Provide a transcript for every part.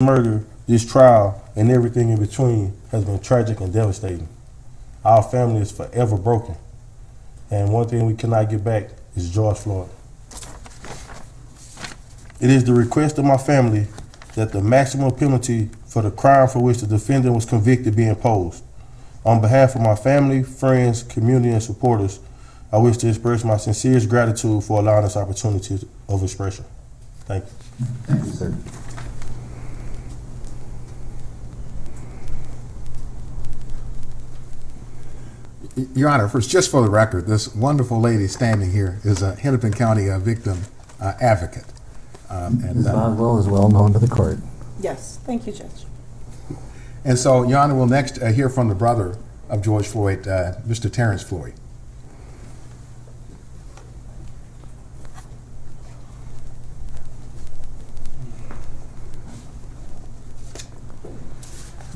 Murder, this trial, and everything in between has been tragic and devastating. Our family is forever broken. And one thing we cannot get back is George Floyd. It is the request of my family that the maximum penalty for the crime for which the defendant was convicted be imposed. On behalf of my family, friends, community, and supporters, I wish to express my sincerest gratitude for allowing us opportunities of expression. Thank you. Thank you, sir. Your Honor, just for the record, this wonderful lady standing here is a Hennepin County victim advocate. Ms. Boswell is well known to the court. Yes, thank you, Judge. And so, Your Honor, we'll next hear from the brother of George Floyd, Mr. Terence Floyd.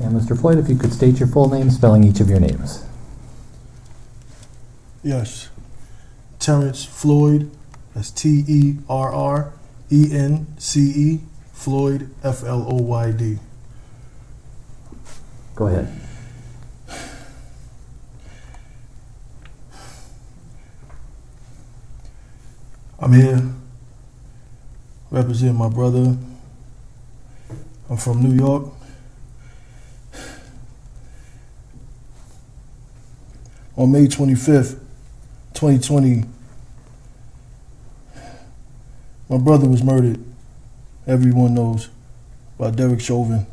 And Mr. Floyd, if you could state your full name, spelling each of your names. Yes. Terence Floyd, that's Terrence, Floyd, Floyd. Go ahead. I'm here representing my brother. I'm from New York. On May 25th, 2020, my brother was murdered, everyone knows, by Derek Chauvin.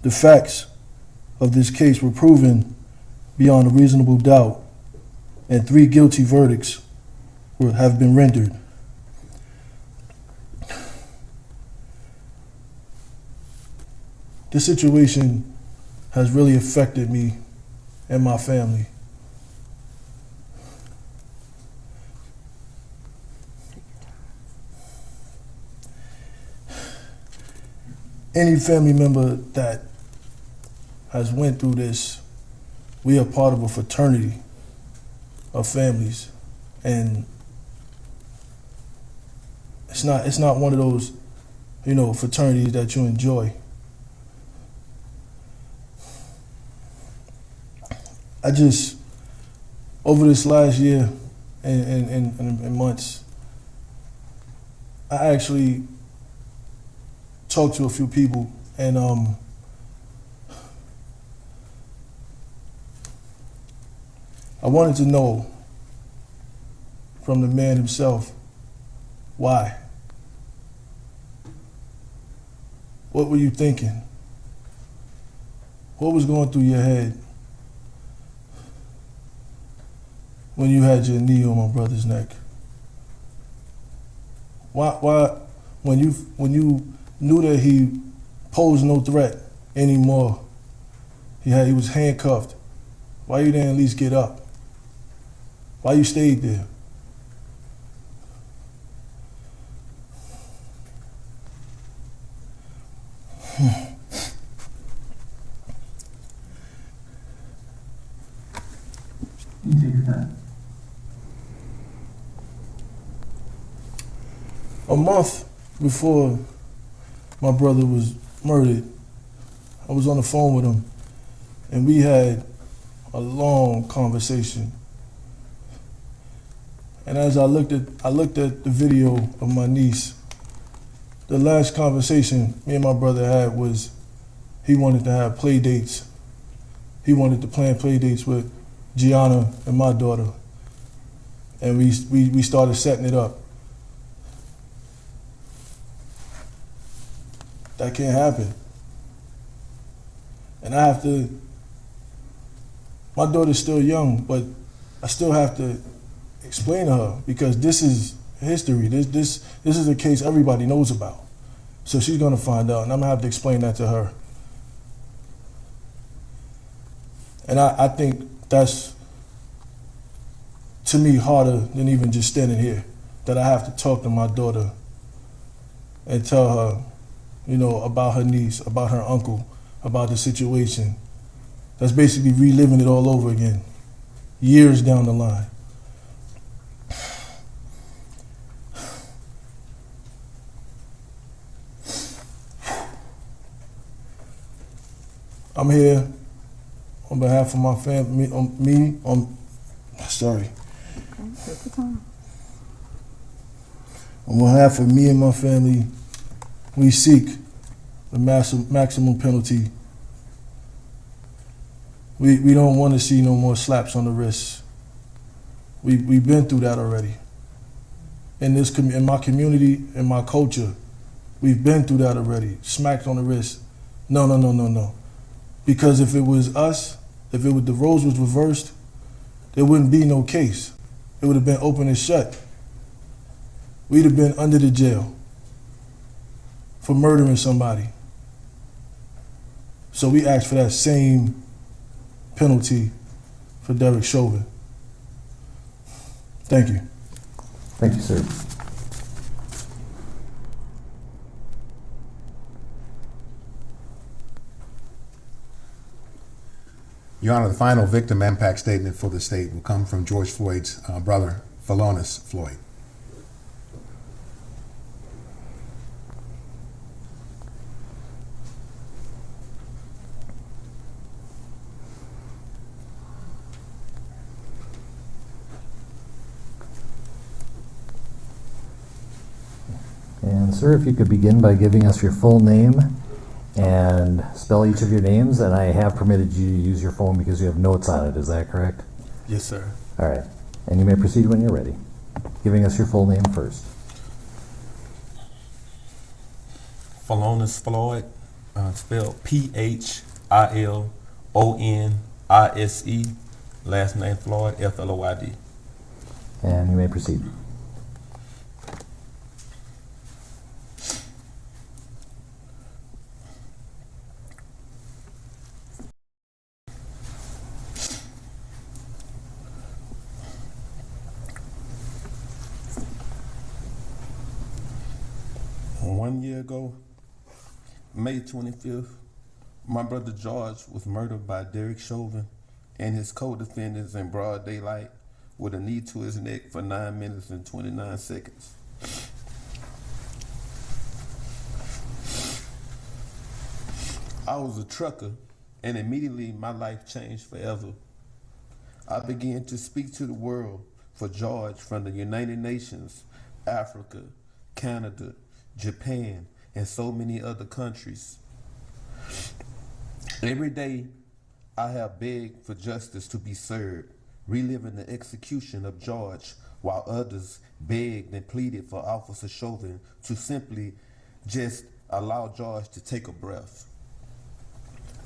The facts of this case were proven beyond a reasonable doubt, and 3 guilty verdicts have been rendered. This situation has really affected me and my family. Any family member that has went through this, we are part of a fraternity of families, and it's not one of those, fraternities that you enjoy. I just, over this last year and months, I actually talked to a few people, and I wanted to know from the man himself, why? What were you thinking? What was going through your head when you had your knee on my brother's neck? Why when you knew that he posed no threat anymore, he was handcuffed, why you didn't at least get up? Why you stayed there? You take your time. A month before my brother was murdered, I was on the phone with him, and we had a long conversation. And as I looked at the video of my niece, the last conversation me and my brother had was he wanted to have play dates. He wanted to plan play dates with Gianna and my daughter. And we started setting it up. That can't happen. And I have to, my daughter's still young, but I still have to explain to her, because this is history. This is a case everybody knows about. So she's gonna find out, and I'm gonna have to explain that to her. And I think that's, to me, harder than even just standing here, that I have to talk to my daughter and tell her, about her niece, about her uncle, about the situation. That's basically reliving it all over again, years down the line. I'm here on behalf of my family, on behalf of me and my family, we seek the maximum penalty. We don't want to see no more slaps on the wrist. We've been through that already. In my community, in my culture, we've been through that already. Smacked on the wrist. No. Because if it was us, if the roles was reversed, there wouldn't be no case. It would have been open and shut. We'd have been under the jail for murdering somebody. So we asked for that same penalty for Derek Chauvin. Thank you. Thank you, sir. Your Honor, the final victim impact statement for the state will come from George Floyd's brother, Philonise Floyd. And sir, if you could begin by giving us your full name and spell each of your names, and I have permitted you to use your phone because you have notes on it, is that correct? Yes, sir. All right, and you may proceed when you're ready. Giving us your full name first. Philonise Floyd, spelled Philonise, last name Floyd, Floyd. And you may proceed. One year ago, May 25th, my brother George was murdered by Derek Chauvin and his co-defendants in broad daylight with a knee to his neck for 9 minutes and 29 seconds. I was a trucker, and immediately my life changed forever. I began to speak to the world for George from the United Nations, Africa, Canada, Japan, and so many other countries. Every day, I have begged for justice to be served, reliving the execution of George, while others begged and pleaded for Officer Chauvin to simply just allow George to take a breath.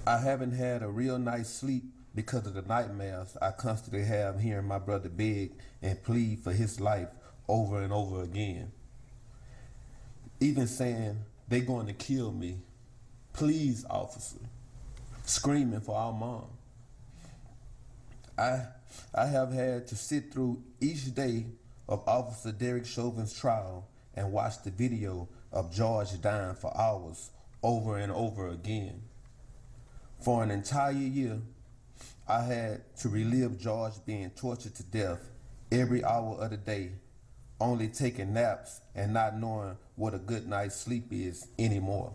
I haven't had a real night's sleep because of the nightmares I constantly have hearing my brother beg and plead for his life over and over again. Even saying, "They going to kill me. Please, officer." Screaming for our mom. I have had to sit through each day of Officer Derek Chauvin's trial and watch the video of George dying for hours over and over again. For an entire year, I had to relive George being tortured to death every hour of the day, only taking naps and not knowing what a good night's sleep is anymore.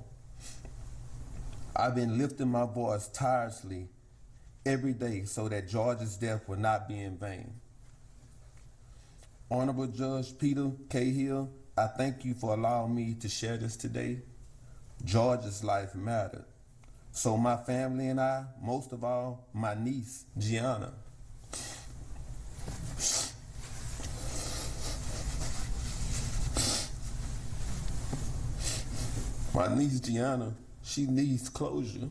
I've been lifting my voice tirelessly every day so that George's death will not be in vain. Honorable Judge Peter Cahill, I thank you for allowing me to share this today. George's life mattered. So my family and I, most of all, my niece, Gianna, she needs closure.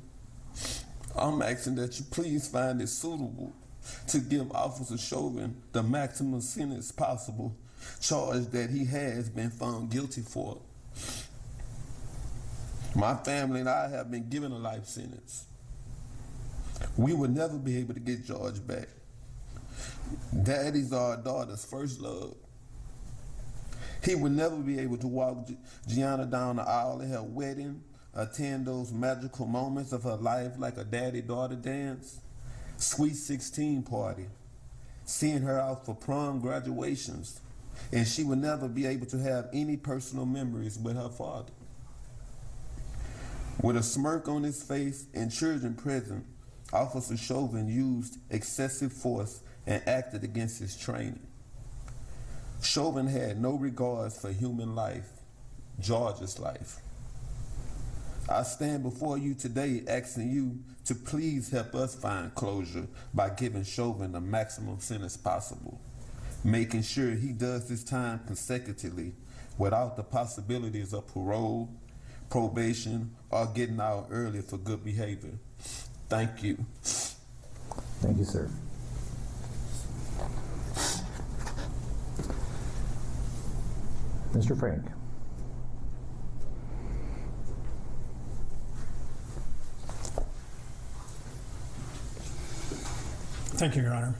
I'm asking that you please find it suitable to give Officer Chauvin the maximum sentence possible, charge that he has been found guilty for. My family and I have been given a life sentence. We will never be able to get George back. Daddy's our daughter's first love. He would never be able to walk Gianna down the aisle at her wedding, attend those magical moments of her life like a daddy-daughter dance, sweet 16 party, seeing her out for prom graduations, and she would never be able to have any personal memories with her father. With a smirk on his face and children present, Officer Chauvin used excessive force and acted against his training. Chauvin had no regards for human life, George's life. I stand before you today asking you to please help us find closure by giving Chauvin the maximum sentence possible, making sure he does this time consecutively without the possibilities of parole, probation, or getting out early for good behavior. Thank you. Thank you, sir. Mr. Frank. Thank you, Your Honor.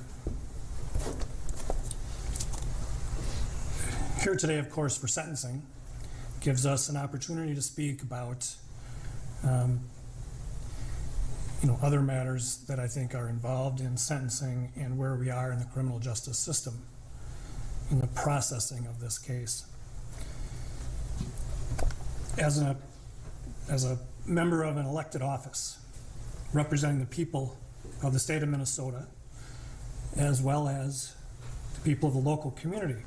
Here today, of course, for sentencing, gives us an opportunity to speak about other matters that I think are involved in sentencing and where we are in the criminal justice system in the processing of this case. As a member of an elected office representing the people of the state of Minnesota, as well as the people of the local community,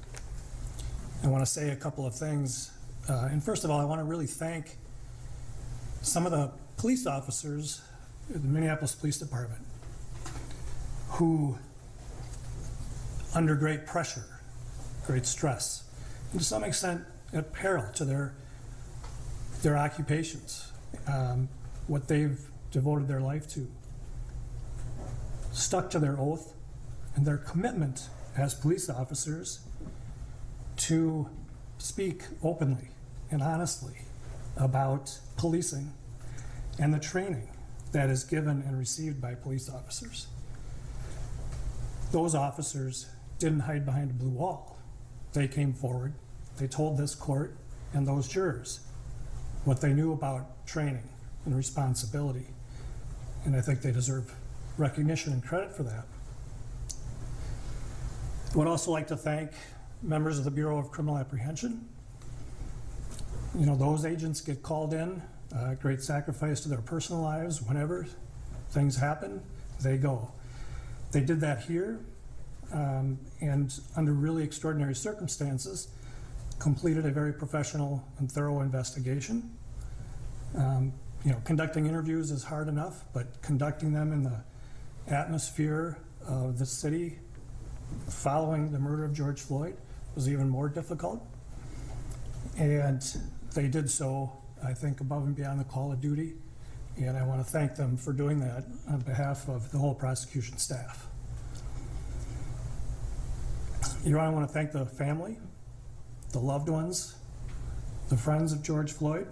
I want to say a couple of things. And first of all, I want to really thank some of the police officers at the Minneapolis Police Department who, under great pressure, great stress, and to some extent at peril to their occupations, what they've devoted their life to, stuck to their oath and their commitment as police officers to speak openly and honestly about policing and the training that is given and received by police officers. Those officers didn't hide behind a blue wall. They came forward, they told this court and those jurors what they knew about training and responsibility, and I think they deserve recognition and credit for that. I would also like to thank members of the Bureau of Criminal Apprehension. Those agents get called in, great sacrifice to their personal lives. Whenever things happen, they go. They did that here, and under really extraordinary circumstances, completed a very professional and thorough investigation. Conducting interviews is hard enough, but conducting them in the atmosphere of the city following the murder of George Floyd was even more difficult. And they did so, I think, above and beyond the call of duty. And I want to thank them for doing that on behalf of the whole prosecution staff. Your Honor, I want to thank the family, the loved ones, the friends of George Floyd.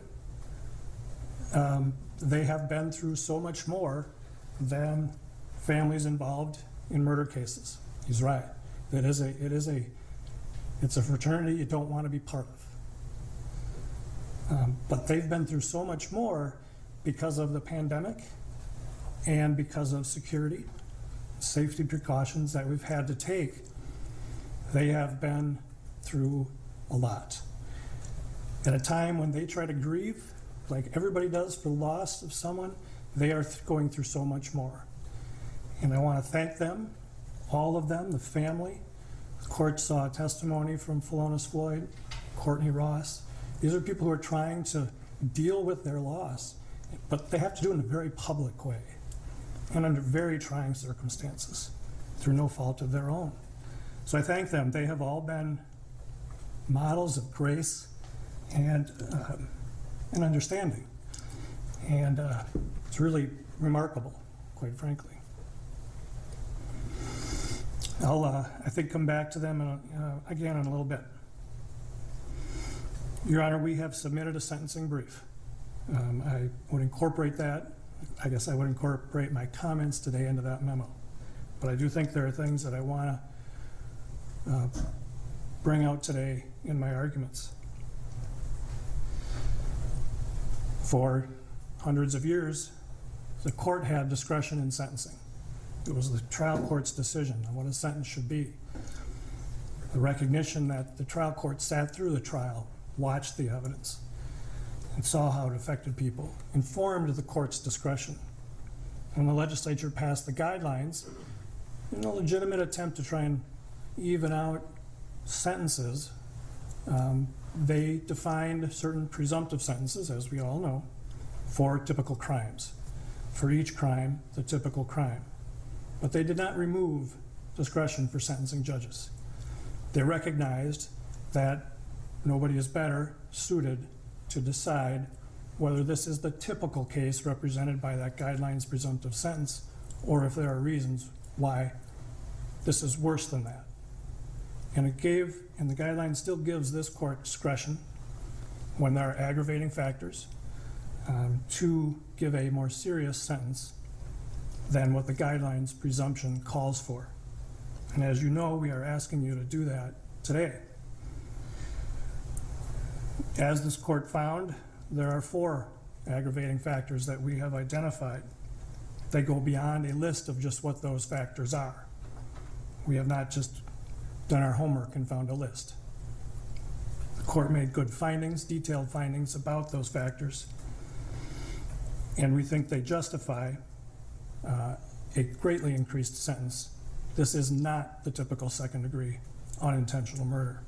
They have been through so much more than families involved in murder cases. He's right. It's a fraternity you don't want to be part of. But they've been through so much more because of the pandemic and because of security, safety precautions that we've had to take. They have been through a lot. At a time when they try to grieve, like everybody does for the loss of someone, they are going through so much more. And I want to thank them, all of them, the family. The court saw a testimony from Philonise Floyd, Courtney Ross. These are people who are trying to deal with their loss, but they have to do it in a very public way and under very trying circumstances through no fault of their own. So I thank them. They have all been models of grace and understanding. And it's really remarkable, quite frankly. I'll, I think, come back to them again in a little bit. Your Honor, we have submitted a sentencing brief. I would incorporate that. I guess I would incorporate my comments today into that memo. But I do think there are things that I want to bring out today in my arguments. For hundreds of years, the court had discretion in sentencing. It was the trial court's decision on what a sentence should be. The recognition that the trial court sat through the trial, watched the evidence, and saw how it affected people, informed the court's discretion. When the legislature passed the guidelines, in a legitimate attempt to try and even out sentences, they defined certain presumptive sentences, as we all know, for typical crimes. For each crime, the typical crime. But they did not remove discretion for sentencing judges. They recognized that nobody is better suited to decide whether this is the typical case represented by that guideline's presumptive sentence, or if there are reasons why this is worse than that. And the guideline still gives this court discretion when there are aggravating factors to give a more serious sentence than what the guideline's presumption calls for. And as you know, we are asking you to do that today. As this court found, there are 4 aggravating factors that we have identified. They go beyond a list of just what those factors are. We have not just done our homework and found a list. The court made good findings, detailed findings about those factors, and we think they justify a greatly increased sentence. This is not the typical second-degree unintentional murder.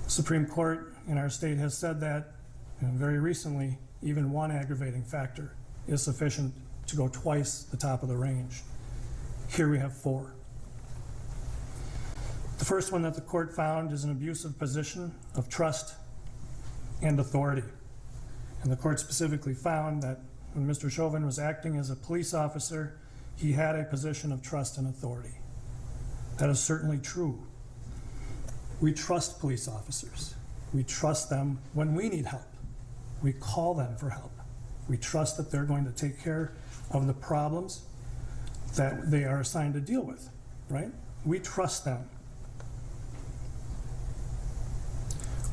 The Supreme Court in our state has said that, and very recently, even 1 aggravating factor is sufficient to go twice the top of the range. Here we have 4. The first one that the court found is an abusive position of trust and authority. And the court specifically found that when Mr. Chauvin was acting as a police officer, he had a position of trust and authority. That is certainly true. We trust police officers. We trust them when we need help. We call them for help. We trust that they're going to take care of the problems that they are assigned to deal with, right? We trust them.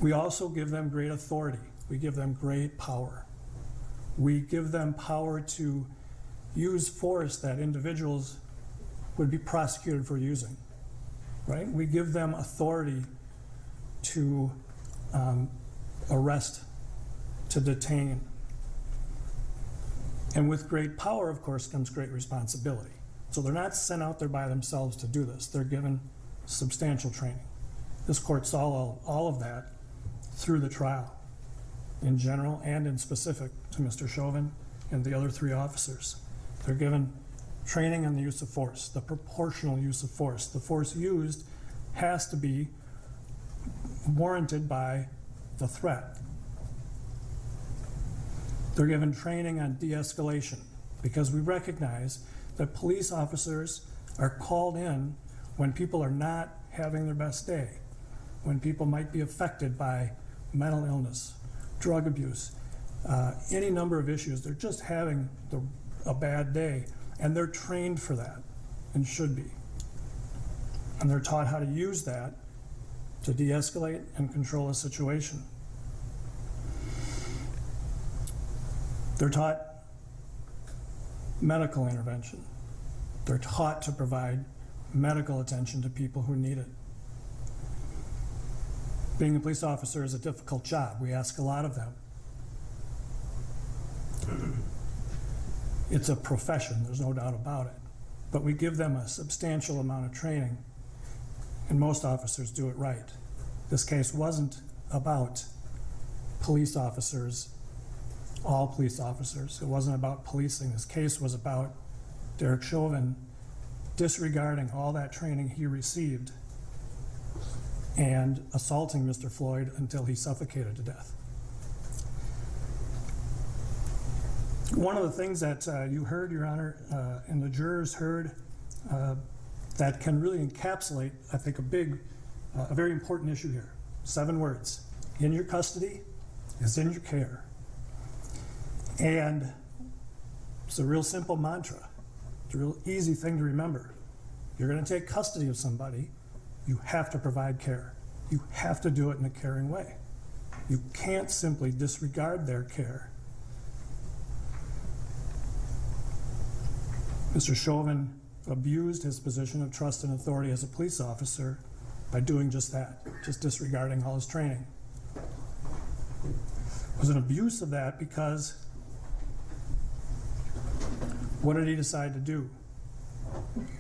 We also give them great authority. We give them great power. We give them power to use force that individuals would be prosecuted for using, right? We give them authority to arrest, to detain. And with great power, of course, comes great responsibility. So they're not sent out there by themselves to do this. They're given substantial training. This court saw all of that through the trial, in general and in specific to Mr. Chauvin and the other 3 officers. They're given training on the use of force, the proportional use of force. The force used has to be warranted by the threat. They're given training on de-escalation because we recognize that police officers are called in when people are not having their best day, when people might be affected by mental illness, drug abuse, any number of issues. They're just having a bad day, and they're trained for that and should be. And they're taught how to use that to de-escalate and control a situation. They're taught medical intervention. They're taught to provide medical attention to people who need it. Being a police officer is a difficult job. We ask a lot of them. It's a profession, there's no doubt about it. But we give them a substantial amount of training, and most officers do it right. This case wasn't about police officers, all police officers. It wasn't about policing. This case was about Derek Chauvin disregarding all that training he received and assaulting Mr. Floyd until he suffocated to death. One of the things that you heard, Your Honor, and the jurors heard that can really encapsulate, I think, a very important issue here. 7 words. In your custody is in your care. And it's a real simple mantra. It's a real easy thing to remember. You're going to take custody of somebody, you have to provide care. You have to do it in a caring way. You can't simply disregard their care. Mr. Chauvin abused his position of trust and authority as a police officer by doing just that, just disregarding all his training. was an abuse of that because what did he decide to do?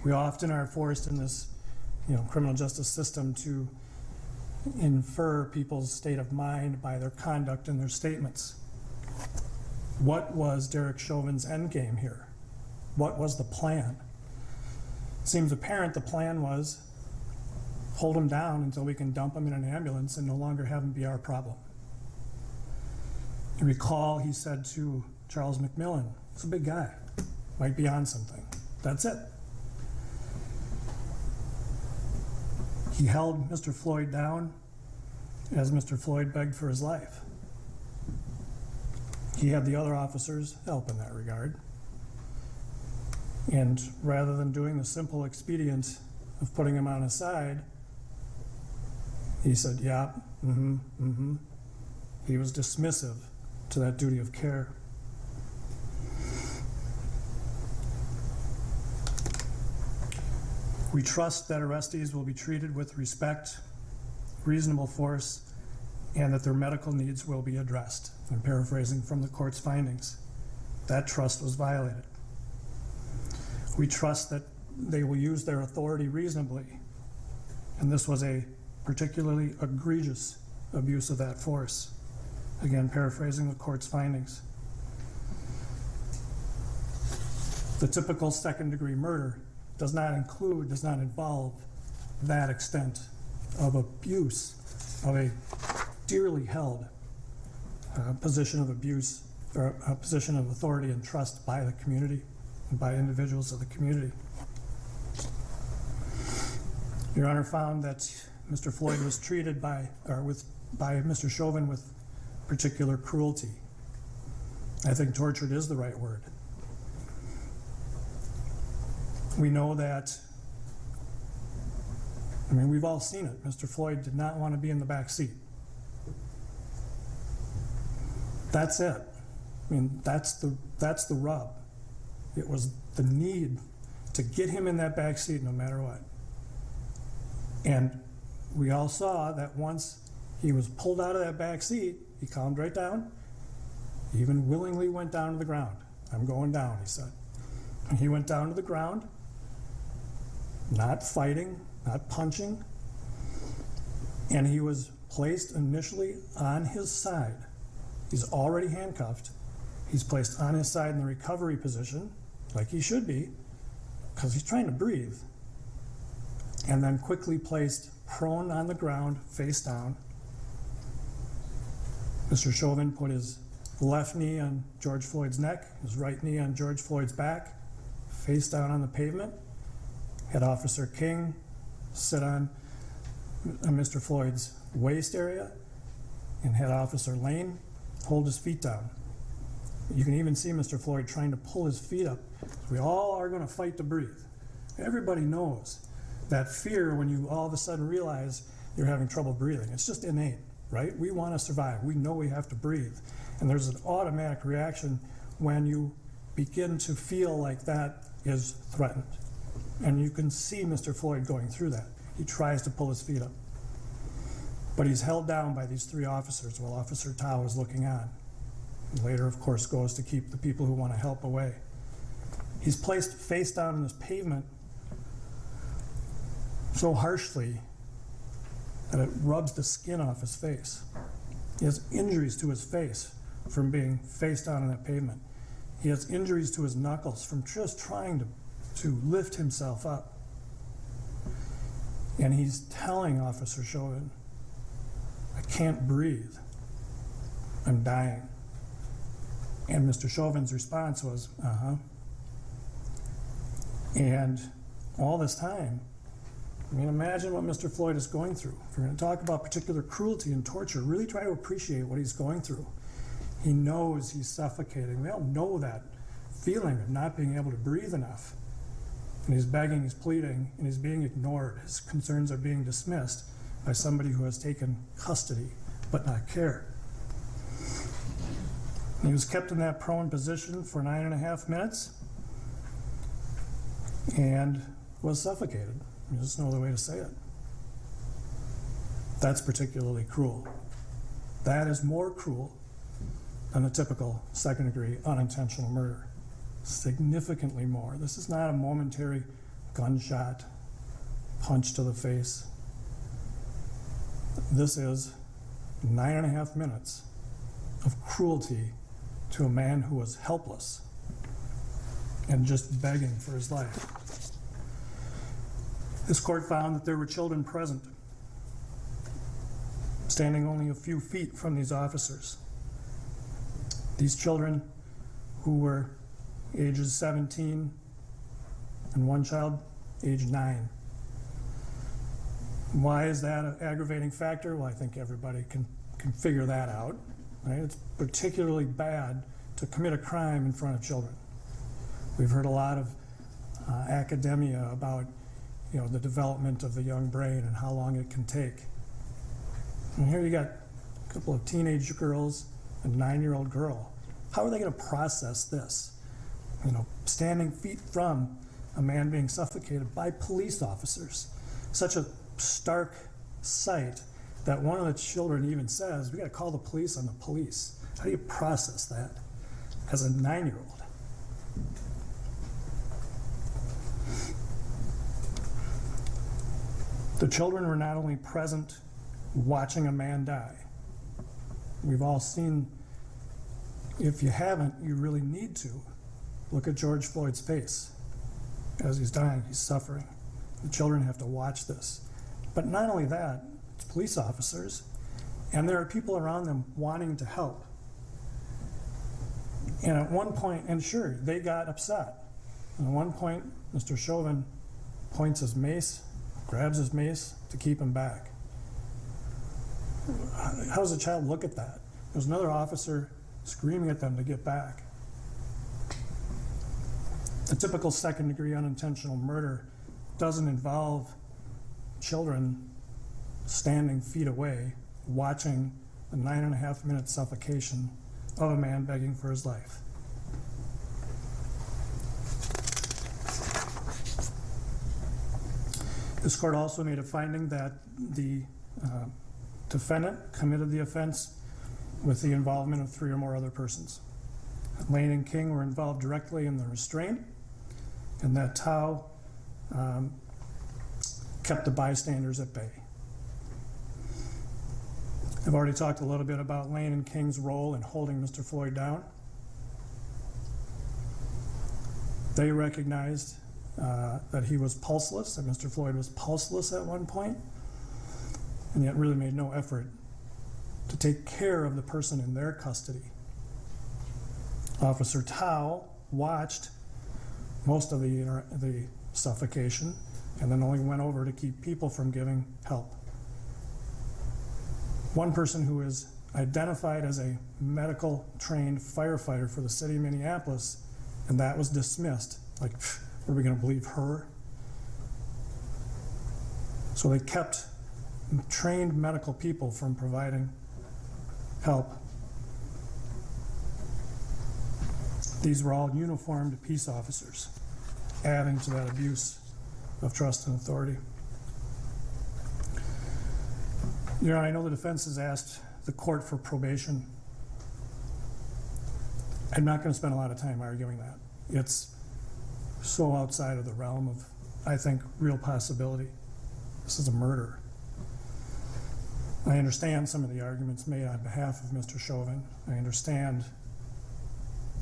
We often are forced in this, criminal justice system to infer people's state of mind by their conduct and their statements. What was Derek Chauvin's endgame here? What was the plan? It seems apparent the plan was hold him down until we can dump him in an ambulance and no longer have him be our problem. You recall he said to Charles McMillan, "He's a big guy, might be on something." That's it. He held Mr. Floyd down as Mr. Floyd begged for his life. He had the other officers help in that regard. And rather than doing the simple expedient of putting him on his side, he said, "Yeah, He was dismissive to that duty of care. We trust that arrestees will be treated with respect, reasonable force, and that their medical needs will be addressed. I'm paraphrasing from the court's findings. That trust was violated. We trust that they will use their authority reasonably, and this was a particularly egregious abuse of that force. Again, paraphrasing the court's findings. The typical second-degree murder does not involve that extent of abuse of a dearly held position of abuse or a position of authority and trust by the community and by individuals of the community. Your Honor found that Mr. Floyd was treated by Mr. Chauvin with particular cruelty. I think tortured is the right word. We know that, we've all seen it. Mr. Floyd did not want to be in the back seat. That's it. That's the rub. It was the need to get him in that back seat no matter what. And we all saw that once he was pulled out of that back seat, he calmed right down. He even willingly went down to the ground. "I'm going down," he said. And he went down to the ground, not fighting, not punching, and he was placed initially on his side. He's already handcuffed. He's placed on his side in the recovery position, like he should be, because he's trying to breathe, and then quickly placed prone on the ground, face down. Mr. Chauvin put his left knee on George Floyd's neck, his right knee on George Floyd's back, face down on the pavement. Had Officer King sit on Mr. Floyd's waist area, and had Officer Lane hold his feet down. You can even see Mr. Floyd trying to pull his feet up. We all are going to fight to breathe. Everybody knows that fear when you all of a sudden realize you're having trouble breathing. It's just innate, right? We want to survive. We know we have to breathe. And there's an automatic reaction when you begin to feel like that is threatened. And you can see Mr. Floyd going through that. He tries to pull his feet up. But he's held down by these three officers while Officer Tao is looking on. And later, of course, goes to keep the people who want to help away. He's placed face down on this pavement so harshly that it rubs the skin off his face. He has injuries to his face from being face down on that pavement. He has injuries to his knuckles from just trying to lift himself up. And he's telling Officer Chauvin, "I can't breathe. I'm dying." And Mr. Chauvin's response was, And all this time, imagine what Mr. Floyd is going through. If you're going to talk about particular cruelty and torture, really try to appreciate what he's going through. He knows he's suffocating. We all know that feeling of not being able to breathe enough. And he's begging, he's pleading, and he's being ignored. His concerns are being dismissed by somebody who has taken custody but not care. He was kept in that prone position for 9.5 minutes and was suffocated. There's no other way to say it. That's particularly cruel. That is more cruel than a typical second-degree unintentional murder. Significantly more. This is not a momentary gunshot, punch to the face. This is 9.5 minutes of cruelty to a man who was helpless and just begging for his life. This court found that there were children present, standing only a few feet from these officers. These children, who were ages 17 and one child age 9. Why is that an aggravating factor? Well, I think everybody can figure that out. Right? It's particularly bad to commit a crime in front of children. We've heard a lot of academia about the development of the young brain and how long it can take. And here you got a couple of teenage girls and a 9-year-old girl. How are they going to process this? Standing feet from a man being suffocated by police officers. Such a stark sight that one of the children even says, we got to call the police on the police. How do you process that as a 9-year-old? The children were not only present watching a man die. We've all seen, if you haven't, you really need to. Look at George Floyd's face. As he's dying, he's suffering. The children have to watch this. But not only that, it's police officers, and there are people around them wanting to help. And at one point, and sure, they got upset. And at one point, Mr. Chauvin points his mace, grabs his mace to keep him back. How does a child look at that? There's another officer screaming at them to get back. The typical second-degree unintentional murder doesn't involve children standing feet away watching the 9.5-minute suffocation of a man begging for his life. This court also made a finding that the defendant committed the offense with the involvement of 3 or more other persons. Lane and King were involved directly in the restraint, and that Tao kept the bystanders at bay. I've already talked a little bit about Lane and King's role in holding Mr. Floyd down. They recognized that he was pulseless, that Mr. Floyd was pulseless at one point, and yet really made no effort to take care of the person in their custody. Officer Tao watched most of the suffocation and then only went over to keep people from giving help. One person who is identified as a medical trained firefighter for the city of Minneapolis, and that was dismissed. Like, are we going to believe her? So they kept trained medical people from providing help. These were all uniformed peace officers, adding to that abuse of trust and authority. I know the defense has asked the court for probation. I'm not going to spend a lot of time arguing that. It's so outside of the realm of, I think, real possibility. This is a murder. I understand some of the arguments made on behalf of Mr. Chauvin. I understand,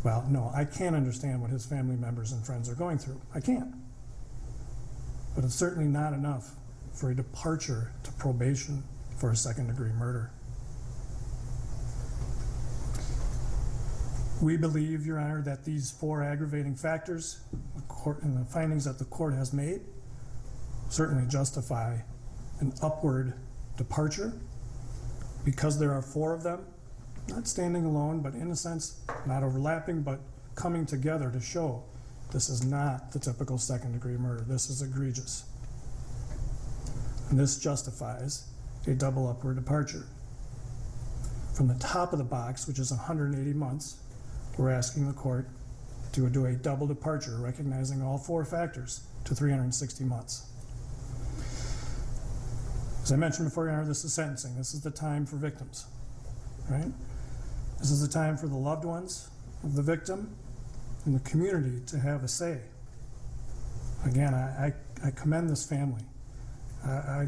well, no, I can't understand what his family members and friends are going through. I can't. But it's certainly not enough for a departure to probation for a second-degree murder. We believe, Your Honor, that these 4 aggravating factors and the findings that the court has made certainly justify an upward departure because there are 4 of them, not standing alone, but in a sense, not overlapping, but coming together to show this is not the typical second-degree murder. This is egregious. And this justifies a double upward departure. From the top of the box, which is 180 months, we're asking the court to do a double departure, recognizing all 4 factors, to 360 months. As I mentioned before, Your Honor, this is sentencing. This is the time for victims, right? This is a time for the loved ones of the victim and the community to have a say. Again, I commend this family. I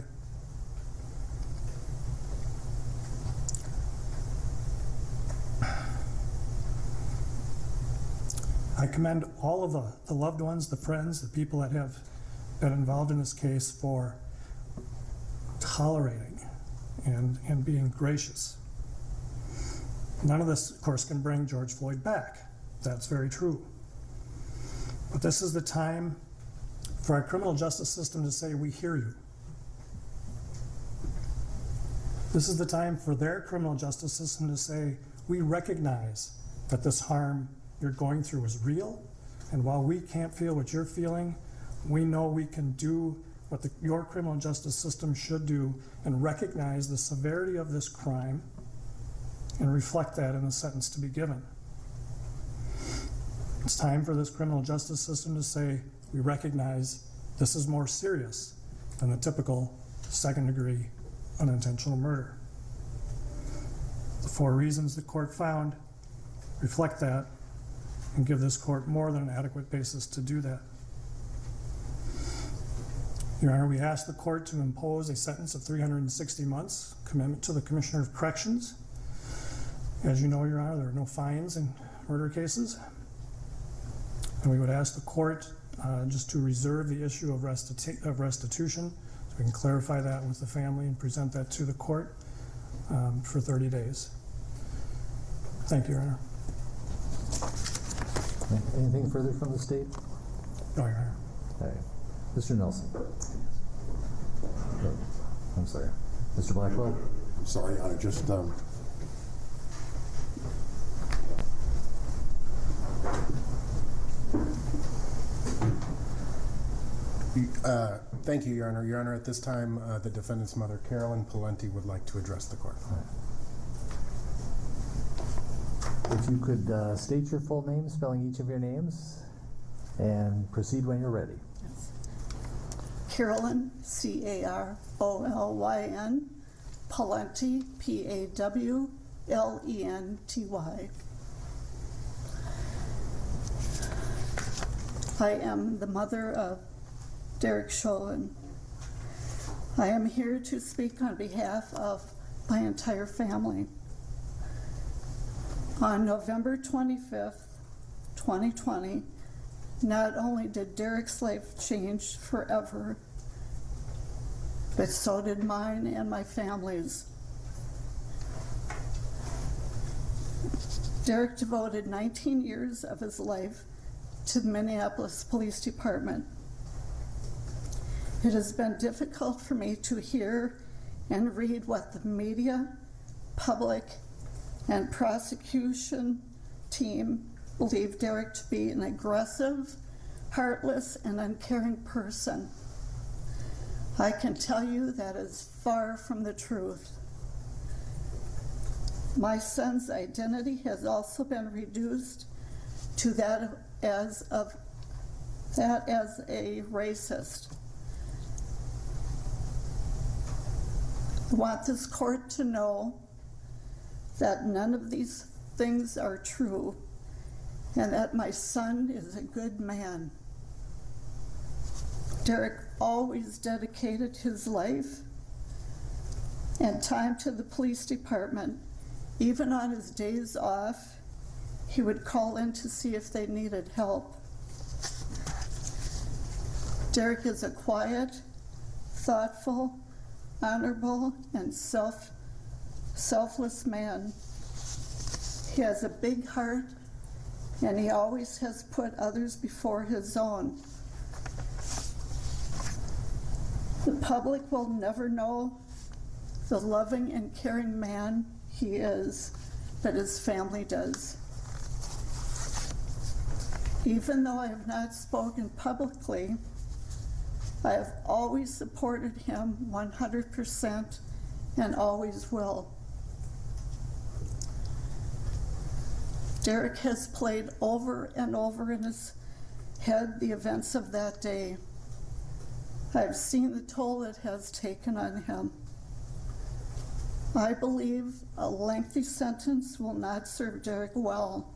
commend all of the loved ones, the friends, the people that have been involved in this case for tolerating and being gracious. None of this, of course, can bring George Floyd back. That's very true. But this is the time for our criminal justice system to say, we hear you. This is the time for their criminal justice system to say, we recognize that this harm you're going through is real, and while we can't feel what you're feeling, we know we can do what your criminal justice system should do and recognize the severity of this crime and reflect that in the sentence to be given. It's time for this criminal justice system to say, we recognize this is more serious than the typical second-degree unintentional murder. The 4 reasons the court found reflect that and give this court more than an adequate basis to do that. Your Honor, we ask the court to impose a sentence of 360 months, commitment to the Commissioner of Corrections. As you know, Your Honor, there are no fines in murder cases. And we would ask the court just to reserve the issue of restitution, so we can clarify that with the family and present that to the court for 30 days. Thank you, Your Honor. Anything further from the state? No, Your Honor. All right. Mr. Nelson. Oh, I'm sorry. Mr. Blackwell? Sorry, Your Honor, just thank you, Your Honor. Your Honor, at this time, the defendant's mother, Carolyn Palenti, would like to address the court. If you could state your full name, spelling each of your names, and proceed when you're ready. Carolyn, C-A-R-O-L-Y-N, Palenti, P-A-W-L-E-N-T-Y. I am the mother of Derek Chauvin. I am here to speak on behalf of my entire family. On November 25th, 2020, not only did Derek's life change forever, but so did mine and my family's. Derek devoted 19 years of his life to the Minneapolis Police Department. It has been difficult for me to hear and read what the media, public, and prosecution team believe Derek to be an aggressive, heartless, and uncaring person. I can tell you that is far from the truth. My son's identity has also been reduced to that as a racist. I want this court to know that none of these things are true and that my son is a good man. Derek always dedicated his life and time to the police department. Even on his days off, he would call in to see if they needed help. Derek is a quiet, thoughtful, honorable, and selfless man. He has a big heart, and he always has put others before his own. The public will never know the loving and caring man he is, but his family does. Even though I have not spoken publicly, I have always supported him 100% and always will. Derek has played over and over in his head the events of that day. I've seen the toll it has taken on him. I believe a lengthy sentence will not serve Derek well.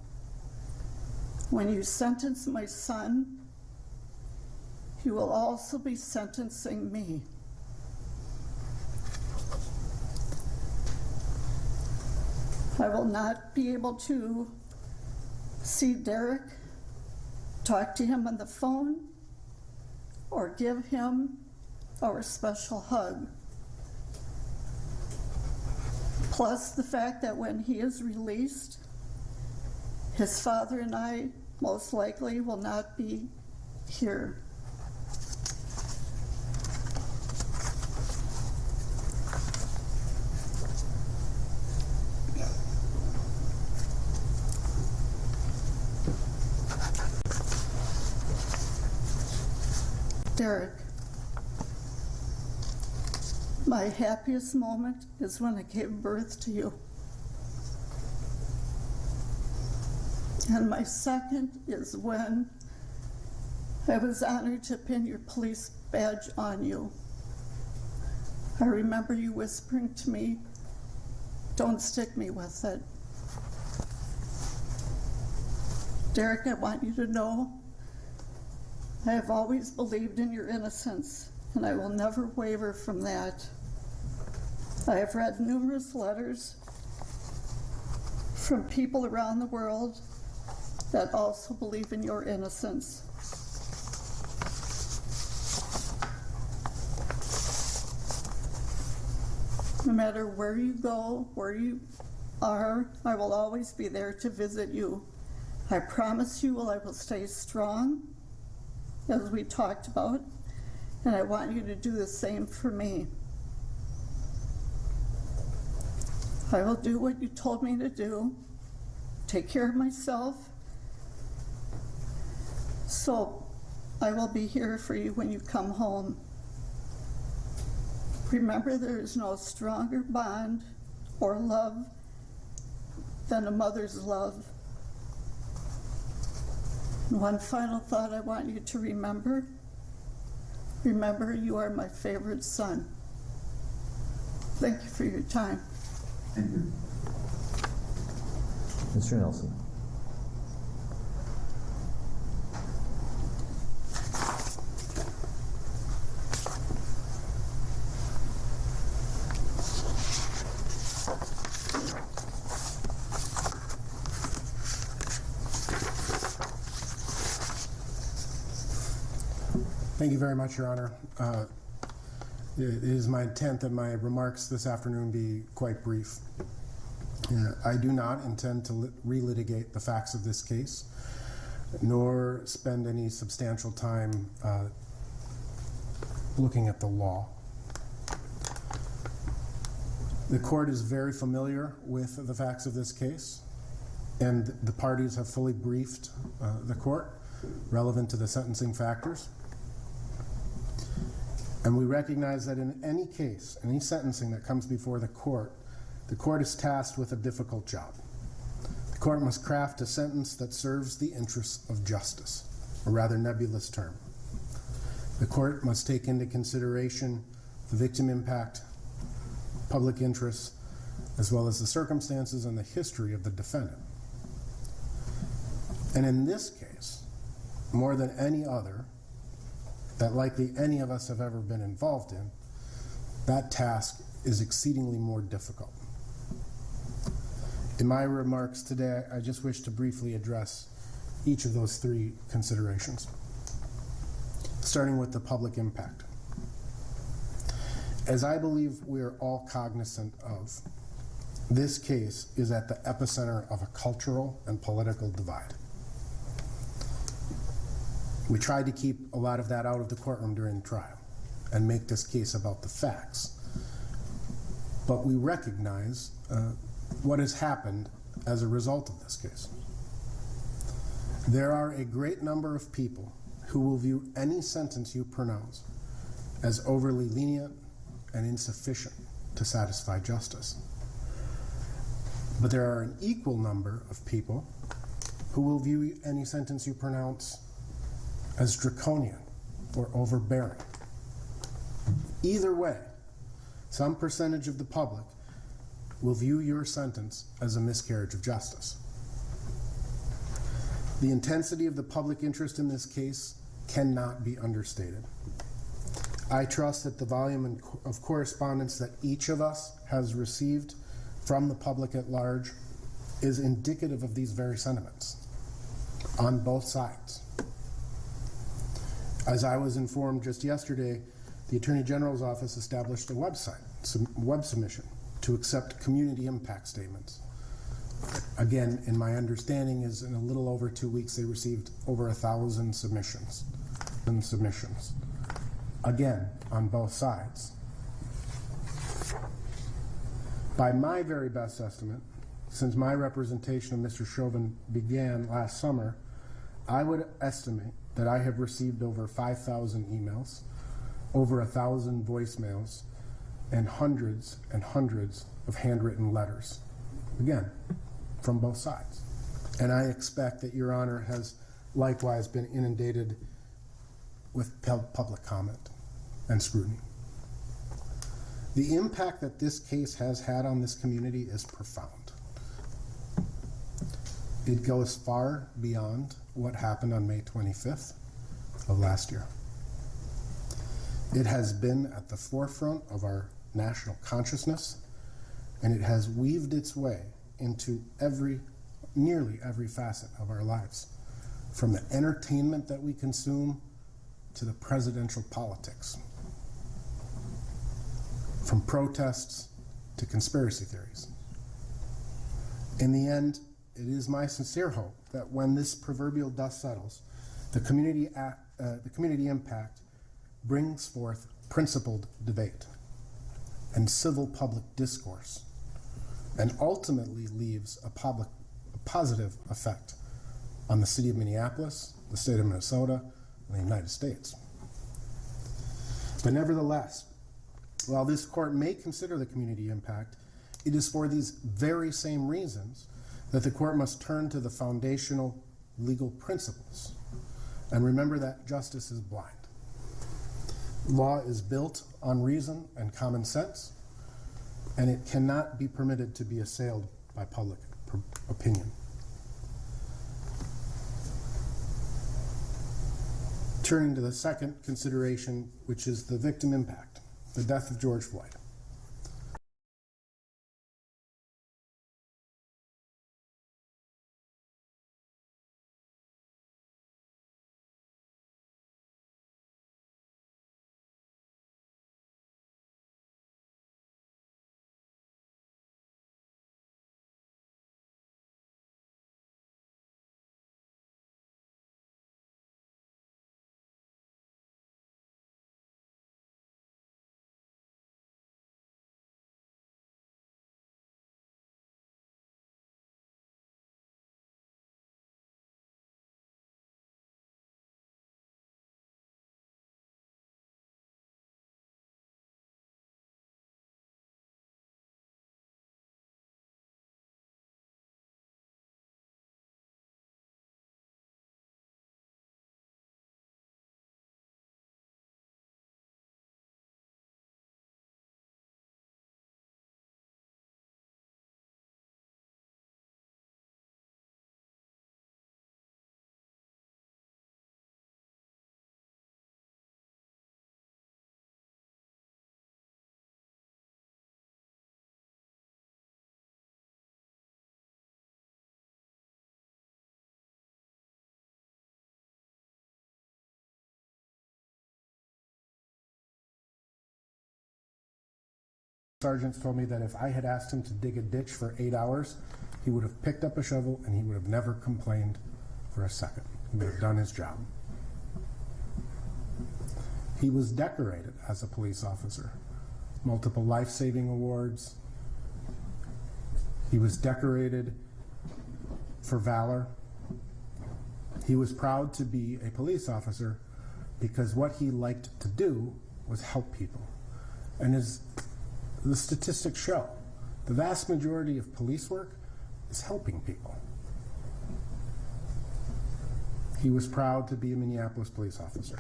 When you sentence my son, you will also be sentencing me. I will not be able to see Derek, talk to him on the phone, or give him our special hug. Plus the fact that when he is released, his father and I most likely will not be here. Derek, my happiest moment is when I gave birth to you. And my second is when I was honored to pin your police badge on you. I remember you whispering to me, "Don't stick me with it." Derek, I want you to know I have always believed in your innocence, and I will never waver from that. I have read numerous letters from people around the world that also believe in your innocence. No matter where you go, where you are, I will always be there to visit you. I promise you I will stay strong, as we talked about, and I want you to do the same for me. I will do what you told me to do, take care of myself, so I will be here for you when you come home. Remember, there is no stronger bond or love than a mother's love. And one final thought I want you to remember. Remember, you are my favorite son. Thank you for your time. Thank you. Mr. Nelson. Thank you very much, Your Honor. It is my intent that my remarks this afternoon be quite brief. I do not intend to relitigate the facts of this case, nor spend any substantial time looking at the law. The court is very familiar with the facts of this case, and the parties have fully briefed the court relevant to the sentencing factors. And we recognize that in any case, any sentencing that comes before the court is tasked with a difficult job. The court must craft a sentence that serves the interests of justice, a rather nebulous term. The court must take into consideration the victim impact, public interests, as well as the circumstances and the history of the defendant. And in this case, more than any other, that likely any of us have ever been involved in, that task is exceedingly more difficult. In my remarks today, I just wish to briefly address each of those three considerations, starting with the public impact. As I believe we are all cognizant of, this case is at the epicenter of a cultural and political divide. We tried to keep a lot of that out of the courtroom during the trial and make this case about the facts. But we recognize what has happened as a result of this case. There are a great number of people who will view any sentence you pronounce as overly lenient and insufficient to satisfy justice. But there are an equal number of people who will view any sentence you pronounce as draconian or overbearing. Either way, some percentage of the public will view your sentence as a miscarriage of justice. The intensity of the public interest in this case cannot be understated. I trust that the volume of correspondence that each of us has received from the public at large is indicative of these very sentiments on both sides. As I was informed just yesterday, the Attorney General's office established a website, web submission, to accept community impact statements. Again, in my understanding is in a little over 2 weeks they received over 1,000 submissions. Again, on both sides. By my very best estimate, since my representation of Mr. Chauvin began last summer, I would estimate that I have received over 5,000 emails, over 1,000 voicemails, and hundreds of handwritten letters. Again, from both sides. And I expect that Your Honor has likewise been inundated with public comment and scrutiny. The impact that this case has had on this community is profound. It goes far beyond what happened on May 25th of last year. It has been at the forefront of our national consciousness, and it has weaved its way into nearly every facet of our lives, from the entertainment that we consume to the presidential politics, from protests to conspiracy theories. In the end, it is my sincere hope that when this proverbial dust settles, the community impact brings forth principled debate and civil public discourse, and ultimately leaves a positive effect on the city of Minneapolis, the state of Minnesota, and the United States. But nevertheless, while this court may consider the community impact, it is for these very same reasons that the court must turn to the foundational legal principles and remember that justice is blind. Law is built on reason and common sense, and it cannot be permitted to be assailed by public opinion. Turning to the second consideration, which is the victim impact, the death of George Floyd. Sergeants told me that if I had asked him to dig a ditch for 8 hours, he would have picked up a shovel and he would have never complained for a second. He would have done his job. He was decorated as a police officer, multiple life-saving awards. He was decorated for valor. He was proud to be a police officer because what he liked to do was help people. And the statistics show, the vast majority of police work is helping people. He was proud to be a Minneapolis police officer.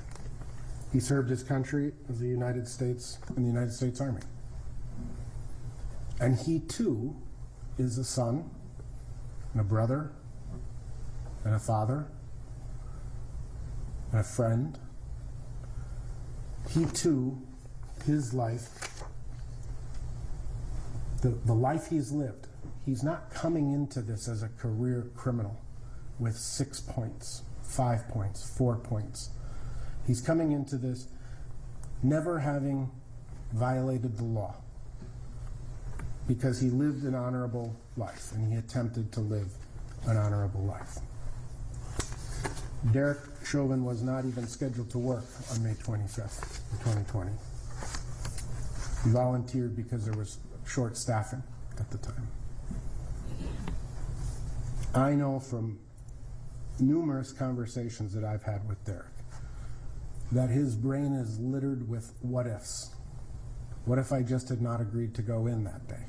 He served his country as in the United States Army. And he too is a son, and a brother, and a father, and a friend. He too, his life, the life he's lived, he's not coming into this as a career criminal with 6 points, 5 points, 4 points. He's coming into this never having violated the law because he lived an honorable life and he attempted to live an honorable life. Derek Chauvin was not even scheduled to work on May 25th, 2020. He volunteered because there was short staffing at the time. I know from numerous conversations that I've had with Derek that his brain is littered with what ifs. What if I just had not agreed to go in that day?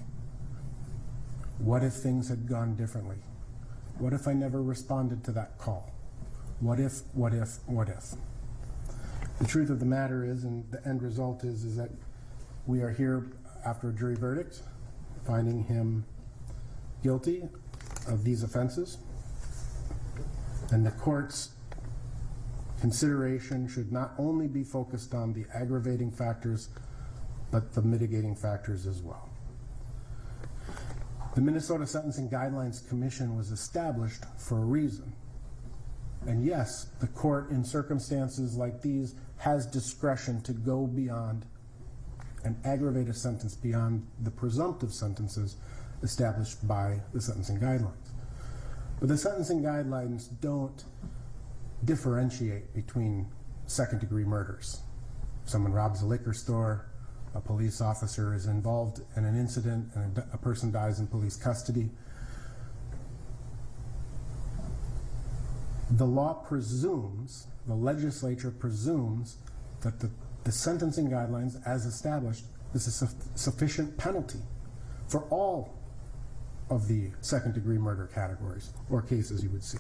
What if things had gone differently? What if I never responded to that call? What if, what if, what if? The truth of the matter is, and the end result is that we are here after a jury verdict, finding him guilty of these offenses. And the court's consideration should not only be focused on the aggravating factors, but the mitigating factors as well. The Minnesota Sentencing Guidelines Commission was established for a reason. And yes, the court in circumstances like these has discretion to go beyond and aggravate a sentence beyond the presumptive sentences established by the sentencing guidelines. But the sentencing guidelines don't differentiate between second-degree murders. Someone robs a liquor store, a police officer is involved in an incident, and a person dies in police custody. The law presumes, the legislature presumes, that the sentencing guidelines as established is a sufficient penalty for all of the second-degree murder categories or cases you would see.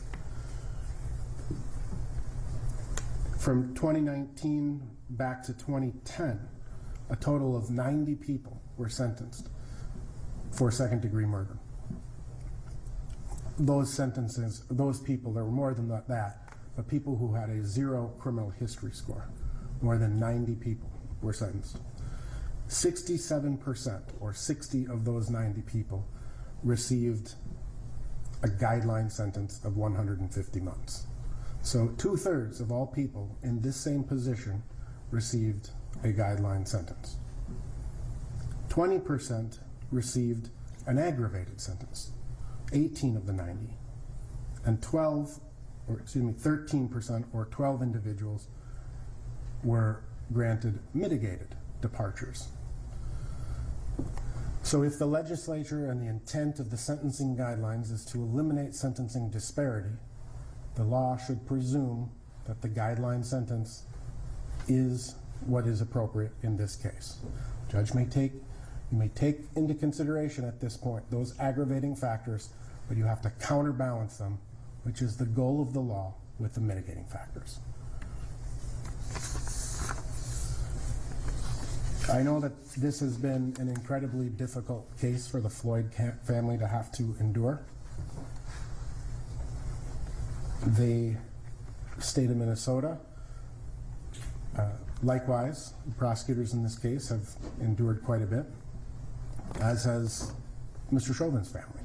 From 2019 back to 2010, a total of 90 people were sentenced for second-degree murder. Those sentences, those people, there were more than that, but people who had a 0 criminal history score, more than 90 people were sentenced. 67%, or 60 of those 90 people, received a guideline sentence of 150 months. So 2/3 of all people in this same position received a guideline sentence. 20% received an aggravated sentence, 18 of the 90, and 13% or 12 individuals were granted mitigated departures. So if the legislature and the intent of the sentencing guidelines is to eliminate sentencing disparity, the law should presume that the guideline sentence is what is appropriate in this case. Judge may take into consideration at this point those aggravating factors, but you have to counterbalance them, which is the goal of the law, with the mitigating factors. I know that this has been an incredibly difficult case for the Floyd family to have to endure. The state of Minnesota, likewise, the prosecutors in this case have endured quite a bit, as has Mr. Chauvin's family.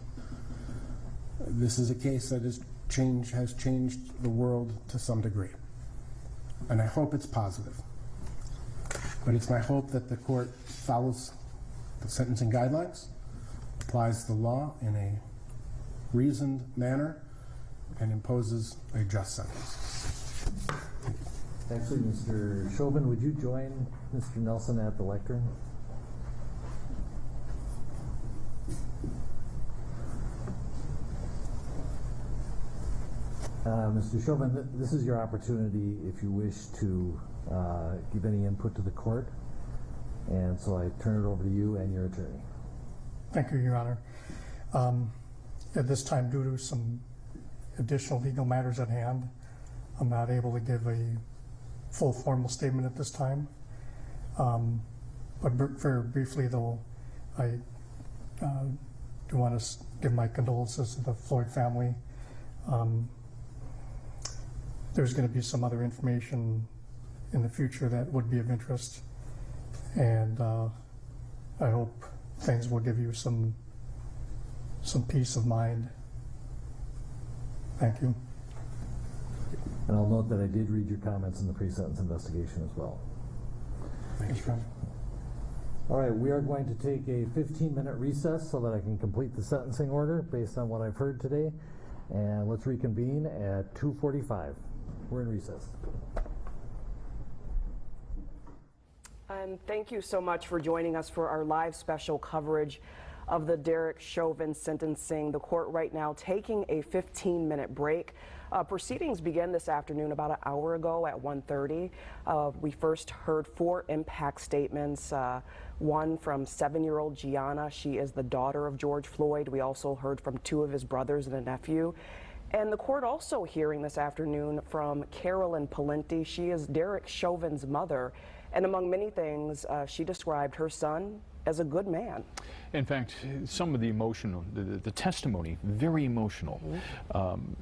This is a case that has changed the world to some degree, and I hope it's positive. But it's my hope that the court follows the sentencing guidelines, applies the law in a reasoned manner, and imposes a just sentence. Actually, Mr. Chauvin, would you join Mr. Nelson at the lectern? Mr. Chauvin, this is your opportunity if you wish to give any input to the court. And so I turn it over to you and your attorney. Thank you, Your Honor. At this time, due to some additional legal matters at hand, I'm not able to give a full formal statement at this time. But very briefly, though, I do want to give my condolences to the Floyd family. There's going to be some other information in the future that would be of interest, and I hope things will give you some peace of mind. Thank you. And I'll note that I did read your comments in the pre-sentence investigation as well. Thank you. All right, we are going to take a 15-minute recess so that I can complete the sentencing order based on what I've heard today. And let's reconvene at 2:45. We're in recess. And thank you so much for joining us for our live special coverage of the Derek Chauvin sentencing. The court right now taking a 15-minute break. Proceedings began this afternoon about an hour ago at 1:30. We first heard 4 impact statements, one from 7-year-old Gianna. She is the daughter of George Floyd. We also heard from 2 of his brothers and a nephew. And the court also hearing this afternoon from Carolyn Palenti. She is Derek Chauvin's mother. And among many things, she described her son as a good man. In fact, some of the emotional, the testimony, very emotional,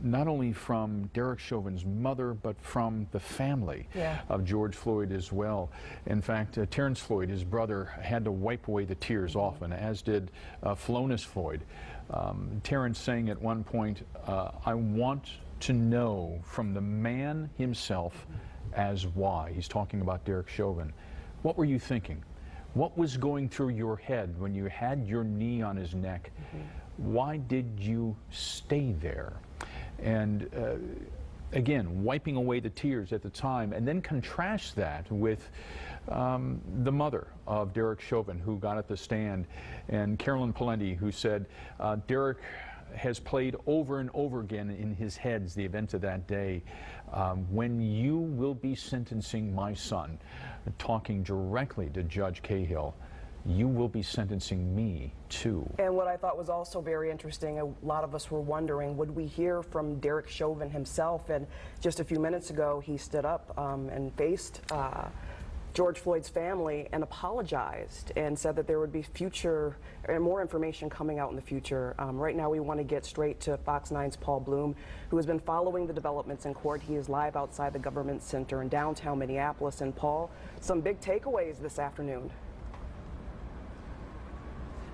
not only from Derek Chauvin's mother, but from the family of George Floyd as well. In fact, Terence Floyd, his brother, had to wipe away the tears often, as did Philonise Floyd. Terence saying at one point, I want to know from the man himself as why. He's talking about Derek Chauvin. What were you thinking? What was going through your head when you had your knee on his neck? Why did you stay there? And again, wiping away the tears at the time, and then contrast that with the mother of Derek Chauvin, who got at the stand, and Carolyn Palenti, who said, Derek has played over and over again in his head the events of that day. When you will be sentencing my son, talking directly to Judge Cahill, you will be sentencing me too. And what I thought was also very interesting, a lot of us were wondering, would we hear from Derek Chauvin himself? And just a few minutes ago, he stood up and faced George Floyd's family and apologized and said that there would be future and more information coming out in the future. Right now we want to get straight to Fox 9's Paul Bloom, who has been following the developments in court. He is live outside the Government Center in downtown Minneapolis. And Paul, some big takeaways this afternoon.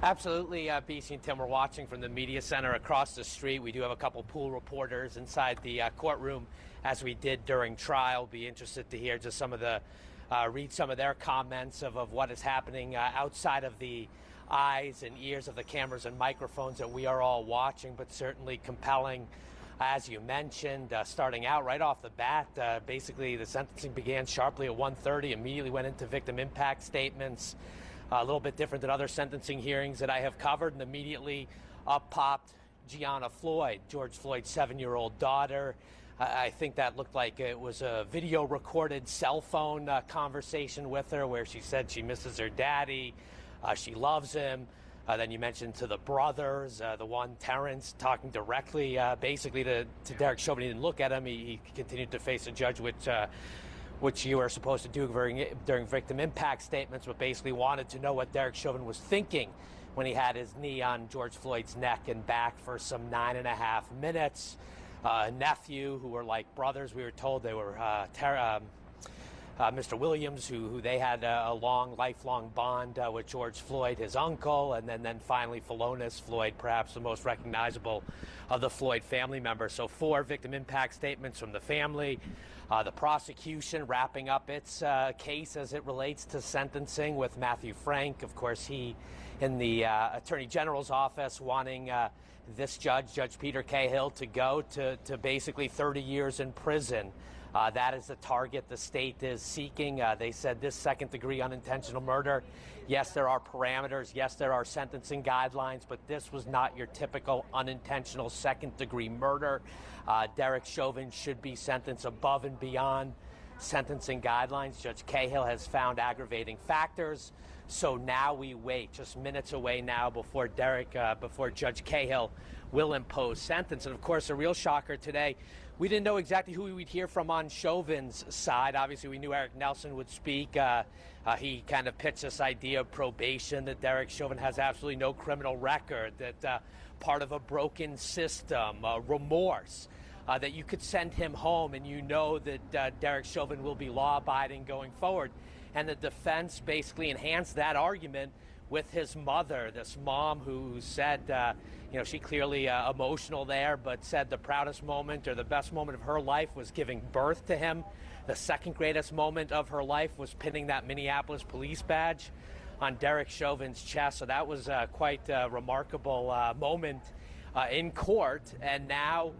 Absolutely, BC and Tim, we're watching from the media center across the street. We do have a couple pool reporters inside the courtroom, as we did during trial. Be interested to hear just some of the read some of their comments of what is happening outside of the eyes and ears of the cameras and microphones that we are all watching, but certainly compelling. As you mentioned, starting out right off the bat, basically the sentencing began sharply at 1:30, immediately went into victim impact statements, a little bit different than other sentencing hearings that I have covered, and immediately up popped Gianna Floyd, George Floyd's 7-year-old daughter. I think that looked like it was a video recorded cell phone conversation with her where she said she misses her daddy, she loves him. Then you mentioned to the brothers, the one, Terence, talking directly basically to Derek Chauvin. He didn't look at him. He continued to face a judge, which you are supposed to do during victim impact statements, but basically wanted to know what Derek Chauvin was thinking when he had his knee on George Floyd's neck and back for some 9.5 minutes. Nephew, who were like brothers, we were told they were Mr. Williams, who they had a lifelong bond with George Floyd, his uncle, and then finally Philonise Floyd, perhaps the most recognizable of the Floyd family members. So 4 victim impact statements from the family. The prosecution wrapping up its case as it relates to sentencing with Matthew Frank. Of course, he in the Attorney General's office wanting this Judge Peter Cahill, to go to basically 30 years in prison. That is the target the state is seeking. They said this second-degree unintentional murder, yes, there are parameters, yes, there are sentencing guidelines, but this was not your typical unintentional second-degree murder. Derek Chauvin should be sentenced above and beyond sentencing guidelines. Judge Cahill has found aggravating factors. So now we wait, just minutes away now before Judge Cahill will impose sentence. And of course, a real shocker today We didn't know exactly who we'd hear from on Chauvin's side. Obviously, we knew Eric Nelson would speak. He kind of pitched this idea of probation, that Derek Chauvin has absolutely no criminal record, that part of a broken system, remorse, that you could send him home and you know that Derek Chauvin will be law-abiding going forward. And the defense basically enhanced that argument with his mother, this mom who said, she clearly emotional there, but said the proudest moment or the best moment of her life was giving birth to him. The second greatest moment of her life was pinning that Minneapolis police badge on Derek Chauvin's chest. So that was quite a remarkable moment in court. And now,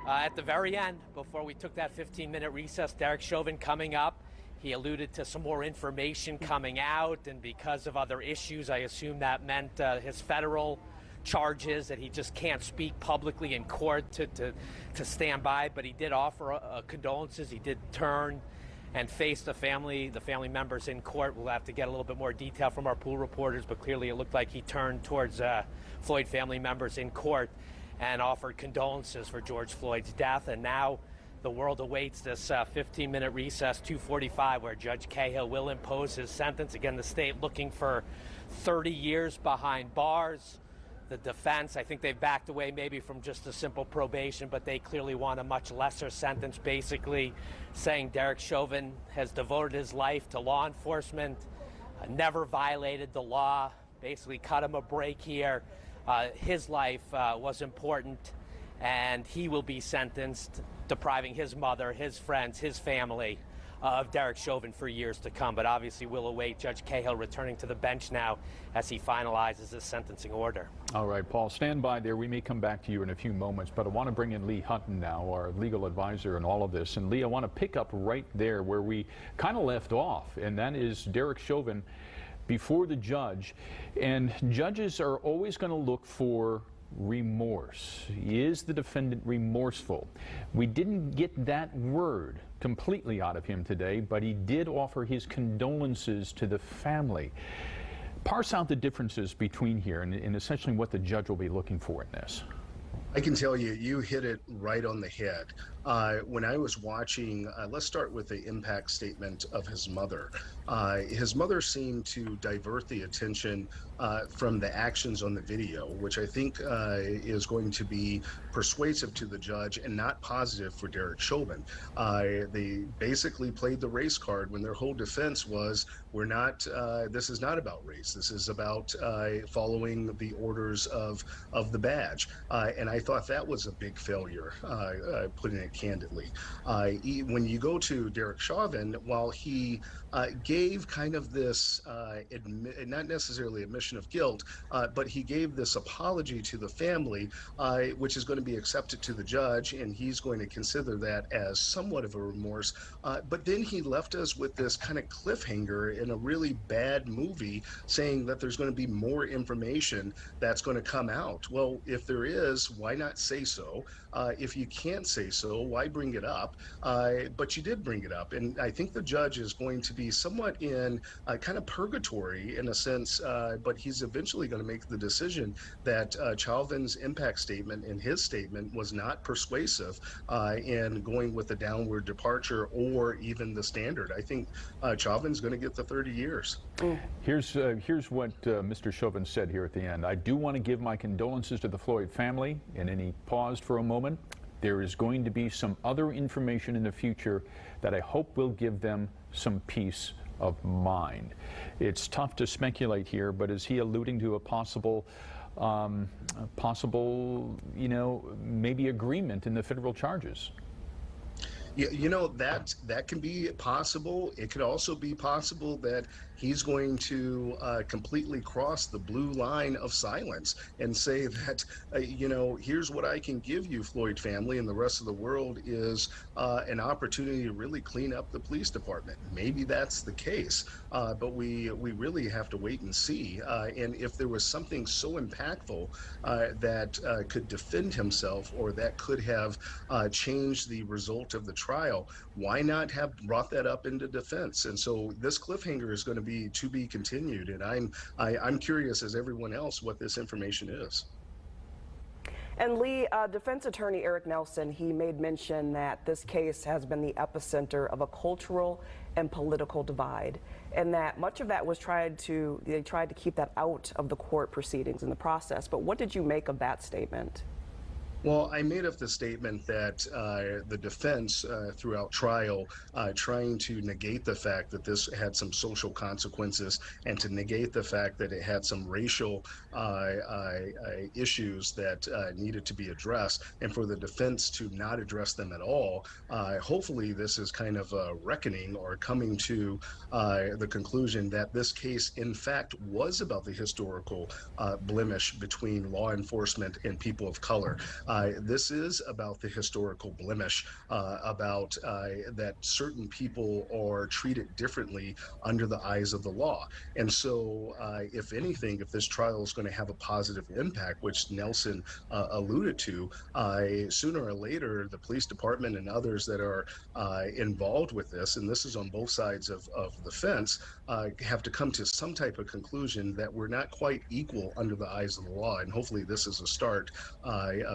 at the very end, before we took that 15-minute recess, Derek Chauvin coming up. He alluded to some more information coming out, and because of other issues, I assume that meant his federal charges, that he just can't speak publicly in court to stand by. But he did offer condolences. He did turn and face the family members in court. We'll have to get a little bit more detail from our pool reporters, but clearly it looked like he turned towards Floyd family members in court and offered condolences for George Floyd's death. And now the world awaits this 15-minute recess, 2:45, where Judge Cahill will impose his sentence. Again, the state looking for 30 years behind bars. The defense, I think they've backed away maybe from just a simple probation, but they clearly want a much lesser sentence, basically saying Derek Chauvin has devoted his life to law enforcement, never violated the law, basically cut him a break here. His life was important, and he will be sentenced, depriving his mother, his friends, his family of Derek Chauvin for years to come. But obviously we'll await Judge Cahill returning to the bench now as he finalizes his sentencing order. All right, Paul, stand by there. We may come back to you in a few moments, but I want to bring in Lee Hutton now, our legal advisor in all of this. And Lee, I want to pick up right there where we kind of left off, and that is Derek Chauvin before the judge. And judges are always going to look for remorse. Is the defendant remorseful? We didn't get that word completely out of him today, but he did offer his condolences to the family. Parse out the differences between here and essentially what the judge will be looking for in this. I can tell you, you hit it right on the head. When I was watching, let's start with the impact statement of his mother. His mother seemed to divert the attention from the actions on the video, which I think is going to be persuasive to the judge and not positive for Derek Chauvin. They basically played the race card when their whole defense was, this is not about race. This is about following the orders of the badge. And I thought that was a big failure, putting it candidly. When you go to Derek Chauvin, while he gave kind of this, not necessarily admission of guilt, but he gave this apology to the family, which is going to be accepted to the judge, and he's going to consider that as somewhat of a remorse. But then he left us with this kind of cliffhanger in a really bad movie, saying that there's going to be more information that's going to come out. Well, if there is, why not say so? If you can't say so, why bring it up? But you did bring it up, and I think the judge is going to be somewhat in kind of purgatory in a sense, but he's eventually going to make the decision that Chauvin's impact statement and his statement was not persuasive in going with a downward departure or even the standard. I think Chauvin's going to get the 30 years. Here's what Mr. Chauvin said here at the end. I do want to give my condolences to the Floyd family, and then he paused for a moment. There is going to be some other information in the future that I hope will give them some peace of mind. It's tough to speculate here, but is he alluding to a possible, maybe agreement in the federal charges? You know, that can be possible. It could also be possible that he's going to completely cross the blue line of silence and say that, here's what I can give you, Floyd family, and the rest of the world is an opportunity to really clean up the police department. Maybe that's the case, but we really have to wait and see. And if there was something so impactful that could defend himself, or that could have changed the result of the trial, why not have brought that up into defense? And so this cliffhanger is going to be continued, and I'm curious as everyone else what this information is. And Lee, defense attorney Eric Nelson, he made mention that this case has been the epicenter of a cultural and political divide, and that much of that was they tried to keep that out of the court proceedings in the process. But what did you make of that statement? Well, I made up the statement that the defense throughout trial trying to negate the fact that this had some social consequences and to negate the fact that it had some racial issues that needed to be addressed, and for the defense to not address them at all. Hopefully this is kind of a reckoning or coming to the conclusion that this case in fact was about the historical blemish between law enforcement and people of color. This is about the historical blemish, about that certain people are treated differently under the eyes of the law. And so, if anything, if this trial is going to have a positive impact, which Nelson alluded to, sooner or later, the police department and others that are involved with this, and this is on both sides of the fence, have to come to some type of conclusion that we're not quite equal under the eyes of the law. And hopefully this is a start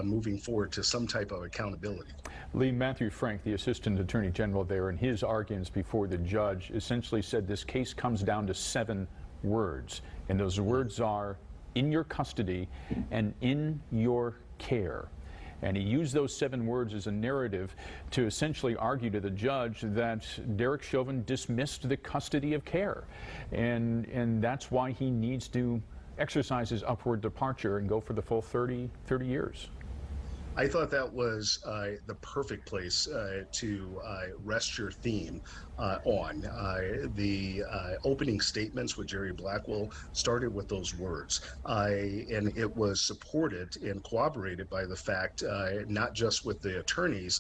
moving forward to some type of accountability. Lee, Matthew Frank, the Assistant Attorney General there, in his arguments before the judge, essentially said this case comes down to 7 words. And those words are, in your custody and in your care. And he used those 7 words as a narrative to essentially argue to the judge that Derek Chauvin dismissed the custody of care. And that's why he needs to exercise his upward departure and go for the full 30 years. I thought that was the perfect place to rest your theme on. The opening statements with Jerry Blackwell started with those words, and it was supported and corroborated by the fact, not just with the attorneys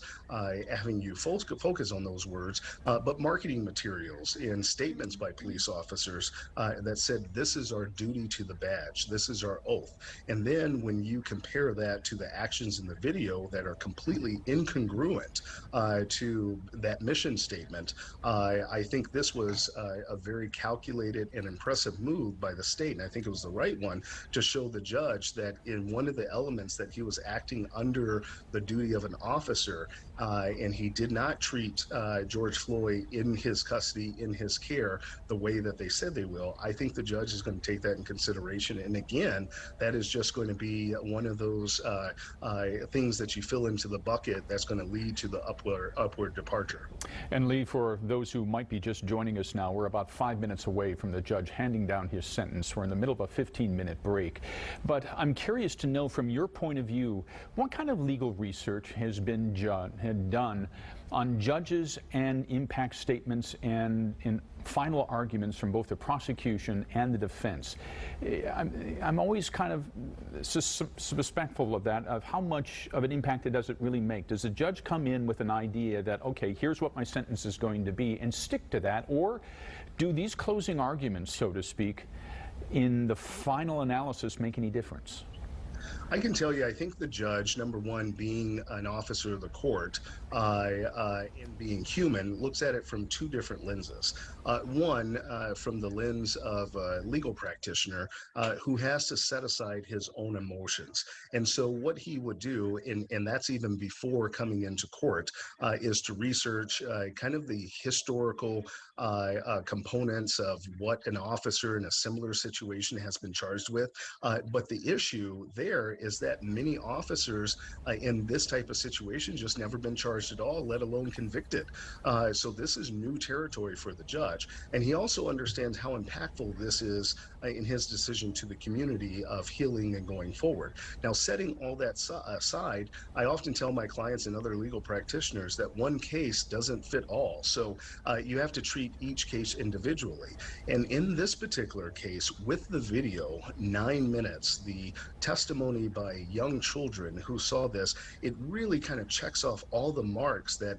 having you focus on those words, but marketing materials and statements by police officers that said, this is our duty to the badge, this is our oath. And then when you compare that to the actions in the video that are completely incongruent to that mission statement, I think this was a very calculated and impressive move by the state, and I think it was the right one to show the judge that in one of the elements that he was acting under the duty of an officer, and he did not treat George Floyd in his custody, in his care, the way that they said they will. I think the judge is going to take that in consideration, and again, that is just going to be one of those things that you fill into the bucket that's going to lead to the upward departure. And Lee, for those who might be just joining us now, we're about 5 minutes away from the judge handing down his sentence. We're in the middle of a 15-minute break. But I'm curious to know, from your point of view, what kind of legal research has been done on judges and impact statements and in final arguments from both the prosecution and the defense? I'm always kind of suspectful of that, of how much of an impact does it really make. Does the judge come in with an idea that, okay, here's what my sentence is going to be, and stick to that, or do these closing arguments, so to speak, in the final analysis make any difference? I can tell you, I think the judge, number one, being an officer of the court and being human, looks at it from 2 different lenses. One, from the lens of a legal practitioner who has to set aside his own emotions. And so what he would do, and that's even before coming into court, is to research kind of the historical components of what an officer in a similar situation has been charged with. But the issue there is that many officers in this type of situation just never been charged at all, let alone convicted. So this is new territory for the judge. And he also understands how impactful this is in his decision to the community of healing and going forward. Now, setting all that aside, I often tell my clients and other legal practitioners that one case doesn't fit all. So you have to treat each case individually. And in this particular case, with the video, 9 minutes, the testimony by young children who saw this, it really kind of checks off all the marks that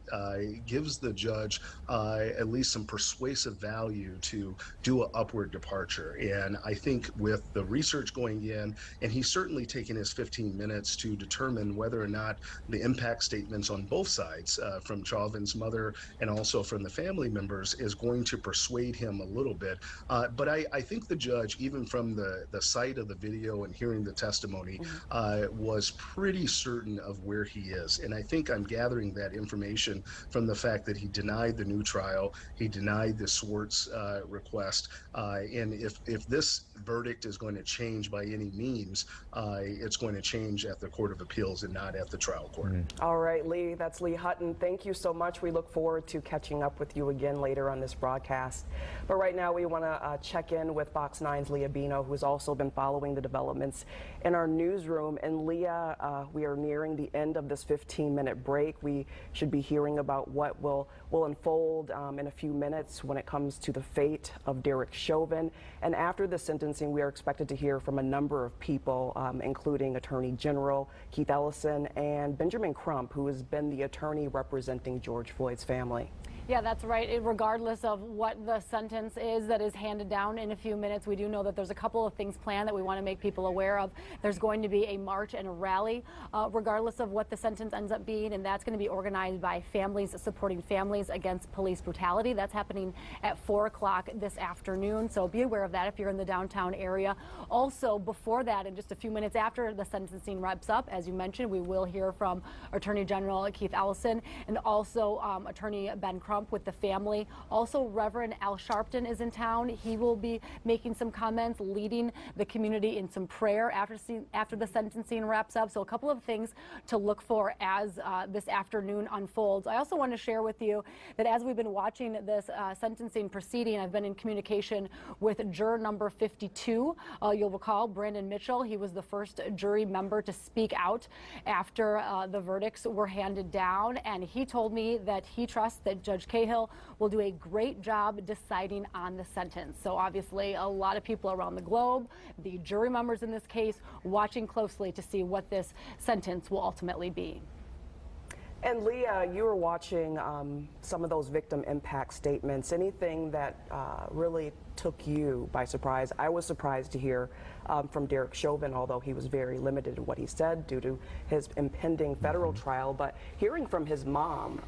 gives the judge at least some persuasive value to do an upward departure. And I think with the research going in, and he's certainly taken his 15 minutes to determine whether or not the impact statements on both sides, from Chauvin's mother and also from the family members, is going to persuade him a little bit. But I think the judge, even from the sight of the video and hearing the testimony, testimony, was pretty certain of where he is. And I think I'm gathering that information from the fact that he denied the new trial, he denied the Swartz request, and if this verdict is going to change by any means, it's going to change at the Court of Appeals and not at the trial court. All right, Lee, that's Lee Hutton. Thank you so much. We look forward to catching up with you again later on this broadcast. But right now we want to check in with Fox 9's Leah Bino, who's also been following the developments in our newsroom. And Leah, we are nearing the end of this 15-minute break. We should be hearing about what will unfold in a few minutes when it comes to the fate of Derek Chauvin. And after the sentencing, we are expected to hear from a number of people, including Attorney General Keith Ellison and Benjamin Crump, who has been the attorney representing George Floyd's family. Yeah, that's right. Regardless of what the sentence is that is handed down in a few minutes, we do know that there's a couple of things planned that we want to make people aware of. There's going to be a march and a rally, regardless of what the sentence ends up being, and that's going to be organized by families supporting families against police brutality. That's happening at 4 o'clock this afternoon, so be aware of that if you're in the downtown area. Also, before that, and just a few minutes after the sentencing wraps up, as you mentioned, we will hear from Attorney General Keith Ellison and also Attorney Ben Crump with the family. Also, Reverend Al Sharpton is in town. He will be making some comments, leading the community in some prayer after the sentencing wraps up. So a couple of things to look for as this afternoon unfolds. I also want to share with you that as we've been watching this sentencing proceeding, I've been in communication with juror number 52. You'll recall Brandon Mitchell. He was the first jury member to speak out after the verdicts were handed down, and he told me that he trusts that Judge Cahill will do a great job deciding on the sentence. So obviously a lot of people around the globe, the jury members in this case, watching closely to see what this sentence will ultimately be. And Leah, you were watching some of those victim impact statements. Anything that really took you by surprise? I was surprised to hear from Derek Chauvin, although he was very limited in what he said due to his impending federal trial. But hearing from his mom,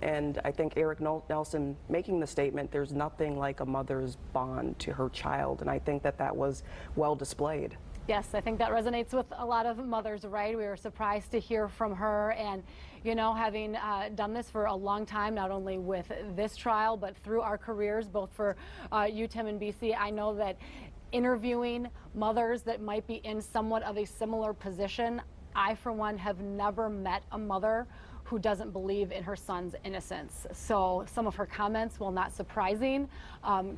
and I think Eric Nelson making the statement, there's nothing like a mother's bond to her child. And I think that that was well displayed. Yes, I think that resonates with a lot of mothers, right? We were surprised to hear from her, and you know, having done this for a long time, not only with this trial, but through our careers, both for you, Tim, and BC, I know that interviewing mothers that might be in somewhat of a similar position, I, for one, have never met a mother who doesn't believe in her son's innocence. So some of her comments, while not surprising,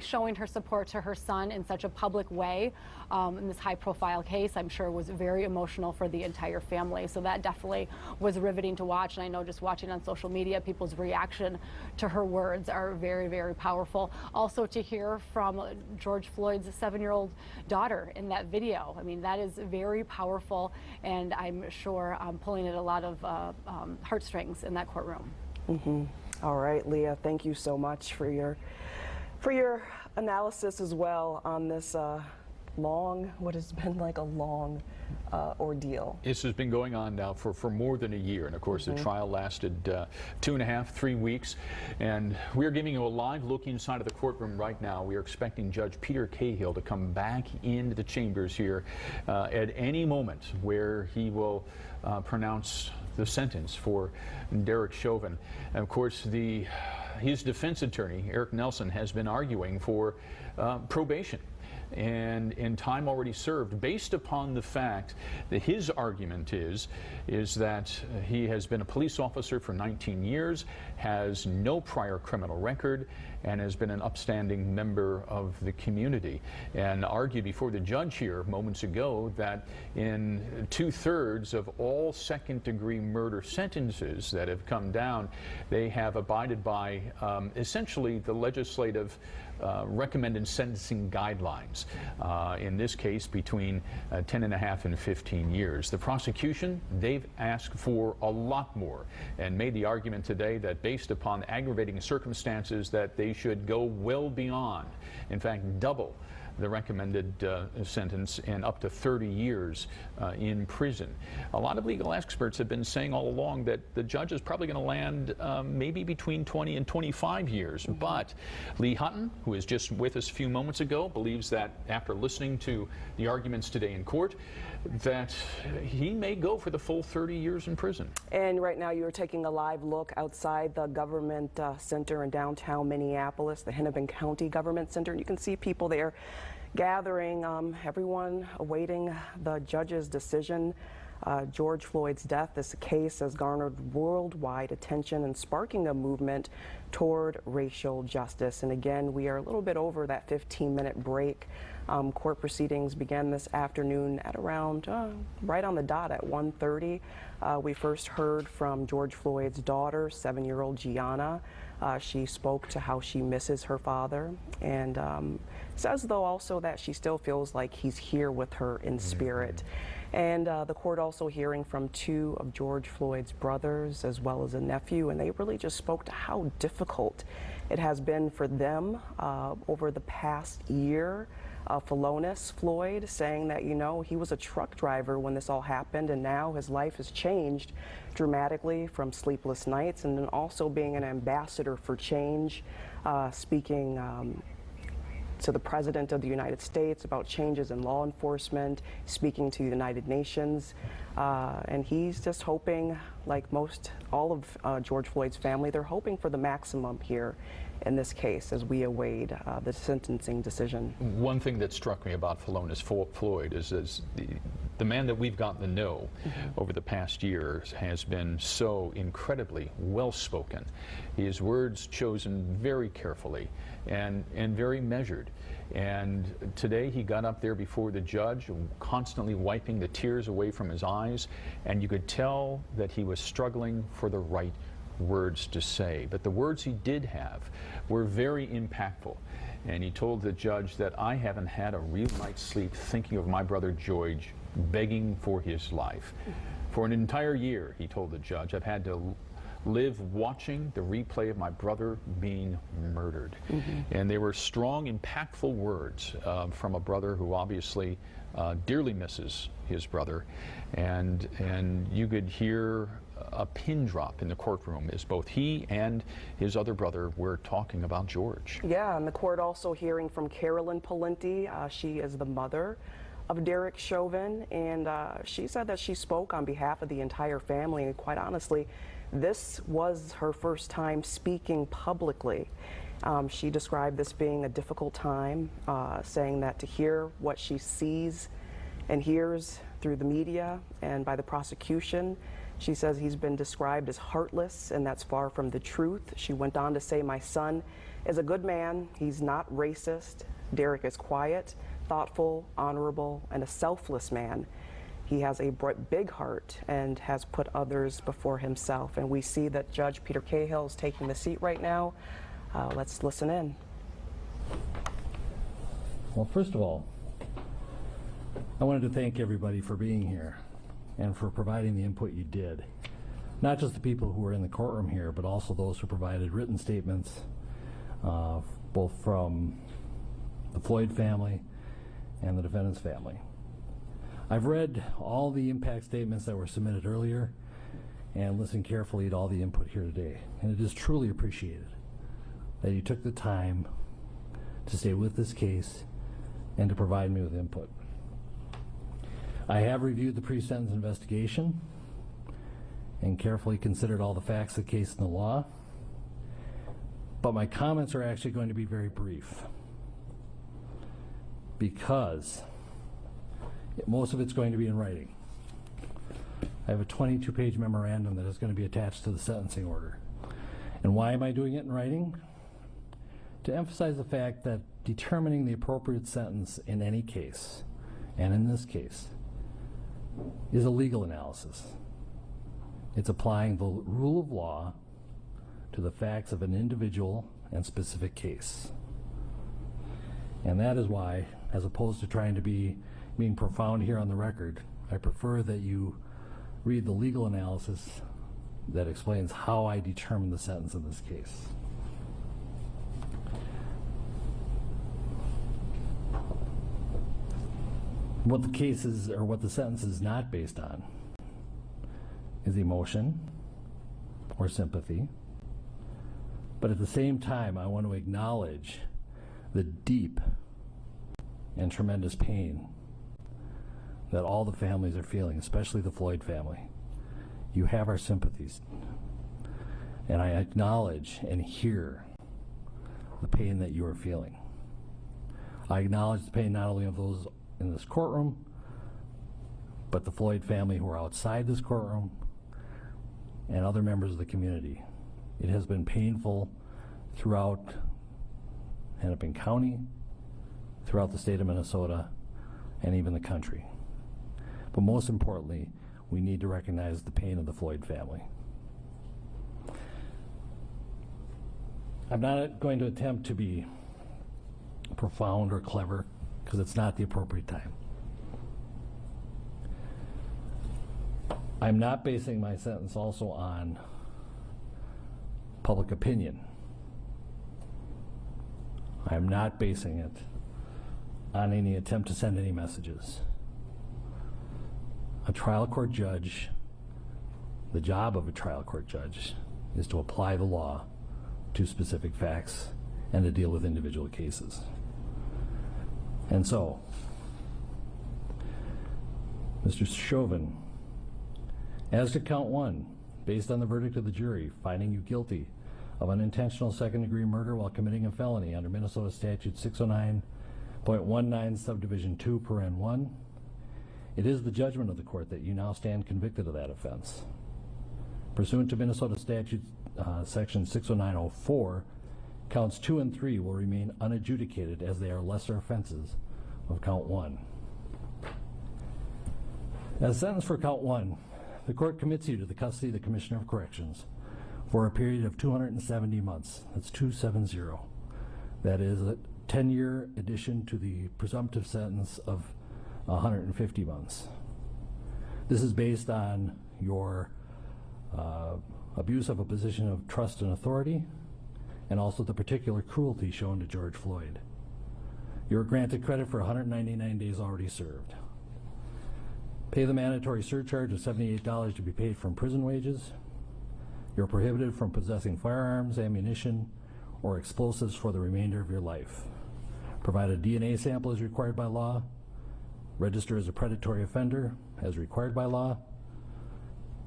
showing her support to her son in such a public way in this high-profile case, I'm sure was very emotional for the entire family. So that definitely was riveting to watch. And I know just watching on social media, people's reaction to her words are very, very powerful. Also to hear from George Floyd's 7-year-old daughter in that video. I mean, that is very powerful, and I'm sure pulling at a lot of heartstrings in that courtroom. All right, Leah, thank you so much for your analysis as well on this what has been like a long ordeal. This has been going on now for more than a year, and of course the trial lasted 2.5, 3 weeks, and we're giving you a live look inside of the courtroom right now. We are expecting Judge Peter Cahill to come back into the chambers here at any moment, where he will pronounce the sentence for Derek Chauvin. And of course, his defense attorney, Eric Nelson, has been arguing for probation and in time already served, based upon the fact that his argument is that he has been a police officer for 19 years, has no prior criminal record, and has been an upstanding member of the community, and argued before the judge here moments ago that in 2/3 of all second-degree murder sentences that have come down, they have abided by essentially the legislative recommended sentencing guidelines, in this case between 10.5 and 15 years. The prosecution, they've asked for a lot more and made the argument today that based upon aggravating circumstances that they should go well beyond, in fact double the recommended sentence and up to 30 years in prison. A lot of legal experts have been saying all along that the judge is probably going to land maybe between 20 and 25 years. But Lee Hutton, who is just with us a few moments ago, believes that after listening to the arguments today in court, that he may go for the full 30 years in prison. And right now you're taking a live look outside the government center in downtown Minneapolis, the Hennepin County Government Center, and you can see people there gathering, everyone awaiting the judge's decision. George Floyd's death, this case has garnered worldwide attention and sparking a movement toward racial justice. And again, we are a little bit over that 15-minute break. Court proceedings began this afternoon at around right on the dot at 1:30. We first heard from George Floyd's daughter, 7-year-old Gianna. She spoke to how she misses her father and says, though, also that she still feels like he's here with her in spirit. And the court also hearing from 2 of George Floyd's brothers as well as a nephew, and they really just spoke to how difficult it has been for them over the past year. Philonise Floyd saying that, you know, he was a truck driver when this all happened, and now his life has changed dramatically from sleepless nights, and then also being an ambassador for change, speaking to the President of the United States about changes in law enforcement, speaking to the United Nations, and he's just hoping, like all of George Floyd's family, they're hoping for the maximum here in this case as we await the sentencing decision. One thing that struck me about Philonise Floyd is the man that we've gotten to know over the past year has been so incredibly well-spoken. His words chosen very carefully and very measured. And today he got up there before the judge, constantly wiping the tears away from his eyes, and you could tell that he was struggling for the right words to say. But the words he did have were very impactful. And he told the judge that I haven't had a real night's sleep thinking of my brother George begging for his life. For an entire year, he told the judge, I've had to live watching the replay of my brother being murdered. And they were strong, impactful words from a brother who obviously dearly misses his brother. And you could hear a pin drop in the courtroom as both he and his other brother were talking about George. Yeah, and the court also hearing from Carolyn Palenti. She is the mother of Derek Chauvin, and she said that she spoke on behalf of the entire family, and quite honestly, this was her first time speaking publicly. She described this being a difficult time, saying that to hear what she sees and hears through the media and by the prosecution, she says he's been described as heartless, and that's far from the truth. She went on to say, my son is a good man. He's not racist. Derek is quiet, thoughtful, honorable, and a selfless man. He has a big heart and has put others before himself. And we see that Judge Peter Cahill is taking the seat right now. Let's listen in. Well, first of all, I wanted to thank everybody for being here and for providing the input you did. Not just the people who were in the courtroom here, but also those who provided written statements, both from the Floyd family and the defendant's family. I've read all the impact statements that were submitted earlier and listened carefully to all the input here today. And it is truly appreciated that you took the time to stay with this case and to provide me with input. I have reviewed the pre-sentence investigation and carefully considered all the facts of the case and the law, but my comments are actually going to be very brief because most of it's going to be in writing. I have a 22-page memorandum that is going to be attached to the sentencing order. And why am I doing it in writing? To emphasize the fact that determining the appropriate sentence in any case, and in this case, is a legal analysis. It's applying the rule of law to the facts of an individual and specific case. And that is why, as opposed to trying to being profound here on the record, I prefer that you read the legal analysis that explains how I determined the sentence in this case. What the case is, or what the sentence is not based on, is emotion or sympathy. But at the same time, I want to acknowledge the deep and tremendous pain that all the families are feeling, especially the Floyd family. You have our sympathies. And I acknowledge and hear the pain that you are feeling. I acknowledge the pain not only of those in this courtroom, but the Floyd family who are outside this courtroom and other members of the community. It has been painful throughout Hennepin County, throughout the state of Minnesota, and even the country. But most importantly, we need to recognize the pain of the Floyd family. I'm not going to attempt to be profound or clever, because it's not the appropriate time. I'm not basing my sentence also on public opinion. I'm not basing it on any attempt to send any messages. A trial court judge, the job of a trial court judge is to apply the law to specific facts and to deal with individual cases. And so, Mr. Chauvin, as to count 1, based on the verdict of the jury finding you guilty of unintentional second-degree murder while committing a felony under Minnesota Statute 609.19 subdivision 2 paren 1, it is the judgment of the court that you now stand convicted of that offense. Pursuant to Minnesota Statute section 609.04, counts 2 and 3 will remain unadjudicated as they are lesser offenses of count 1. As sentenced for count 1, the court commits you to the custody of the Commissioner of Corrections for a period of 270 months. That's 270. That is a 10-year addition to the presumptive sentence of 150 months. This is based on your abuse of a position of trust and authority, and also the particular cruelty shown to George Floyd. You are granted credit for 199 days already served. Pay the mandatory surcharge of $78 to be paid from prison wages. You're prohibited from possessing firearms, ammunition, or explosives for the remainder of your life. Provide a DNA sample as required by law. Register as a predatory offender as required by law.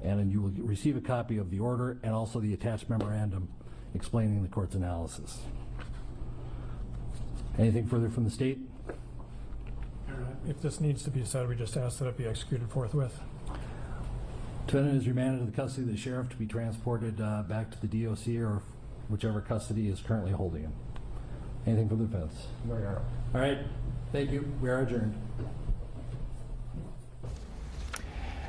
And then you will receive a copy of the order and also the attached memorandum explaining the court's analysis. Anything further from the state? If this needs to be said, we just ask that it be executed forthwith. Defendant is remanded to the custody of the sheriff to be transported back to the DOC or whichever custody is currently holding him. Anything from the defense? All right, thank you. We are adjourned.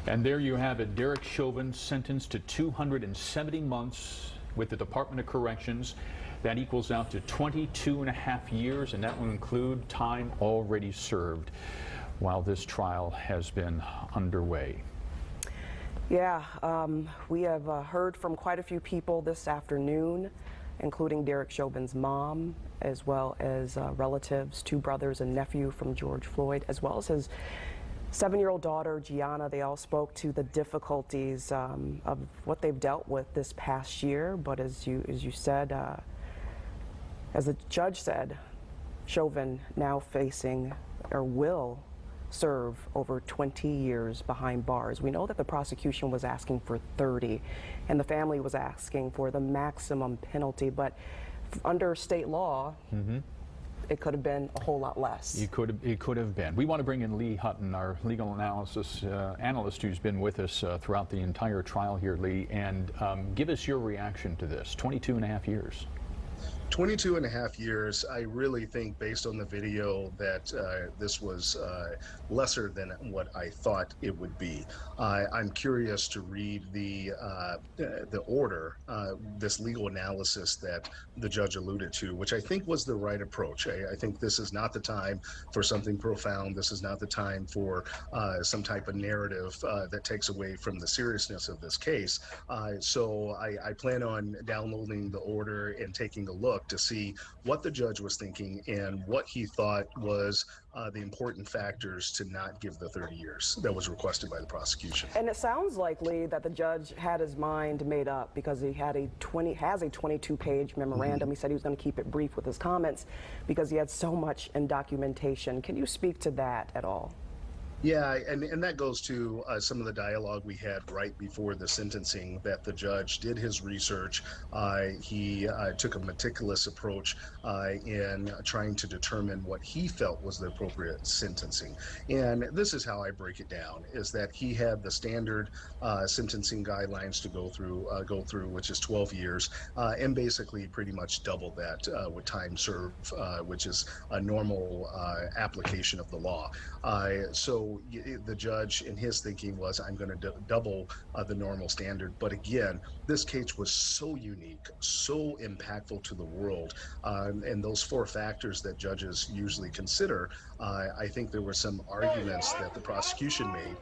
And there you have it, Derek Chauvin sentenced to 270 months with the Department of Corrections. That equals out to 22.5 years, and that will include time already served while this trial has been underway. Yeah, we have heard from quite a few people this afternoon, including Derek Chauvin's mom, as well as relatives, 2 brothers and nephew from George Floyd, as well as his 7-year-old daughter, Gianna. They all spoke to the difficulties of what they've dealt with this past year. But as you said, as the judge said, Chauvin now facing, or will serve, over 20 years behind bars. We know that the prosecution was asking for 30, and the family was asking for the maximum penalty. But under state law, it could have been a whole lot less. It could have been. We want to bring in Lee Hutton, our legal analyst who's been with us throughout the entire trial here, Lee, and give us your reaction to this. 22.5 years. 22.5 years. I really think, based on the video, that this was lesser than what I thought it would be. I'm curious to read the order, this legal analysis that the judge alluded to, which I think was the right approach. I think this is not the time for something profound. This is not the time for some type of narrative that takes away from the seriousness of this case. So I plan on downloading the order and taking a look. look to see what the judge was thinking and what he thought was the important factors to not give the 30 years that was requested by the prosecution. And it sounds likely that the judge had his mind made up because he had has a 22-page memorandum. He said he was going to keep it brief with his comments because he had so much in documentation. Can you speak to that at all? Yeah, and that goes to some of the dialogue we had right before the sentencing, that the judge did his research. He took a meticulous approach in trying to determine what he felt was the appropriate sentencing. And this is how I break it down, is that he had the standard sentencing guidelines to go through, which is 12 years, and basically pretty much doubled that with time served, which is a normal application of the law. So the judge, in his thinking, was, I'm going to double the normal standard. But again, this case was so unique, so impactful to the world, and those four factors that judges usually consider, I think there were some arguments that the prosecution made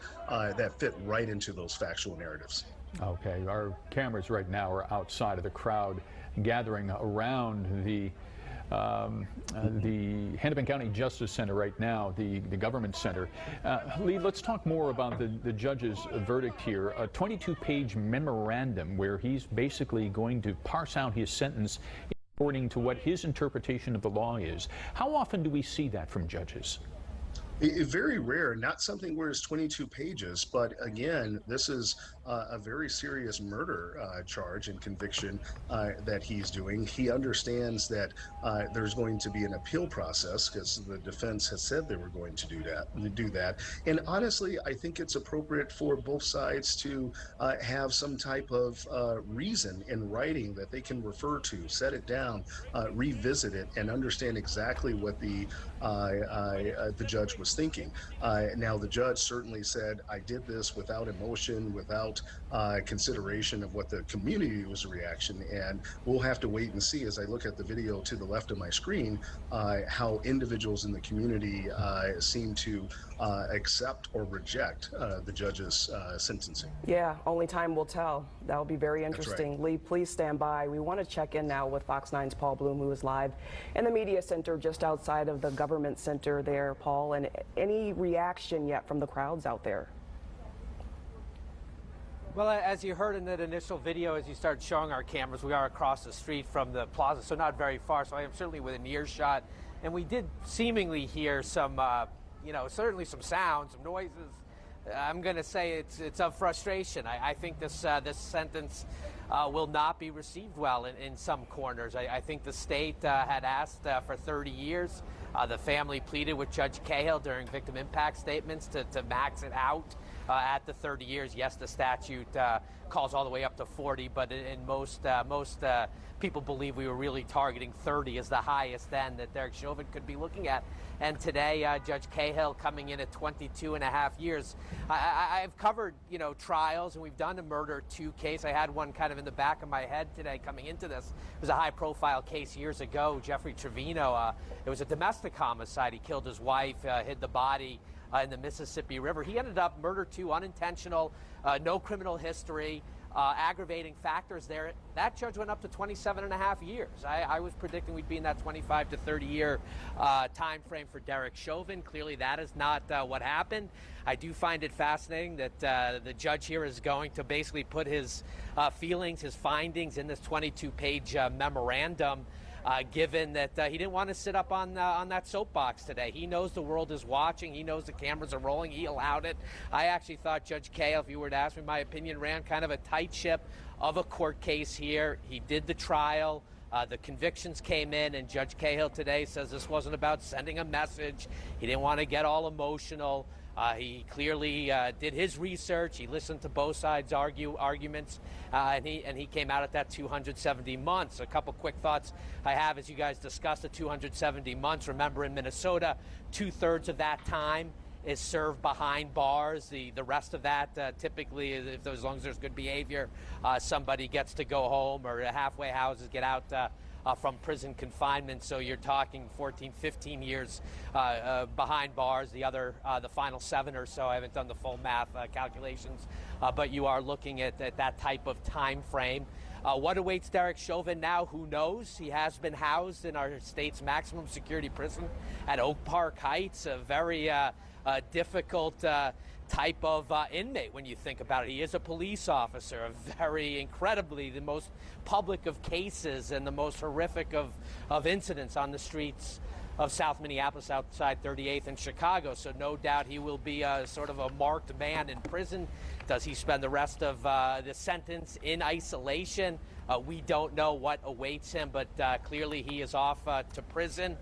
that fit right into those factual narratives. Okay, our cameras right now are outside of the crowd gathering around the Hennepin County Justice Center right now, the government center. Lee, let's talk more about the judge's verdict here. A 22-page memorandum where he's basically going to parse out his sentence according to what his interpretation of the law is. How often do we see that from judges? Very rare, not something where it's 22 pages, but again, this is a very serious murder charge and conviction that he's doing. He understands that there's going to be an appeal process because the defense has said they were going to do that. And honestly, I think it's appropriate for both sides to have some type of reason in writing that they can refer to, set it down, revisit it, and understand exactly what the judge was thinking. Now, the judge certainly said, I did this without emotion, without consideration of what the community was reaction, and we'll have to wait and see as I look at the video to the left of my screen how individuals in the community seem to accept or reject the judge's sentencing. Yeah, only time will tell. That'll be very interesting. That's right. Lee, please stand by. We want to check in now with Fox 9's Paul Bloom, who is live in the media center just outside of the government center there, Paul. And any reaction yet from the crowds out there? Well, as you heard in that initial video, as you started showing our cameras, we are across the street from the plaza, so not very far. So I am certainly within earshot. And we did seemingly hear some, certainly some sounds, some noises. I'm going to say it's of frustration. I think this sentence will not be received well in some corners. I think the state had asked for 30 years. The family pleaded with Judge Cahill during victim impact statements to max it out at the 30 years. Yes, the statute calls all the way up to 40, but in most people believe we were really targeting 30 as the highest end that Derek Chauvin could be looking at. And today, Judge Cahill coming in at 22 and a half years. I've covered, trials, and we've done a murder 2 case. I had one kind of in the back of my head today coming into this. It was a high-profile case years ago, Jeffrey Trevino. It was a domestic homicide. He killed his wife, hid the body in the Mississippi River. He ended up murder 2, unintentional, no criminal history. Aggravating factors there. That judge went up to 27 and a half years. I was predicting we'd be in that 25 to 30 year time frame for Derek Chauvin. Clearly that is not what happened. I do find it fascinating that the judge here is going to basically put his feelings, his findings in this 22-page memorandum. Given that he didn't want to sit up on that soapbox today. He knows the world is watching. He knows the cameras are rolling. He allowed it. I actually thought Judge Cahill, if you were to ask me my opinion, ran kind of a tight ship of a court case here. He did the trial. The convictions came in, and Judge Cahill today says this wasn't about sending a message. He didn't want to get all emotional. He clearly did his research. He listened to both sides' arguments, and he came out at that 270 months. A couple quick thoughts I have as you guys discussed the 270 months. Remember, in Minnesota, 2/3 of that time is served behind bars. The rest of that typically, as long as there's good behavior, somebody gets to go home, or halfway houses get out from prison confinement. So you're talking 14, 15 years behind bars. The final 7 or so, I haven't done the full math calculations, but you are looking at that type of time frame. What awaits Derek Chauvin now, who knows? He has been housed in our state's maximum security prison at Oak Park Heights, a very difficult type of inmate when you think about it. He is a police officer, a very incredibly the most public of cases and the most horrific of incidents on the streets of South Minneapolis, outside 38th and Chicago. So no doubt he will be sort of a marked man in prison. Does he spend the rest of the sentence in isolation? We don't know what awaits him, but clearly he is off to prison.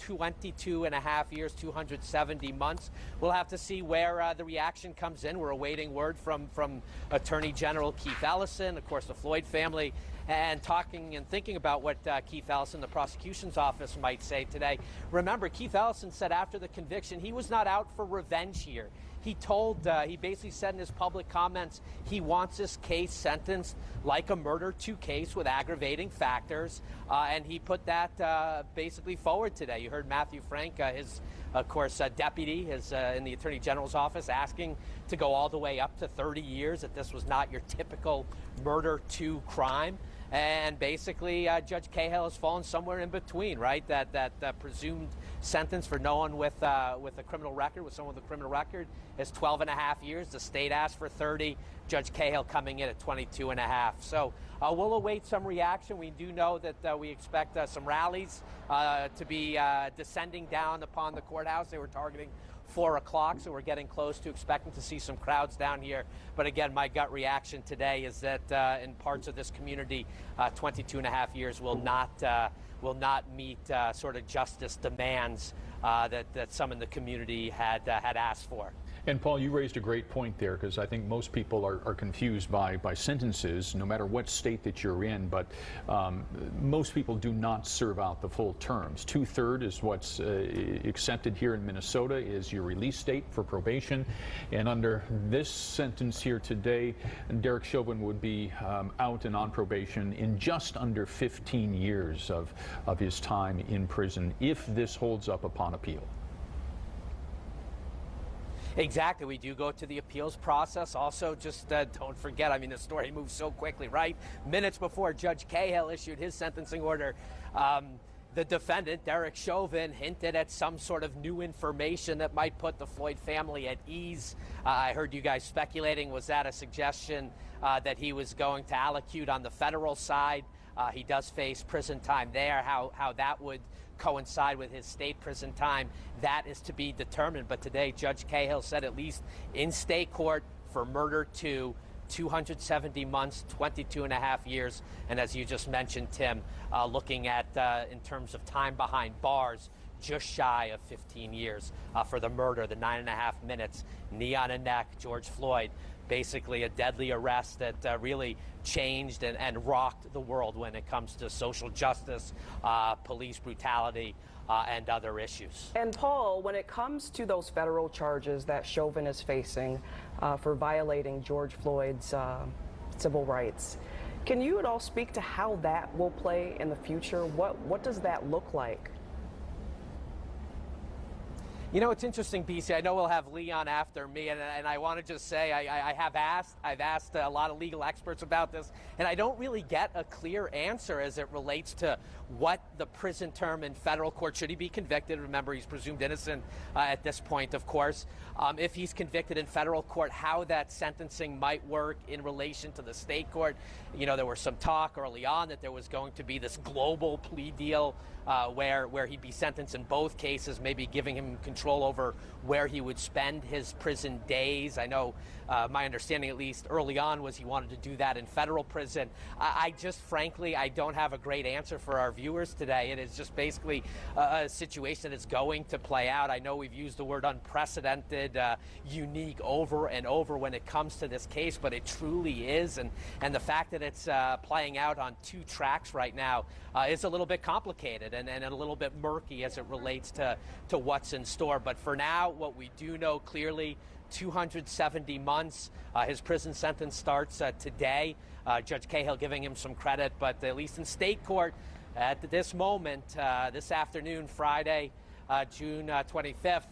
22 and a half years, 270 months. We'll have to see where the reaction comes in. We're awaiting word from Attorney General Keith Ellison, of course, the Floyd family, and talking and thinking about what Keith Ellison, the prosecution's office, might say today. Remember, Keith Ellison said after the conviction he was not out for revenge here. He basically said in his public comments he wants this case sentenced like a murder 2 case with aggravating factors, and he put that basically forward today. You heard Matthew Frank, his, of course, deputy in the Attorney General's office, asking to go all the way up to 30 years, that this was not your typical murder 2 crime. And basically, Judge Cahill has fallen somewhere in between, right? That presumed sentence for no one with a criminal record, with someone with a criminal record, is 12 and a half years. The state asked for 30. Judge Cahill coming in at 22 and a half. So we'll await some reaction. We do know that we expect some rallies to be descending down upon the courthouse. They were targeting 4 o'clock, so we're getting close to expecting to see some crowds down here. But again, my gut reaction today is that in parts of this community, 22 and a half years will not meet sort of justice demands that some in the community had asked for. And Paul, you raised a great point there, because I think most people are confused by sentences, no matter what state that you're in, but most people do not serve out the full terms. 2/3 is what's accepted here in Minnesota is your release date for probation, and under this sentence here today, Derek Chauvin would be out and on probation in just under 15 years of his time in prison, if this holds up upon appeal. Exactly. We do go to the appeals process. Also, just don't forget, I mean, the story moves so quickly, right? Minutes before Judge Cahill issued his sentencing order, the defendant, Derek Chauvin, hinted at some sort of new information that might put the Floyd family at ease. I heard you guys speculating, was that a suggestion that he was going to allocute on the federal side? He does face prison time there. How that would coincide with his state prison time, that is to be determined. But today, Judge Cahill said, at least in state court for murder 2, 270 months, 22 and a half years. And as you just mentioned, Tim, looking at, in terms of time behind bars, just shy of 15 years for the murder, the 9.5 minutes, knee on a neck, George Floyd. Basically a deadly arrest that really changed and rocked the world when it comes to social justice, police brutality, and other issues. And Paul, when it comes to those federal charges that Chauvin is facing for violating George Floyd's civil rights, can you at all speak to how that will play in the future? What does that look like? You know, it's interesting, BC. I know we'll have Leon after me, and I want to just say I've asked a lot of legal experts about this, and I don't really get a clear answer as it relates to what the prison term in federal court. Should he be convicted? Remember, he's presumed innocent at this point, of course. If he's convicted in federal court, how that sentencing might work in relation to the state court. You know, there was some talk early on that there was going to be this global plea deal where he'd be sentenced in both cases, maybe giving him control over where he would spend his prison days. I know my understanding, at least early on, was he wanted to do that in federal prison. I just, frankly, I don't have a great answer for our viewers today. It is just basically a situation that's going to play out. I know we've used the word unprecedented, unique over and over when it comes to this case, but it truly is. And the fact that it's playing out on 2 tracks right now is a little bit complicated and a little bit murky as it relates to what's in store. But for now, what we do know clearly, 270 months. His prison sentence starts today. Judge Cahill giving him some credit, but at least in state court at this moment, this afternoon, Friday, June 25th,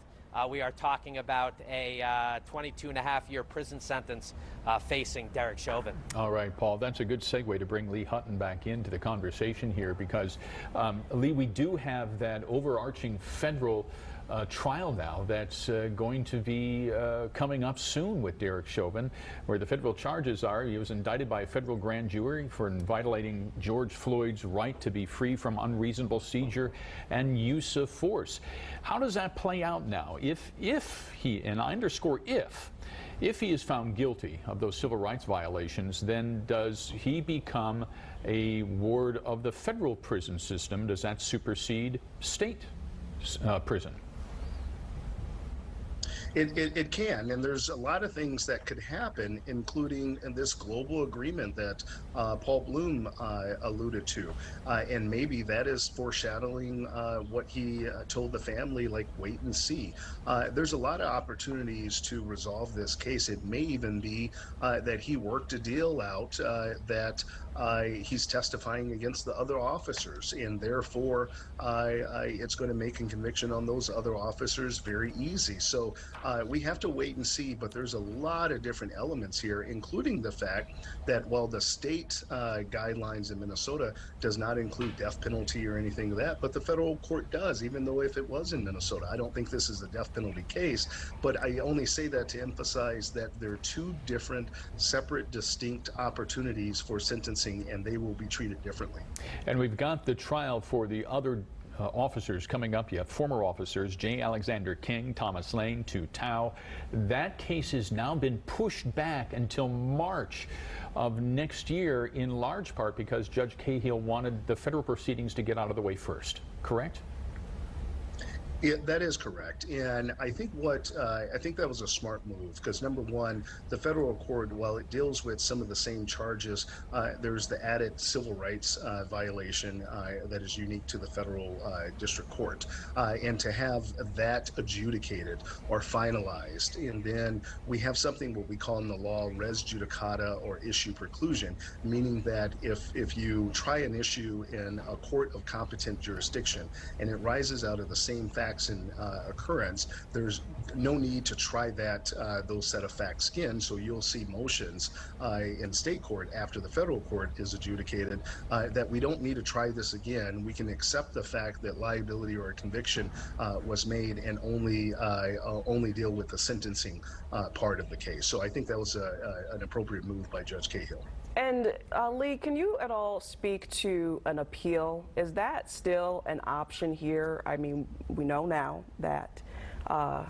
we are talking about a 22.5-year prison sentence facing Derek Chauvin. All right, Paul, that's a good segue to bring Lee Hutton back into the conversation here, because, Lee, we do have that overarching federal trial now that's going to be coming up soon with Derek Chauvin, where the federal charges are he was indicted by a federal grand jury for violating George Floyd's right to be free from unreasonable seizure and use of force. How does that play out now? If he, and I underscore if he is found guilty of those civil rights violations, then does he become a ward of the federal prison system? Does that supersede state prison? It can, and there's a lot of things that could happen, including in this global agreement that Paul Bloom alluded to, and maybe that is foreshadowing what he told the family, like, wait and see. There's a lot of opportunities to resolve this case. It may even be that he worked a deal out that he's testifying against the other officers, and therefore it's going to make a conviction on those other officers very easy. So we have to wait and see, but there's a lot of different elements here, including the fact that while the state guidelines in Minnesota does not include death penalty or anything of that, but the federal court does, even though if it was in Minnesota. I don't think this is a death penalty case, but I only say that to emphasize that there are two different, separate, distinct opportunities for sentencing, and they will be treated differently. And we've got the trial for the other officers coming up. You have former officers, J. Alexander King, Thomas Lane, Tu Tao. That case has now been pushed back until March of next year, in large part because Judge Cahill wanted the federal proceedings to get out of the way first, correct? Yeah, that is correct, and I think I think that was a smart move, because number one, the federal court, while it deals with some of the same charges, there's the added civil rights violation that is unique to the federal district court, and to have that adjudicated or finalized, and then we have something what we call in the law res judicata, or issue preclusion, meaning that if you try an issue in a court of competent jurisdiction and it rises out of the same facts and occurrence, there's no need to try those set of facts again. So you'll see motions in state court after the federal court is adjudicated that we don't need to try this again. We can accept the fact that liability or a conviction was made and only deal with the sentencing part of the case. So I think that was an appropriate move by Judge Cahill. And Lee, can you at all speak to an appeal? Is that still an option here? I mean, we know now that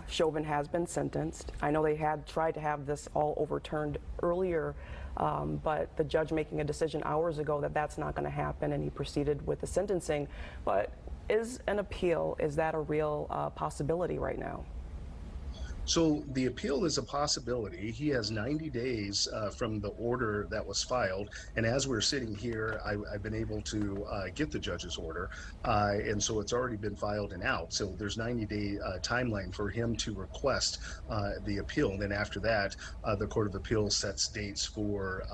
Chauvin has been sentenced. I know they had tried to have this all overturned earlier, but the judge making a decision hours ago that that's not going to happen, and he proceeded with the sentencing. But is an appeal, is that a real possibility right now? So the appeal is a possibility. He has 90 days from the order that was filed, and as we're sitting here, I've been able to get the judge's order, and so it's already been filed and out. So there's 90-day timeline for him to request the appeal, and then after that, the Court of Appeals sets dates for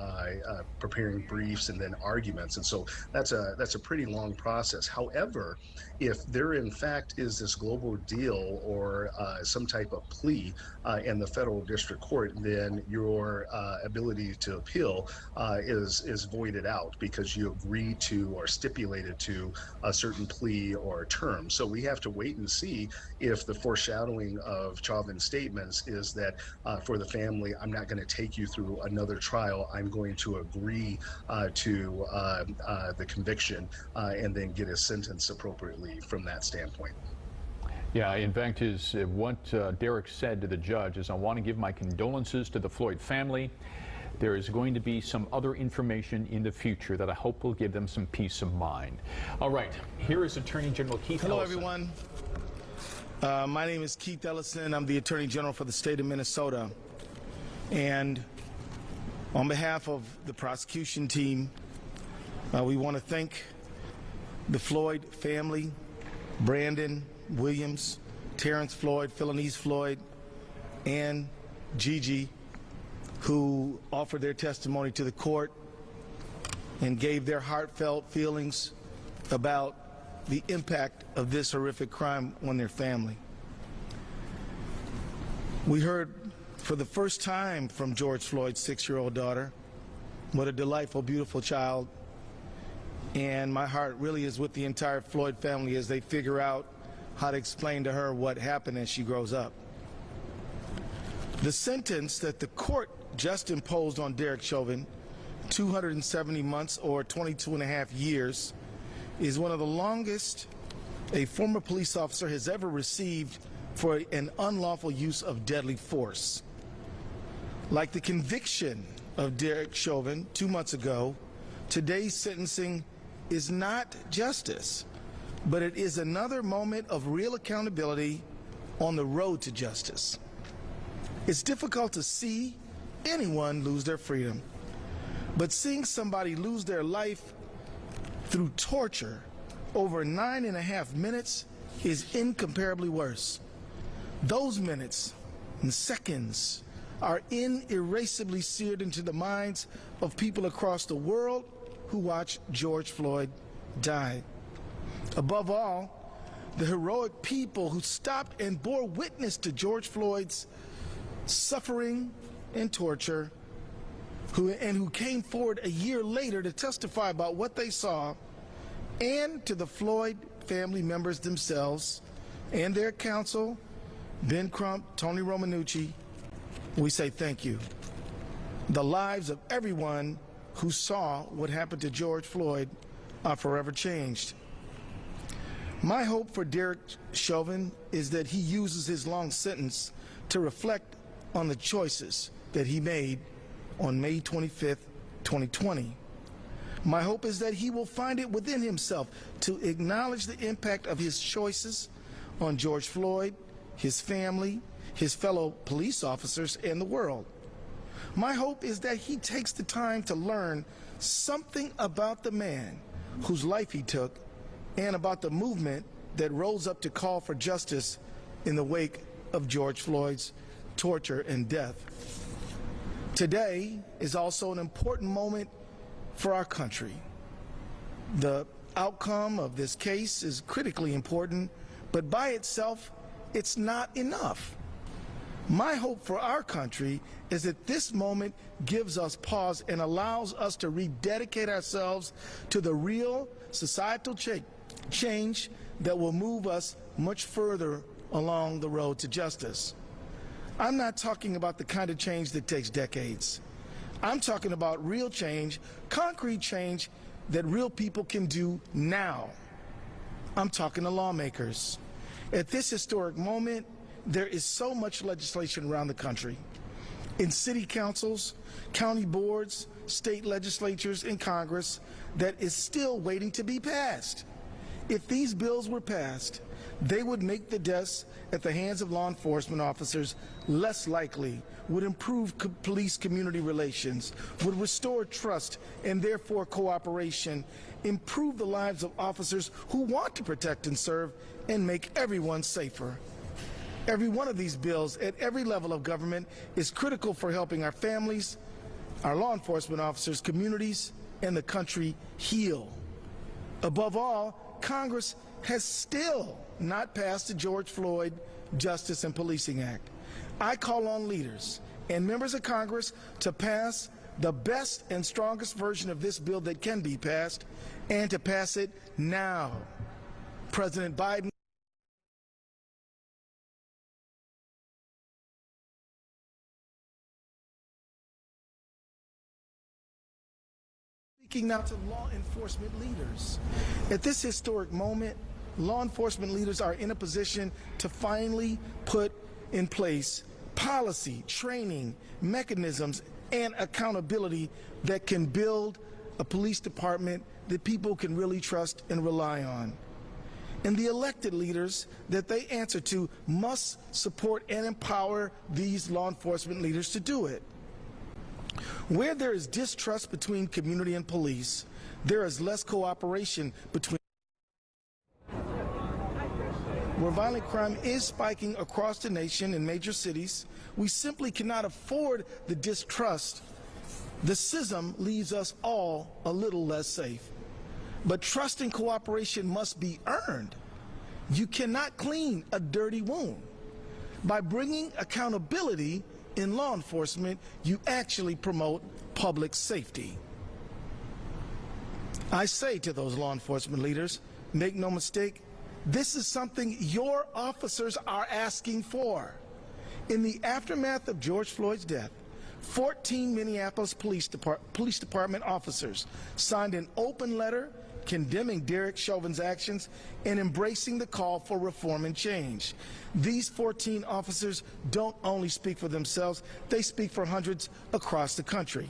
preparing briefs and then arguments, and so that's a pretty long process. However, if there in fact is this global deal or some type of plea in the federal district court, then your ability to appeal is voided out because you agreed to or stipulated to a certain plea or term. So we have to wait and see if the foreshadowing of Chauvin's statements is that for the family, I'm not going to take you through another trial. I'm going to agree to the conviction and then get a sentence appropriately from that standpoint. Yeah, in fact, what Derek said to the judge is, I want to give my condolences to the Floyd family. There is going to be some other information in the future that I hope will give them some peace of mind. All right, here is Attorney General Keith Ellison. Hello, everyone. My name is Keith Ellison. I'm the Attorney General for the state of Minnesota. And on behalf of the prosecution team, we want to thank the Floyd family, Brandon Williams, Terence Floyd, Philonise Floyd, and Gigi, who offered their testimony to the court and gave their heartfelt feelings about the impact of this horrific crime on their family. We heard for the first time from George Floyd's 6-year-old daughter. What a delightful, beautiful child. And my heart really is with the entire Floyd family as they figure out how to explain to her what happened as she grows up. The sentence that the court just imposed on Derek Chauvin, 270 months or 22.5 years, is one of the longest a former police officer has ever received for an unlawful use of deadly force. Like the conviction of Derek Chauvin 2 months ago, today's sentencing is not justice, but it is another moment of real accountability on the road to justice. It's difficult to see anyone lose their freedom, but seeing somebody lose their life through torture over 9.5 minutes is incomparably worse. Those minutes and seconds are inerasably seared into the minds of people across the world who watched George Floyd die. Above all, the heroic people who stopped and bore witness to George Floyd's suffering and torture, who came forward a year later to testify about what they saw, and to the Floyd family members themselves and their counsel, Ben Crump, Tony Romanucci, we say thank you. The lives of everyone who saw what happened to George Floyd are forever changed. My hope for Derek Chauvin is that he uses his long sentence to reflect on the choices that he made on May 25th, 2020. My hope is that he will find it within himself to acknowledge the impact of his choices on George Floyd, his family, his fellow police officers, and the world. My hope is that he takes the time to learn something about the man whose life he took and about the movement that rose up to call for justice in the wake of George Floyd's torture and death. Today is also an important moment for our country. The outcome of this case is critically important, but by itself, it's not enough. My hope for our country is that this moment gives us pause and allows us to rededicate ourselves to the real societal change that will move us much further along the road to justice. I'm not talking about the kind of change that takes decades. I'm talking about real change, concrete change that real people can do now. I'm talking to lawmakers. At this historic moment, there is so much legislation around the country, in city councils, county boards, state legislatures, and Congress, that is still waiting to be passed. If these bills were passed, they would make the deaths at the hands of law enforcement officers less likely, would improve police-community relations, would restore trust and therefore cooperation, improve the lives of officers who want to protect and serve, and make everyone safer. Every one of these bills at every level of government is critical for helping our families, our law enforcement officers, communities, and the country heal. Above all, Congress has still not passed the George Floyd Justice and Policing Act. I call on leaders and members of Congress to pass the best and strongest version of this bill that can be passed, and to pass it now. President Biden speaking now to law enforcement leaders. At this historic moment, law enforcement leaders are in a position to finally put in place policy, training, mechanisms, and accountability that can build a police department that people can really trust and rely on. And the elected leaders that they answer to must support and empower these law enforcement leaders to do it. Where there is distrust between community and police, there is less cooperation between. Where violent crime is spiking across the nation in major cities, we simply cannot afford the distrust. The schism leaves us all a little less safe. But trust and cooperation must be earned. You cannot clean a dirty wound. By bringing accountability in law enforcement, you actually promote public safety. I say to those law enforcement leaders, make no mistake, this is something your officers are asking for. In the aftermath of George Floyd's death, 14 Minneapolis Police Department officers signed an open letter condemning Derek Chauvin's actions and embracing the call for reform and change. These 14 officers don't only speak for themselves, they speak for hundreds across the country.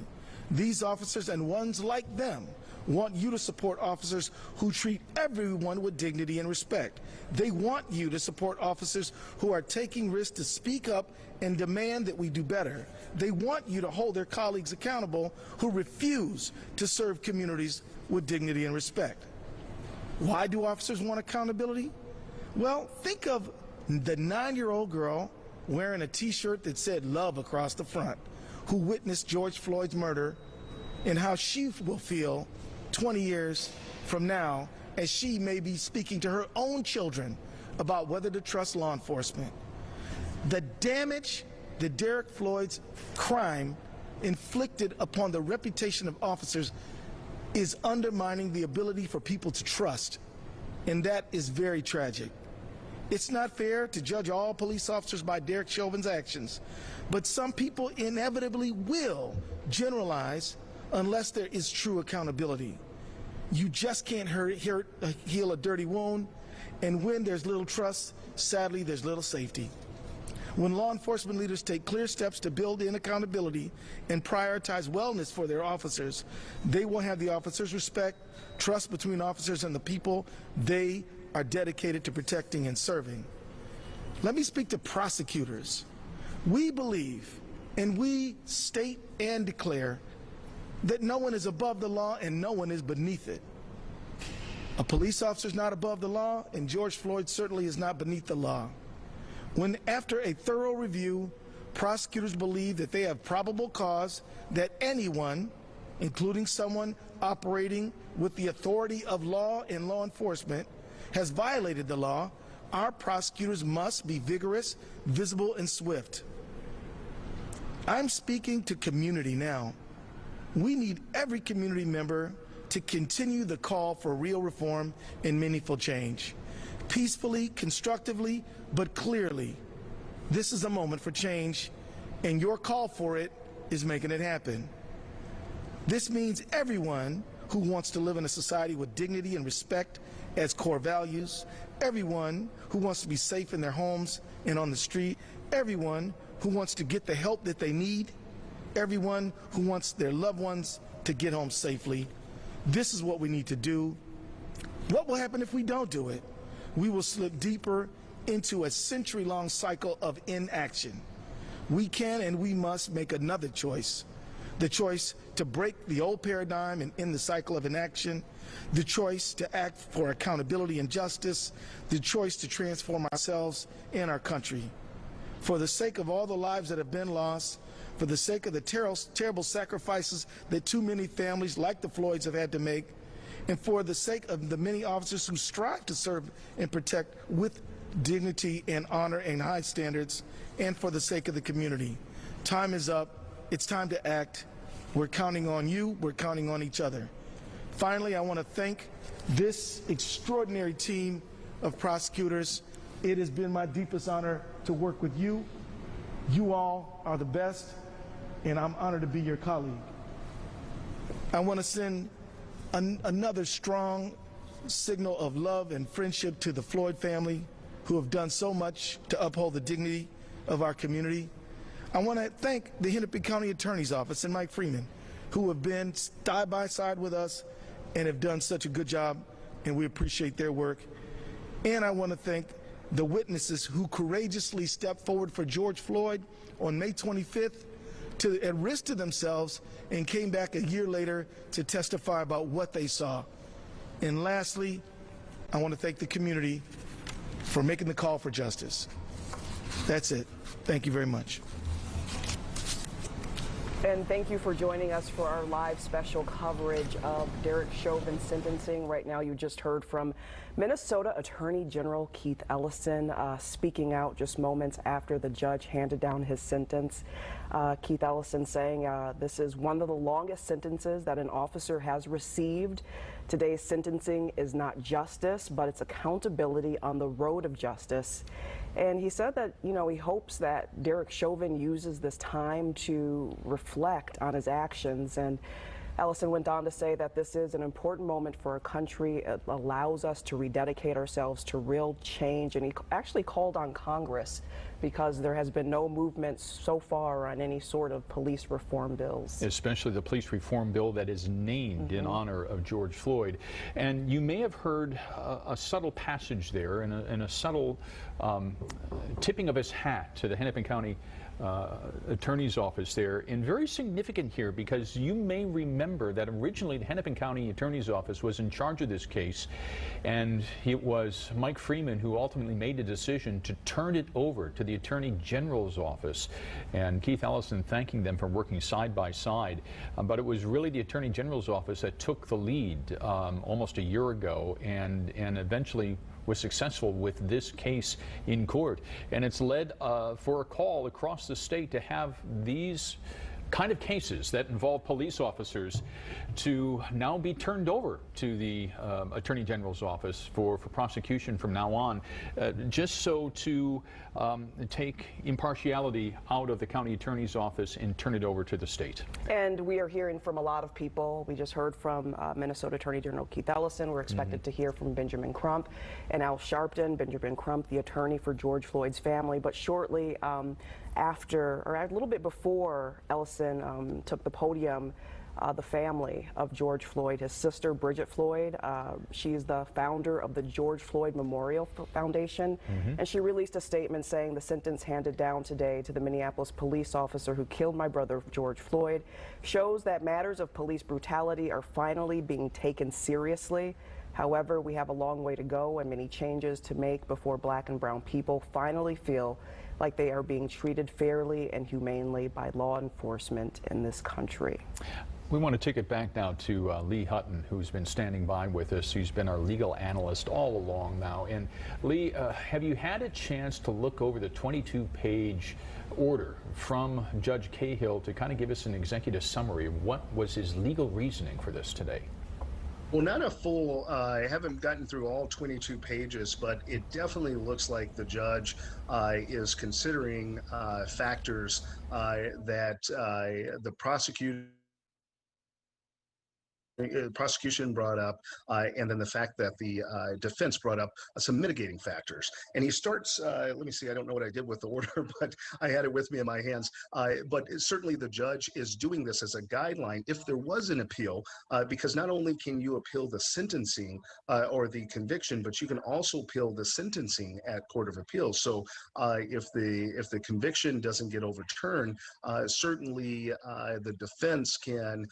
These officers and ones like them want you to support officers who treat everyone with dignity and respect. They want you to support officers who are taking risks to speak up and demand that we do better. They want you to hold their colleagues accountable who refuse to serve communities with dignity and respect. Why do officers want accountability? Well, think of the 9-year-old girl wearing a t-shirt that said love across the front, who witnessed George Floyd's murder, and how she will feel 20 years from now as she may be speaking to her own children about whether to trust law enforcement. The damage that Derek Floyd's crime inflicted upon the reputation of officers is undermining the ability for people to trust, and that is very tragic. It's not fair to judge all police officers by Derek Chauvin's actions, but some people inevitably will generalize unless there is true accountability. You just can't heal a dirty wound, and when there's little trust, sadly, there's little safety. When law enforcement leaders take clear steps to build in accountability and prioritize wellness for their officers, they will have the officers' respect, trust between officers and the people they are dedicated to protecting and serving. Let me speak to prosecutors. We believe, and we state and declare, that no one is above the law and no one is beneath it. A police officer is not above the law, and George Floyd certainly is not beneath the law. When, after a thorough review, prosecutors believe that they have probable cause that anyone, including someone operating with the authority of law and law enforcement, has violated the law, our prosecutors must be vigorous, visible, and swift. I'm speaking to community now. We need every community member to continue the call for real reform and meaningful change. Peacefully, constructively, but clearly. This is a moment for change, and your call for it is making it happen. This means everyone who wants to live in a society with dignity and respect as core values, everyone who wants to be safe in their homes and on the street, everyone who wants to get the help that they need, everyone who wants their loved ones to get home safely. This is what we need to do. What will happen if we don't do it? We will slip deeper into a century-long cycle of inaction. We can and we must make another choice. The choice to break the old paradigm and end the cycle of inaction. The choice to act for accountability and justice. The choice to transform ourselves and our country. For the sake of all the lives that have been lost, for the sake of the terrible sacrifices that too many families like the Floyds have had to make, and for the sake of the many officers who strive to serve and protect with dignity and honor and high standards, and for the sake of the community. Time is up. It's time to act. We're counting on you. We're counting on each other. Finally, I want to thank this extraordinary team of prosecutors. It has been my deepest honor to work with you. You all are the best, and I'm honored to be your colleague. I want to send another strong signal of love and friendship to the Floyd family, who have done so much to uphold the dignity of our community. I want to thank the Hennepin County Attorney's Office and Mike Freeman, who have been side by side with us and have done such a good job, and we appreciate their work. And I want to thank the witnesses who courageously stepped forward for George Floyd on May 25th at risk to themselves and came back a year later to testify about what they saw. And lastly, I want to thank the community for making the call for justice. That's it. Thank you very much. And thank you for joining us for our live special coverage of Derek Chauvin's sentencing. Right now, you just heard from Minnesota Attorney General Keith Ellison speaking out just moments after the judge handed down his sentence. Keith Ellison saying this is one of the longest sentences that an officer has received. Today's sentencing is not justice, but it's accountability on the road of justice. And he said that, you know, he hopes that Derek Chauvin uses this time to reflect on his actions. And Ellison went on to say that this is an important moment for our country. It allows us to rededicate ourselves to real change. And he actually called on Congress, because there has been no movement so far on any sort of police reform bills. Especially the police reform bill that is named in honor of George Floyd. And you may have heard a subtle passage there and a subtle tipping of his hat to the Hennepin County Attorney's Office there, and very significant here, because you may remember that originally the Hennepin County Attorney's Office was in charge of this case, and it was Mike Freeman who ultimately made the decision to turn it over to the Attorney General's Office, and Keith Ellison thanking them for working side by side. But it was really the Attorney General's Office that took the lead almost a year ago, and eventually was successful with this case in court. And it's led for a call across the state to have these kind of cases that involve police officers to now be turned over to the Attorney General's Office for prosecution from now on, just so to take impartiality out of the County Attorney's Office and turn it over to the state. And we are hearing from a lot of people. We just heard from Minnesota Attorney General Keith Ellison. We're expected to hear from Benjamin Crump and Al Sharpton. Benjamin Crump, the attorney for George Floyd's family. But shortly after, or a little bit before Ellison took the podium, the family of George Floyd, his sister Bridget Floyd, she's the founder of the George Floyd Memorial Foundation, and she released a statement saying the sentence handed down today to the Minneapolis police officer who killed my brother George Floyd shows that matters of police brutality are finally being taken seriously. However, we have a long way to go and many changes to make before Black and brown people finally feel like they are being treated fairly and humanely by law enforcement in this country. We want to take it back now to Lee Hutton, who's been standing by with us. He's been our legal analyst all along now. And Lee, have you had a chance to look over the 22-page order from Judge Cahill to kind of give us an executive summary of what was his legal reasoning for this today? Well, not a full, I haven't gotten through all 22 pages, but it definitely looks like the judge is considering factors that the prosecution brought up, and then the fact that the defense brought up some mitigating factors. And he starts, let me see, I don't know what I did with the order, but I had it with me in my hands. But certainly the judge is doing this as a guideline if there was an appeal, because not only can you appeal the sentencing or the conviction, but you can also appeal the sentencing at Court of Appeals. So if the conviction doesn't get overturned, certainly the defense can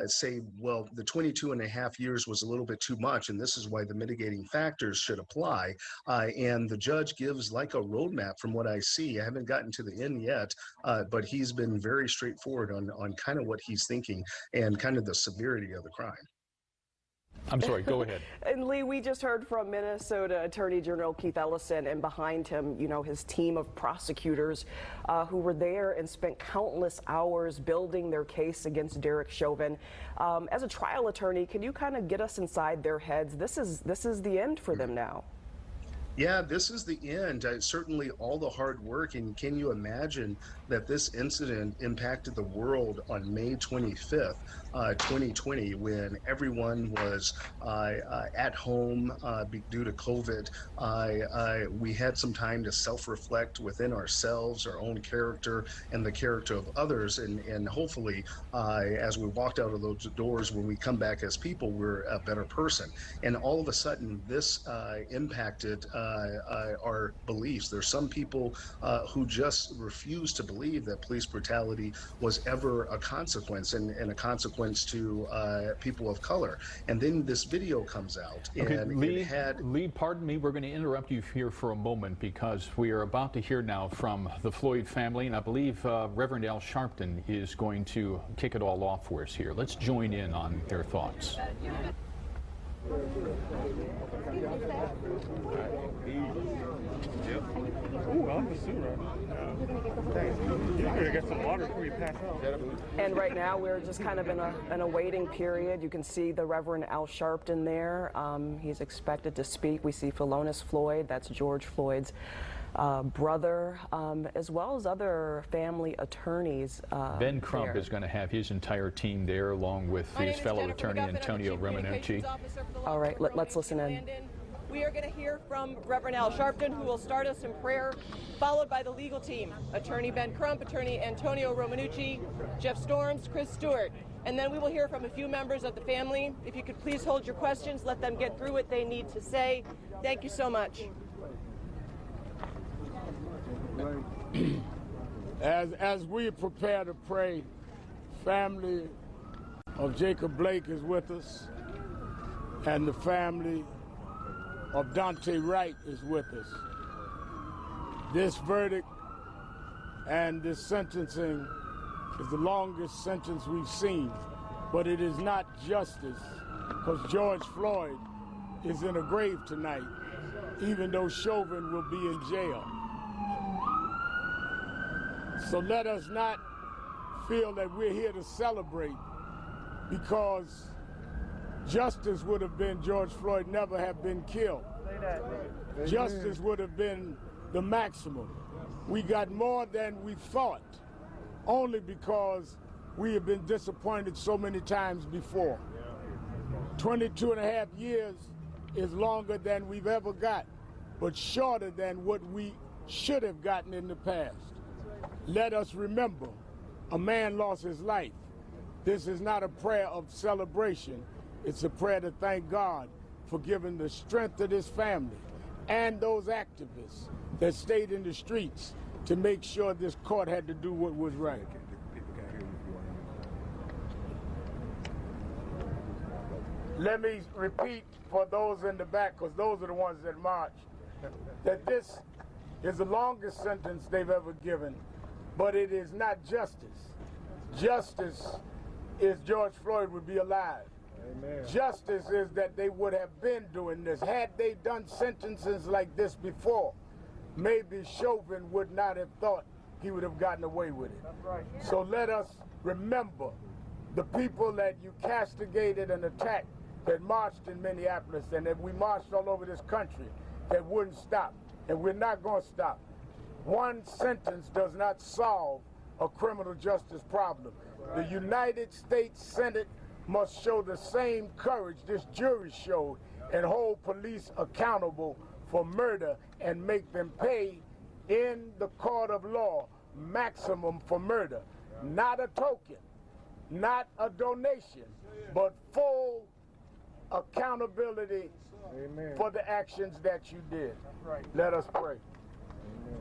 say, well, the 22 and a half years was a little bit too much, and this is why the mitigating factors should apply. And the judge gives like a roadmap from what I see. I haven't gotten to the end yet, but he's been very straightforward on kind of what he's thinking and kind of the severity of the crime. I'm sorry, go ahead. And Lee, we just heard from Minnesota Attorney General Keith Ellison, and behind him, you know, his team of prosecutors who were there and spent countless hours building their case against Derek Chauvin. As a trial attorney, can you kind of get us inside their heads? This is the end for them now. Yeah, this is the end. Certainly all the hard work, and can you imagine that this incident impacted the world on May 25th, 2020, when everyone was at home due to COVID. We had some time to self-reflect within ourselves, our own character, and the character of others, and hopefully as we walked out of those doors, when we come back as people, we're a better person. And all of a sudden, this impacted our beliefs. There's some people who just refuse to believe that police brutality was ever a consequence and a consequence to people of color. And then this video comes out, Okay, and Lee, pardon me, we're going to interrupt you here for a moment because we are about to hear now from the Floyd family, and I believe Reverend Al Sharpton is going to kick it all off for us here. Let's join in on their thoughts. And right now we're just kind of in a waiting period. You can see the Reverend Al Sharpton there. He's expected to speak. We see Philonise Floyd, that's George Floyd's brother, as well as other family attorneys. Ben Crump is going to have his entire team there, along with his fellow attorney Antonio Romanucci. All right, let's listen in. We are going to hear from Reverend Al Sharpton, who will start us in prayer, followed by the legal team, Attorney Ben Crump, Attorney Antonio Romanucci, Jeff Storms, Chris Stewart. And then we will hear from a few members of the family. If you could please hold your questions, let them get through what they need to say. Thank you so much. As we prepare to pray, family of Jacob Blake is with us, and the family of Dante Wright is with us. This verdict and this sentencing is the longest sentence we've seen, but it is not justice, because George Floyd is in a grave tonight, even though Chauvin will be in jail. So let us not feel that we're here to celebrate, because justice would have been George Floyd never have been killed. Justice would have been the maximum. We got more than we thought, only because we have been disappointed so many times before. 22 and a half years is longer than we've ever got, but shorter than what we should have gotten in the past. Let us remember, a man lost his life. This is not a prayer of celebration. It's a prayer to thank God for giving the strength to this family and those activists that stayed in the streets to make sure this court had to do what was right. Let me repeat for those in the back, because those are the ones that march, that this is the longest sentence they've ever given, but it is not justice. Justice is George Floyd would be alive. Amen. Justice is that they would have been doing this. Had they done sentences like this before, maybe Chauvin would not have thought he would have gotten away with it. That's right. So let us remember the people that you castigated and attacked, that marched in Minneapolis and that we marched all over this country, that wouldn't stop. And we're not going to stop. One sentence does not solve a criminal justice problem. The United States Senate must show the same courage this jury showed and hold police accountable for murder and make them pay in the court of law maximum for murder. Not a token, not a donation, but full accountability. Amen. For the actions that you did. Right. Let us pray. Amen.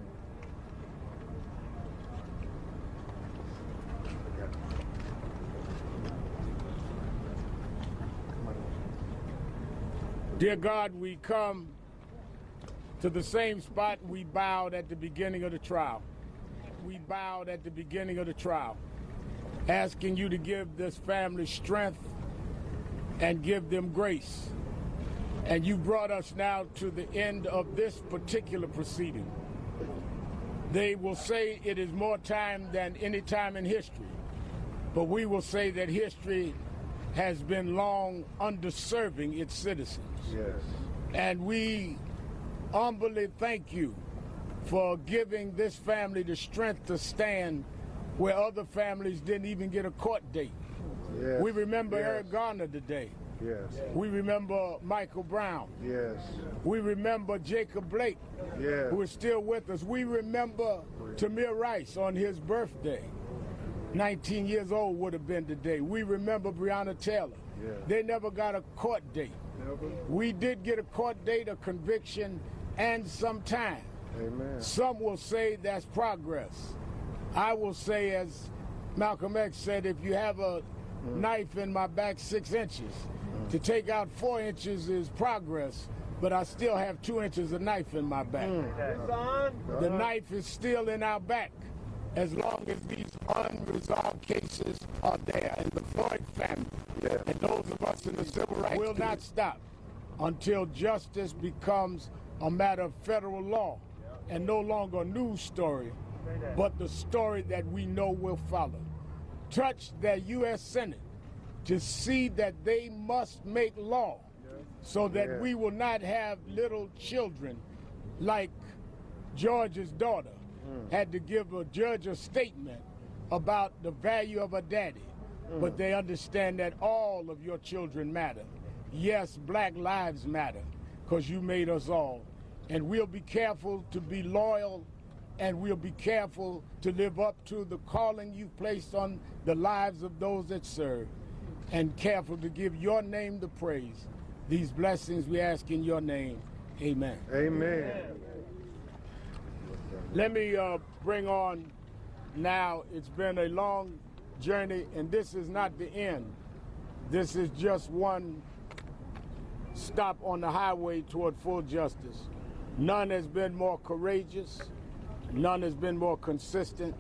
Dear God, we come to the same spot we bowed at the beginning of the trial. We bowed at the beginning of the trial, asking you to give this family strength and give them grace. And you brought us now to the end of this particular proceeding. They will say it is more time than any time in history, but we will say that history has been long underserving its citizens. Yes. And we humbly thank you for giving this family the strength to stand where other families didn't even get a court date. Yes. We remember Eric Garner today. Yes. We remember Michael Brown. Yes. We remember Jacob Blake, yes, who is still with us. We remember Tamir Rice on his birthday. 19 years old would have been today. We remember Breonna Taylor. Yes. They never got a court date. Never. We did get a court date, a conviction, and some time. Amen. Some will say that's progress. I will say, as Malcolm X said, if you have a knife in my back 6 inches, to take out 4 inches is progress, but I still have 2 inches of knife in my back. The knife is still in our back as long as these unresolved cases are there. And the Floyd family and those of us in the civil rights will not stop until justice becomes a matter of federal law and no longer a news story, but the story that we know will follow. Touch the U.S. Senate to see that they must make law so that we will not have little children like George's daughter had to give a judge a statement about the value of a daddy, but they understand that all of your children matter. Yes, black lives matter because you made us all. And we'll be careful to be loyal, and we'll be careful to live up to the calling you've placed on the lives of those that serve, and careful to give your name the praise. These blessings we ask in your name. Amen. Amen. Let me bring on now, it's been a long journey, and this is not the end. This is just one stop on the highway toward full justice. None has been more courageous. None has been more consistent.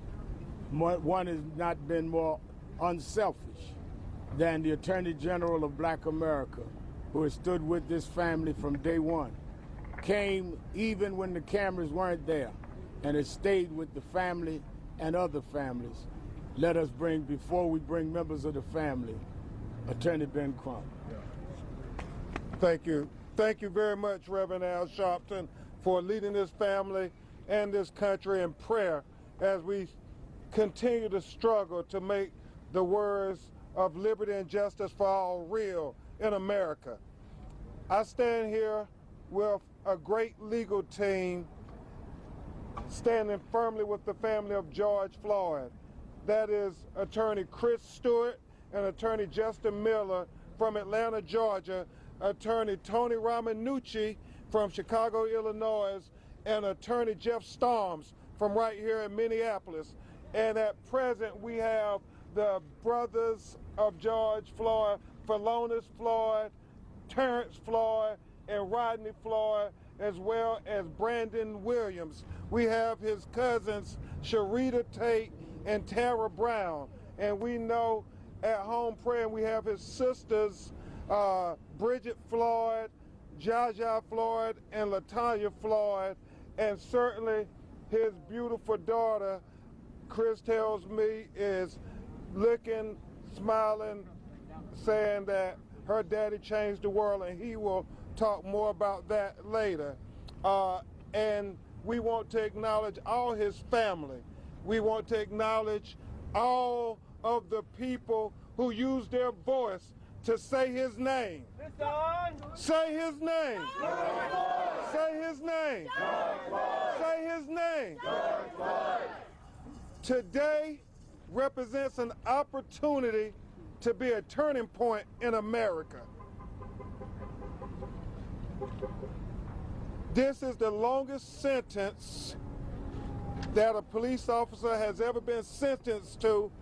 One has not been more unselfish than the Attorney General of Black America, who has stood with this family from day one, came even when the cameras weren't there, and has stayed with the family and other families. Let us bring, before we bring members of the family, Attorney Ben Crump. Thank you. Thank you very much, Reverend Al Sharpton, for leading this family and this country in prayer as we continue to struggle to make the words of liberty and justice for all real in America. I stand here with a great legal team standing firmly with the family of George Floyd. That is Attorney Chris Stewart and Attorney Justin Miller from Atlanta, Georgia, Attorney Tony Romanucci from Chicago, Illinois, and Attorney Jeff Storms from right here in Minneapolis. And at present, we have the brothers of George Floyd, Philonise Floyd, Terence Floyd, and Rodney Floyd, as well as Brandon Williams. We have his cousins, Sharita Tate and Tara Brown. And we know at home praying we have his sisters, Bridget Floyd, Jaja Floyd, and Latanya Floyd, and certainly his beautiful daughter, Chris tells me, is looking, smiling, saying that her daddy changed the world, and he will talk more about that later. And we want to acknowledge all his family. We want to acknowledge all of the people who use their voice to say his name. Say his name. Say his name. Say his name. Today represents an opportunity to be a turning point in America. This is the longest sentence that a police officer has ever been sentenced to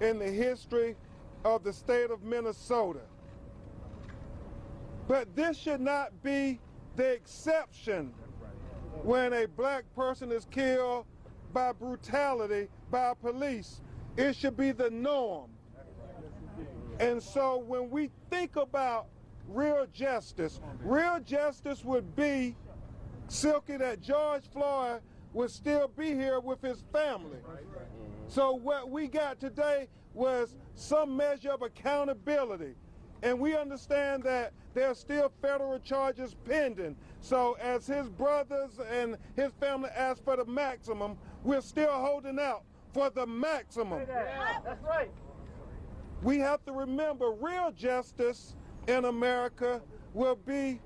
in the history of the state of Minnesota. But this should not be the exception when a black person is killed by brutality by police. It should be the norm. And so when we think about real justice would be, Silky, that George Floyd would still be here with his family. So what we got today was some measure of accountability. And we understand that there are still federal charges pending. So as his brothers and his family ask for the maximum, we're still holding out for the maximum. Yeah, that's right. We have to remember real justice in America will be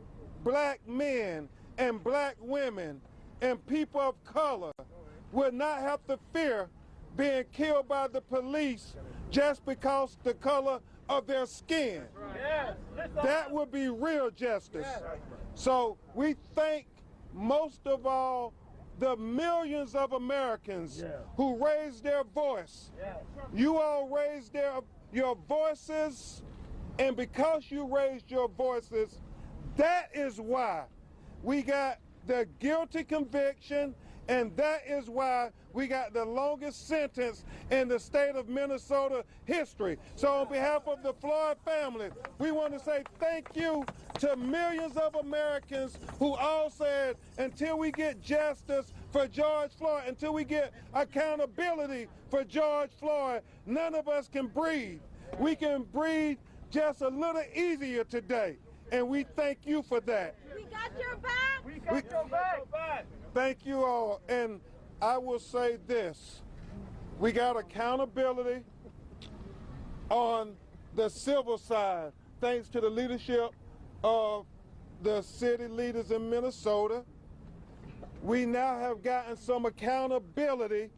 black men and black women and people of color will not have to fear being killed by the police just because the color of their skin. That would be real justice. So we thank most of all, the millions of Americans who raised their voice. You all raised your voices, and because you raised your voices, that is why we got the guilty conviction, and that is why we got the longest sentence in the state of Minnesota history. So on behalf of the Floyd family, we want to say thank you to millions of Americans who all said, until we get justice for George Floyd, until we get accountability for George Floyd, none of us can breathe. We can breathe just a little easier today, and we thank you for that. We got your back. We got your back. Thank you all, and I will say this. We got accountability on the civil side, thanks to the leadership of the city leaders in Minnesota. We now have gotten some accountability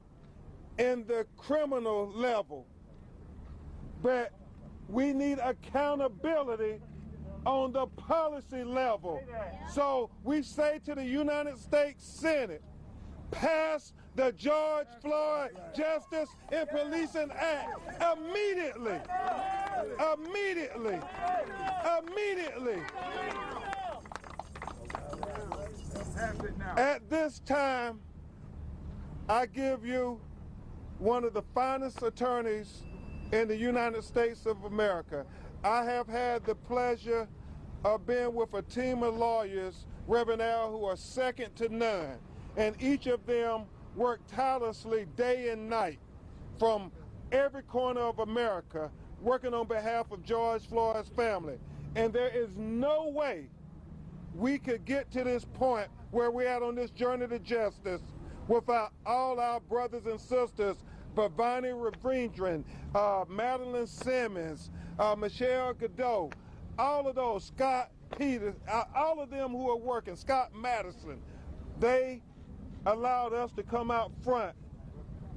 in the criminal level, but we need accountability on the policy level. So we say to the United States Senate, pass the George Floyd Justice in Policing Act immediately. Immediately. Immediately. At this time, I give you one of the finest attorneys in the United States of America. I have had the pleasure of being with a team of lawyers, Reverend Al, who are second to none. And each of them work tirelessly day and night from every corner of America, working on behalf of George Floyd's family. And there is no way we could get to this point where we're at on this journey to justice without all our brothers and sisters, Bhavani Ravindran, Madeline Simmons, Michelle Godot, all of those, Scott Peters, all of them who are working, Scott Madison, they allowed us to come out front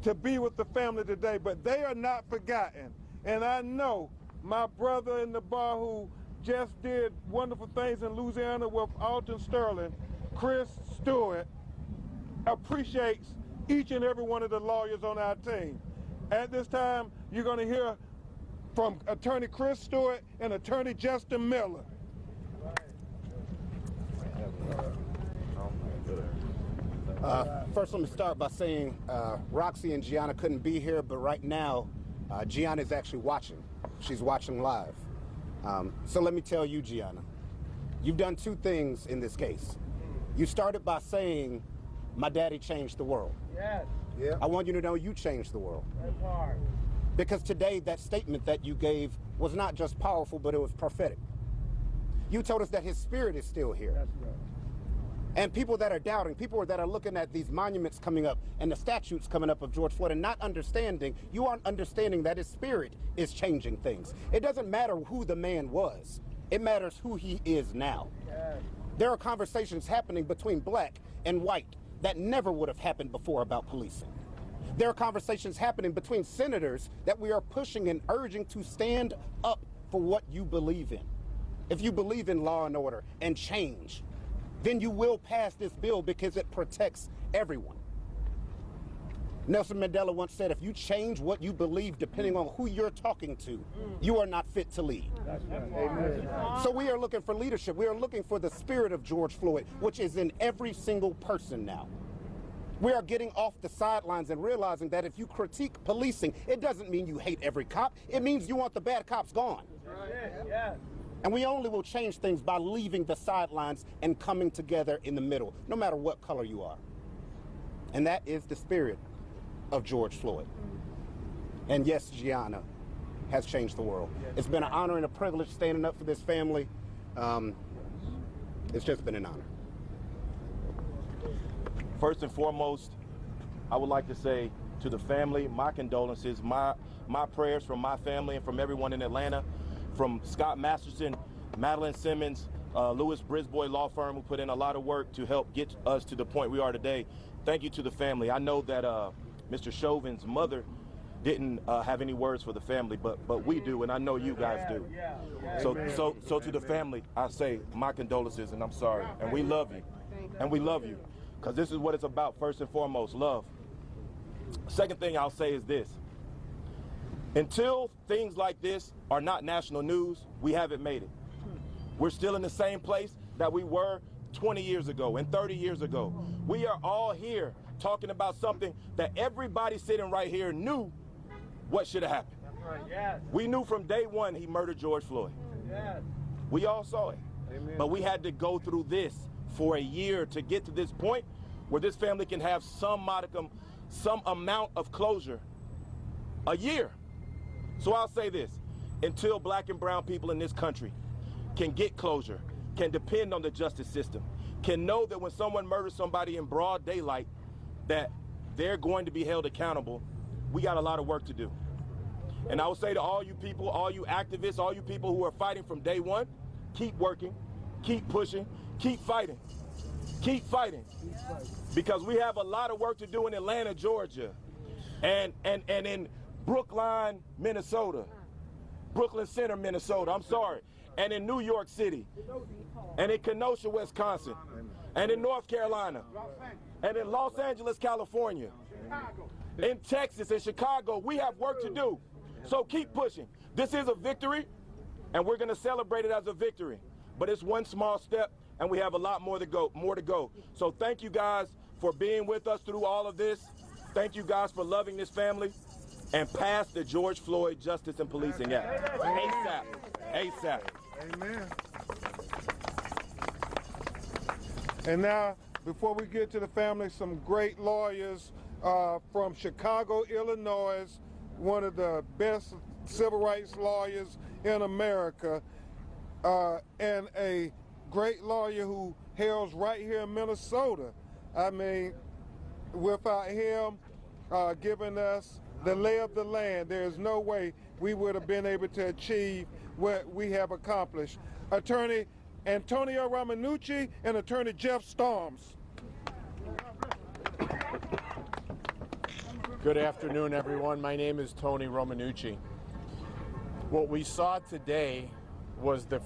to be with the family today, but they are not forgotten. And I know my brother in the bar who just did wonderful things in Louisiana with Alton Sterling, Chris Stewart, appreciates each and every one of the lawyers on our team. At this time, you're going to hear from Attorney Chris Stewart and Attorney Justin Miller. First, let me start by saying Roxy and Gianna couldn't be here, but right now, Gianna is actually watching. She's watching live. So let me tell you, Gianna, you've done two things in this case. You started by saying, my daddy changed the world. Yes. Yeah. I want you to know you changed the world. That's hard. Because today, that statement that you gave was not just powerful, but it was prophetic. You told us that his spirit is still here. That's right. And people that are doubting, people that are looking at these monuments coming up and the statues coming up of George Floyd and not understanding, you aren't understanding that his spirit is changing things. It doesn't matter who the man was. It matters who he is now. Yes. There are conversations happening between black and white that never would have happened before about policing. There are conversations happening between senators that we are pushing and urging to stand up for what you believe in. If you believe in law and order and change, then you will pass this bill because it protects everyone. Nelson Mandela once said, if you change what you believe depending on who you're talking to, you are not fit to lead. That's right. Amen. So we are looking for leadership. We are looking for the spirit of George Floyd, which is in every single person now. We are getting off the sidelines and realizing that if you critique policing, it doesn't mean you hate every cop. It means you want the bad cops gone. Right. Yes. And we only will change things by leaving the sidelines and coming together in the middle, no matter what color you are. And that is the spirit of George Floyd. And yes, Gianna has changed the world. It's been an honor and a privilege standing up for this family. It's just been an honor. First and foremost, I would like to say to the family, my condolences, my prayers from my family and from everyone in Atlanta, from Scott Masterson, Madeline Simmons, Lewis Brisbois Law Firm, who put in a lot of work to help get us to the point we are today. Thank you to the family. I know that Mr. Chauvin's mother didn't have any words for the family, but we do, and I know you guys do. So to the family, I say my condolences, and I'm sorry, and we love you. and we love you, because this is what it's about, first and foremost, love. Second thing I'll say is this. Until things like this are not national news, we haven't made it. We're still in the same place that we were 20 years ago and 30 years ago. We are all here talking about something that everybody sitting right here knew what should have happened. Yes. We knew from day one he murdered George Floyd. Yes. We all saw it. Amen. But we had to go through this for a year to get to this point where this family can have some modicum, some amount of closure. A year. So I'll say this, until black and brown people in this country can get closure, can depend on the justice system, can know that when someone murders somebody in broad daylight, that they're going to be held accountable, we got a lot of work to do. And I will say to all you people, all you activists, all you people who are fighting from day one, keep working, keep pushing, keep fighting. Keep fighting. Because we have a lot of work to do in Atlanta, Georgia, and in Brookline, Minnesota, Brooklyn Center, Minnesota, I'm sorry, and in New York City, and in Kenosha, Wisconsin, and in North Carolina, and in Los Angeles, California, in Texas and Chicago. We have work to do. So keep pushing. This is a victory, and we're going to celebrate it as a victory. But it's one small step, and we have a lot more to go. So thank you guys for being with us through all of this. Thank you guys for loving this family, and pass the George Floyd Justice and Policing Act. ASAP. ASAP. Amen. And now, before we get to the family, some great lawyers from Chicago, Illinois, one of the best civil rights lawyers in America, and a great lawyer who hails right here in Minnesota. I mean, without him giving us the lay of the land, there is no way we would have been able to achieve what we have accomplished. Attorney Antonio Romanucci and Attorney Jeff Storms. Good afternoon, everyone. My name is Tony Romanucci. What we saw today was the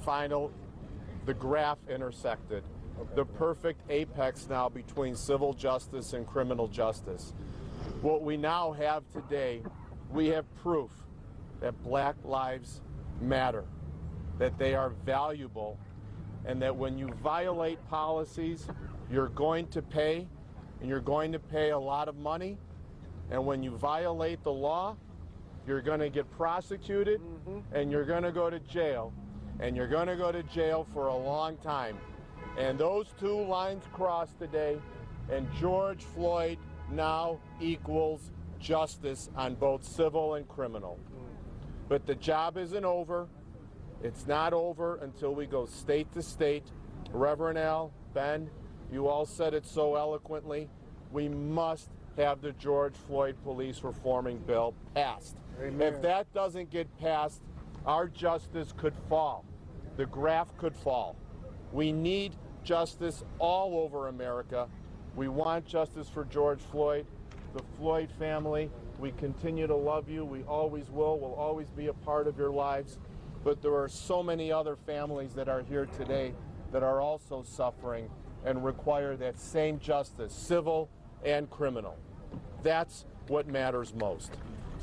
graph intersected, the perfect apex now between civil justice and criminal justice. What we now have today, we have proof that Black lives matter, that they are valuable, and that when you violate policies, you're going to pay, and you're going to pay a lot of money. And when you violate the law, you're going to get prosecuted, and you're going to go to jail, and you're going to go to jail for a long time. And those two lines cross today, and George Floyd now equals justice on both civil and criminal. But the job isn't over. It's not over until we go state to state. Reverend Al, Ben, you all said it so eloquently. We must have the George Floyd police reforming bill passed. Amen. If that doesn't get passed, our justice could fall. The graph could fall. We need justice all over America. We want justice for George Floyd, the Floyd family. We continue to love you. We always will. We'll always be a part of your lives. But there are so many other families that are here today that are also suffering and require that same justice, civil and criminal. That's what matters most.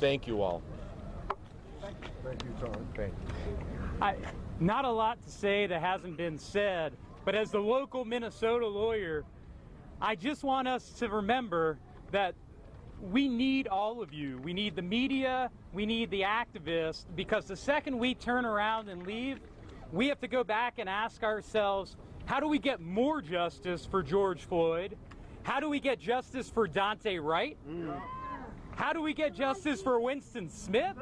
Thank you all. Thank you, Tom. Thank you. Not a lot to say that hasn't been said, but as the local Minnesota lawyer, I just want us to remember that we need all of you. We need the media, we need the activists, because the second we turn around and leave, we have to go back and ask ourselves, how do we get more justice for George Floyd? How do we get justice for Dante Wright? How do we get justice for Winston Smith?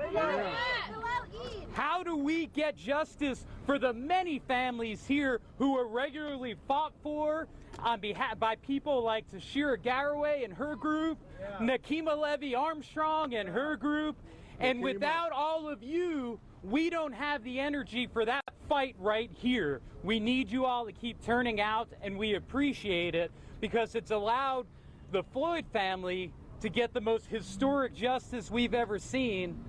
How do we get justice for the many families here who are regularly fought for on behalf by people like Tashira Garraway and her group, Nakima Levy Armstrong and her group, and without all of you, we don't have the energy for that fight right here. We need you all to keep turning out, and we appreciate it because it's allowed the Floyd family to get the most historic justice we've ever seen,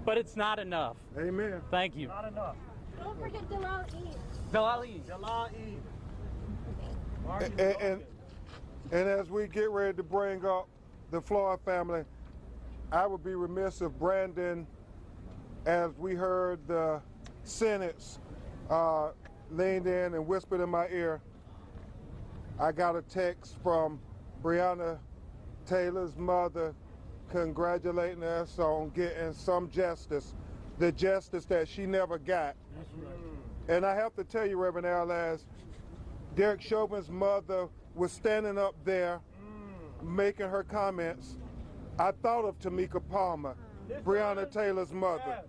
but it's not enough. Amen. Thank you. Not enough. Don't forget Dalal Eid. Dalal Eid. Dalal Eid. And as we get ready to bring up the Floyd family, I would be remiss if Brandon, as we heard the sentence, leaned in and whispered in my ear. I got a text from Breonna Taylor's mother congratulating us on getting some justice, the justice that she never got. And I have to tell you, Reverend Al, as Derek Chauvin's mother was standing up there making her comments, I thought of Tamika Palmer, Breonna Taylor's mother.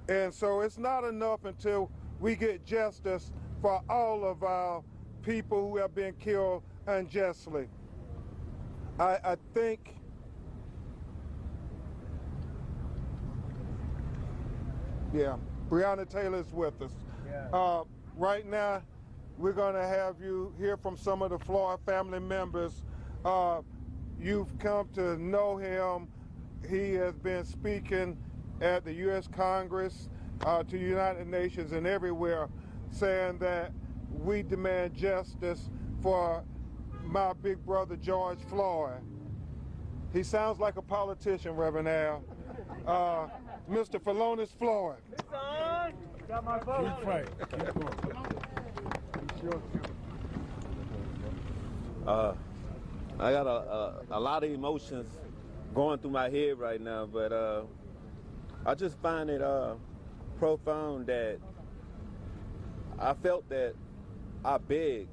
And so it's not enough until we get justice for all of our people who have been killed unjustly. I think Breonna Taylor's with us. Right now, we're going to have you hear from some of the Floyd family members. You've come to know him. He has been speaking at the U.S. Congress, to the United Nations and everywhere, saying that we demand justice for my big brother, George Floyd. He sounds like a politician, Reverend Al. Mr. Philonise Floyd. Got my vote. Keep fighting. I got a lot of emotions going through my head right now, but I just find it profound that I felt that I begged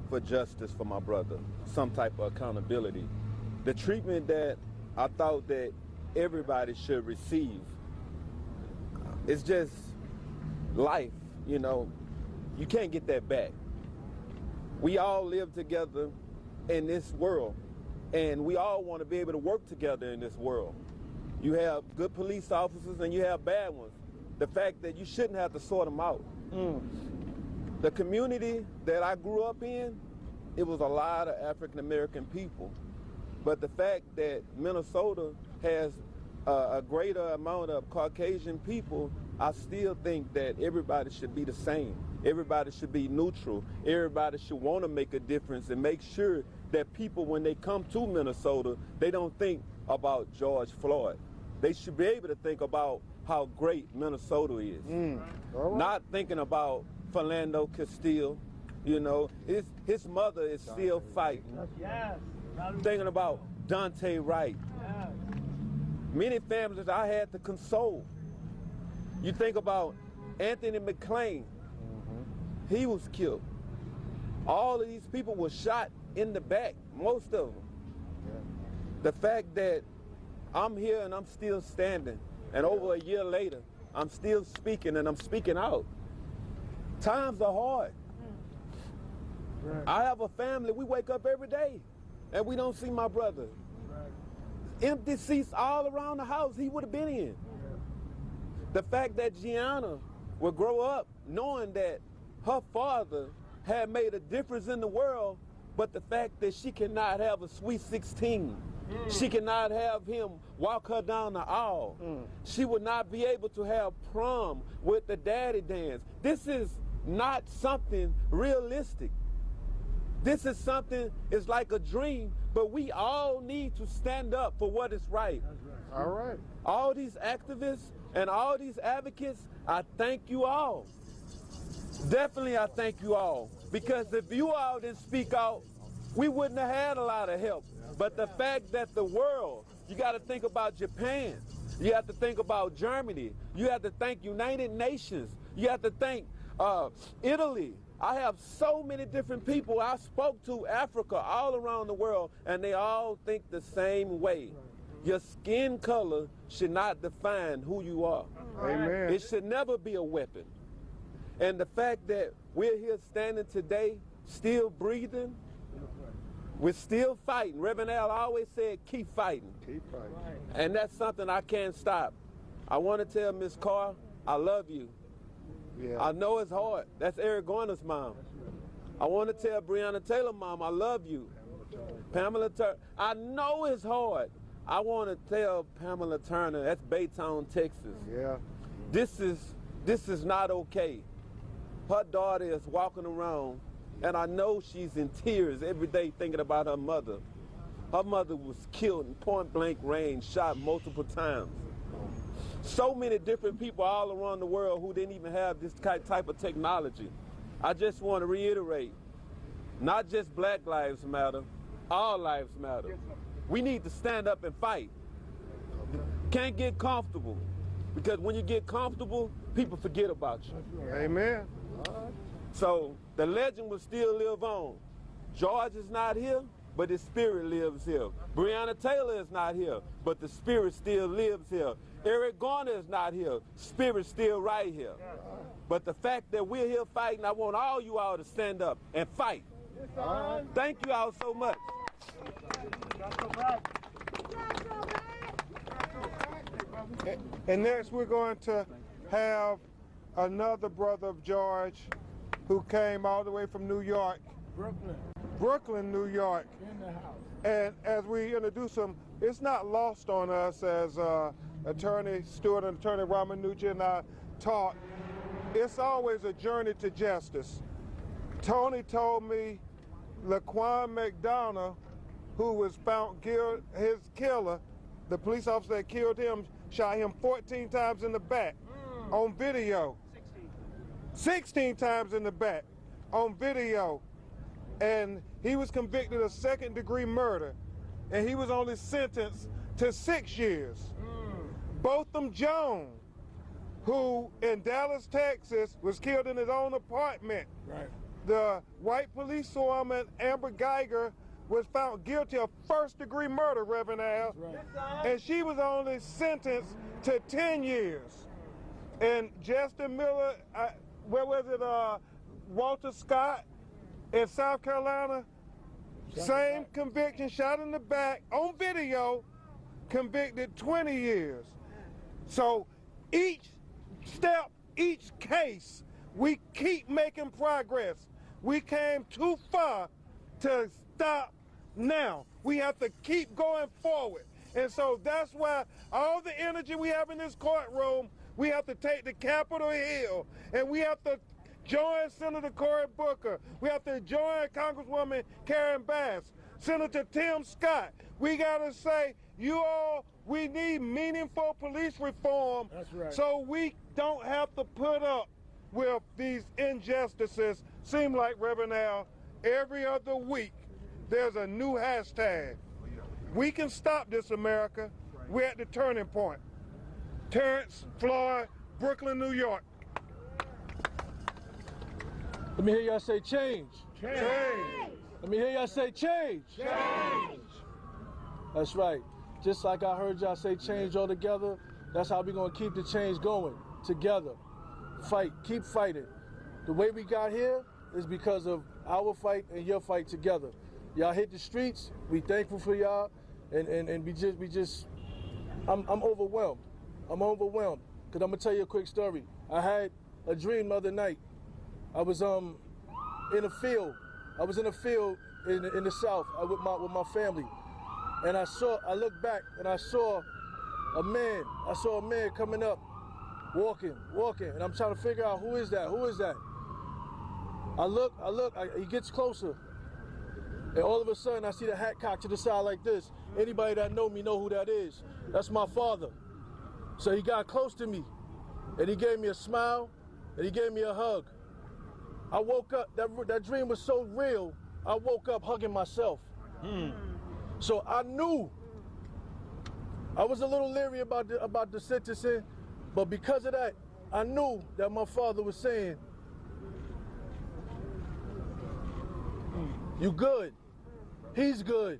for justice for my brother, some type of accountability. The treatment that I thought that everybody should receive, it's just life, you know. You can't get that back. We all live together in this world, and we all want to be able to work together in this world. You have good police officers and you have bad ones. The fact that you shouldn't have to sort them out. The community that I grew up in, it was a lot of African American people. But the fact that Minnesota has a greater amount of Caucasian people, I still think that everybody should be the same. Everybody should be neutral. Everybody should want to make a difference and make sure that people, when they come to Minnesota, they don't think about George Floyd. They should be able to think about how great Minnesota is. Not thinking about Philando Castile, you know. His mother is still fighting. Thinking about Dante Wright. Many families I had to console. You think about Anthony McClain. He was killed. All of these people were shot in the back, most of them. The fact that I'm here and I'm still standing, and over a year later, I'm still speaking and I'm speaking out. Times are hard. I have a family, we wake up every day and we don't see my brother. Empty seats all around the house he would have been in. The fact that Gianna would grow up knowing that her father had made a difference in the world, but the fact that she cannot have a sweet 16. She cannot have him walk her down the aisle. She would not be able to have prom with the daddy dance. This is not something realistic. This is something, it's like a dream, but we all need to stand up for what is right. All right. All these activists and all these advocates, I thank you all. Definitely I thank you all. Because if you all didn't speak out, we wouldn't have had a lot of help. But the fact that the world, you got to think about Japan. You have to think about Germany. You have to think United Nations. You have to think Italy. I have so many different people I spoke to, Africa, all around the world, and they all think the same way. Your skin color should not define who you are. Amen. It should never be a weapon. And the fact that we're here standing today, still breathing, we're still fighting. Reverend Al always said, keep fighting. Keep fighting. And that's something I can't stop. I want to tell Miss Carr, I love you. Yeah. I know it's hard. That's Eric Garner's mom. I want to tell Breonna Taylor mom, I love you. Pamela Turner, I know it's hard. I want to tell Pamela Turner, that's Baytown, Texas. Yeah. This is not okay. Her daughter is walking around And I know she's in tears every day thinking about her mother. Her mother was killed in point-blank range, shot multiple times. So many different people all around the world who didn't even have this type of technology. I just want to reiterate, not just Black Lives Matter, all lives matter. We need to stand up and fight. Can't get comfortable, because when you get comfortable, people forget about you. Amen. So the legend will still live on. George is not here, but his spirit lives here. Breonna Taylor is not here, but the spirit still lives here. Eric Garner is not here, spirit still right here. But the fact that we're here fighting, I want all you all to stand up and fight. Thank you all so much. And next we're going to have another brother of George who came all the way from New York. Brooklyn, New York. In the house. And as we introduce him, it's not lost on us as Attorney Stewart and Attorney Romanucci and I talk. It's always a journey to justice. Tony told me Laquan McDonough, who was found guilty, his killer, the police officer that killed him, shot him 14 times in the back on video. 16 times in the back on video. And he was convicted of second-degree murder, and he was only sentenced to 6 years. Botham Jones, who in Dallas, Texas, was killed in his own apartment. Right. The white policewoman Amber Geiger was found guilty of first-degree murder, Reverend Al, Right. and she was only sentenced to 10 years. And Justin Miller, where was it, Walter Scott in South Carolina, same conviction, shot in the back, on video, convicted 20 years. So each step, each case, we keep making progress. We came too far to stop now. We have to keep going forward. And so that's why all the energy we have in this courtroom, we have to take to Capitol Hill, and we have to join Senator Cory Booker. We have to join Congresswoman Karen Bass, Senator Tim Scott. We got to say, you all, we need meaningful police reform. That's right. So we don't have to put up with these injustices. Seem like, Reverend Al, every other week there's a new hashtag. We can stop this, America. We're at the turning point. Terence Floyd, Brooklyn, New York. Let me hear y'all say change. Change. Let me hear y'all say change. Change. That's right. Just like I heard y'all say change all together, that's how we're going to keep the change going together. Fight. Keep fighting. The way we got here is because of our fight and your fight together. Y'all hit the streets. We thankful for y'all. And we just, I'm overwhelmed. I'm overwhelmed. Because I'm going to tell you a quick story. I had a dream the other night. I was in a field. I was in a field in the South with my family. And I looked back and I saw a man. I saw a man coming up, walking. And I'm trying to figure out who is that? Who is that? I look, he gets closer. And all of a sudden I see the hat cocked to the side like this. Anybody that know me know who that is. That's my father. So he got close to me and he gave me a smile and he gave me a hug. I woke up, that dream was so real, I woke up hugging myself. So I knew, I was a little leery about the sentencing, but because of that, I knew that my father was saying, you good, he's good.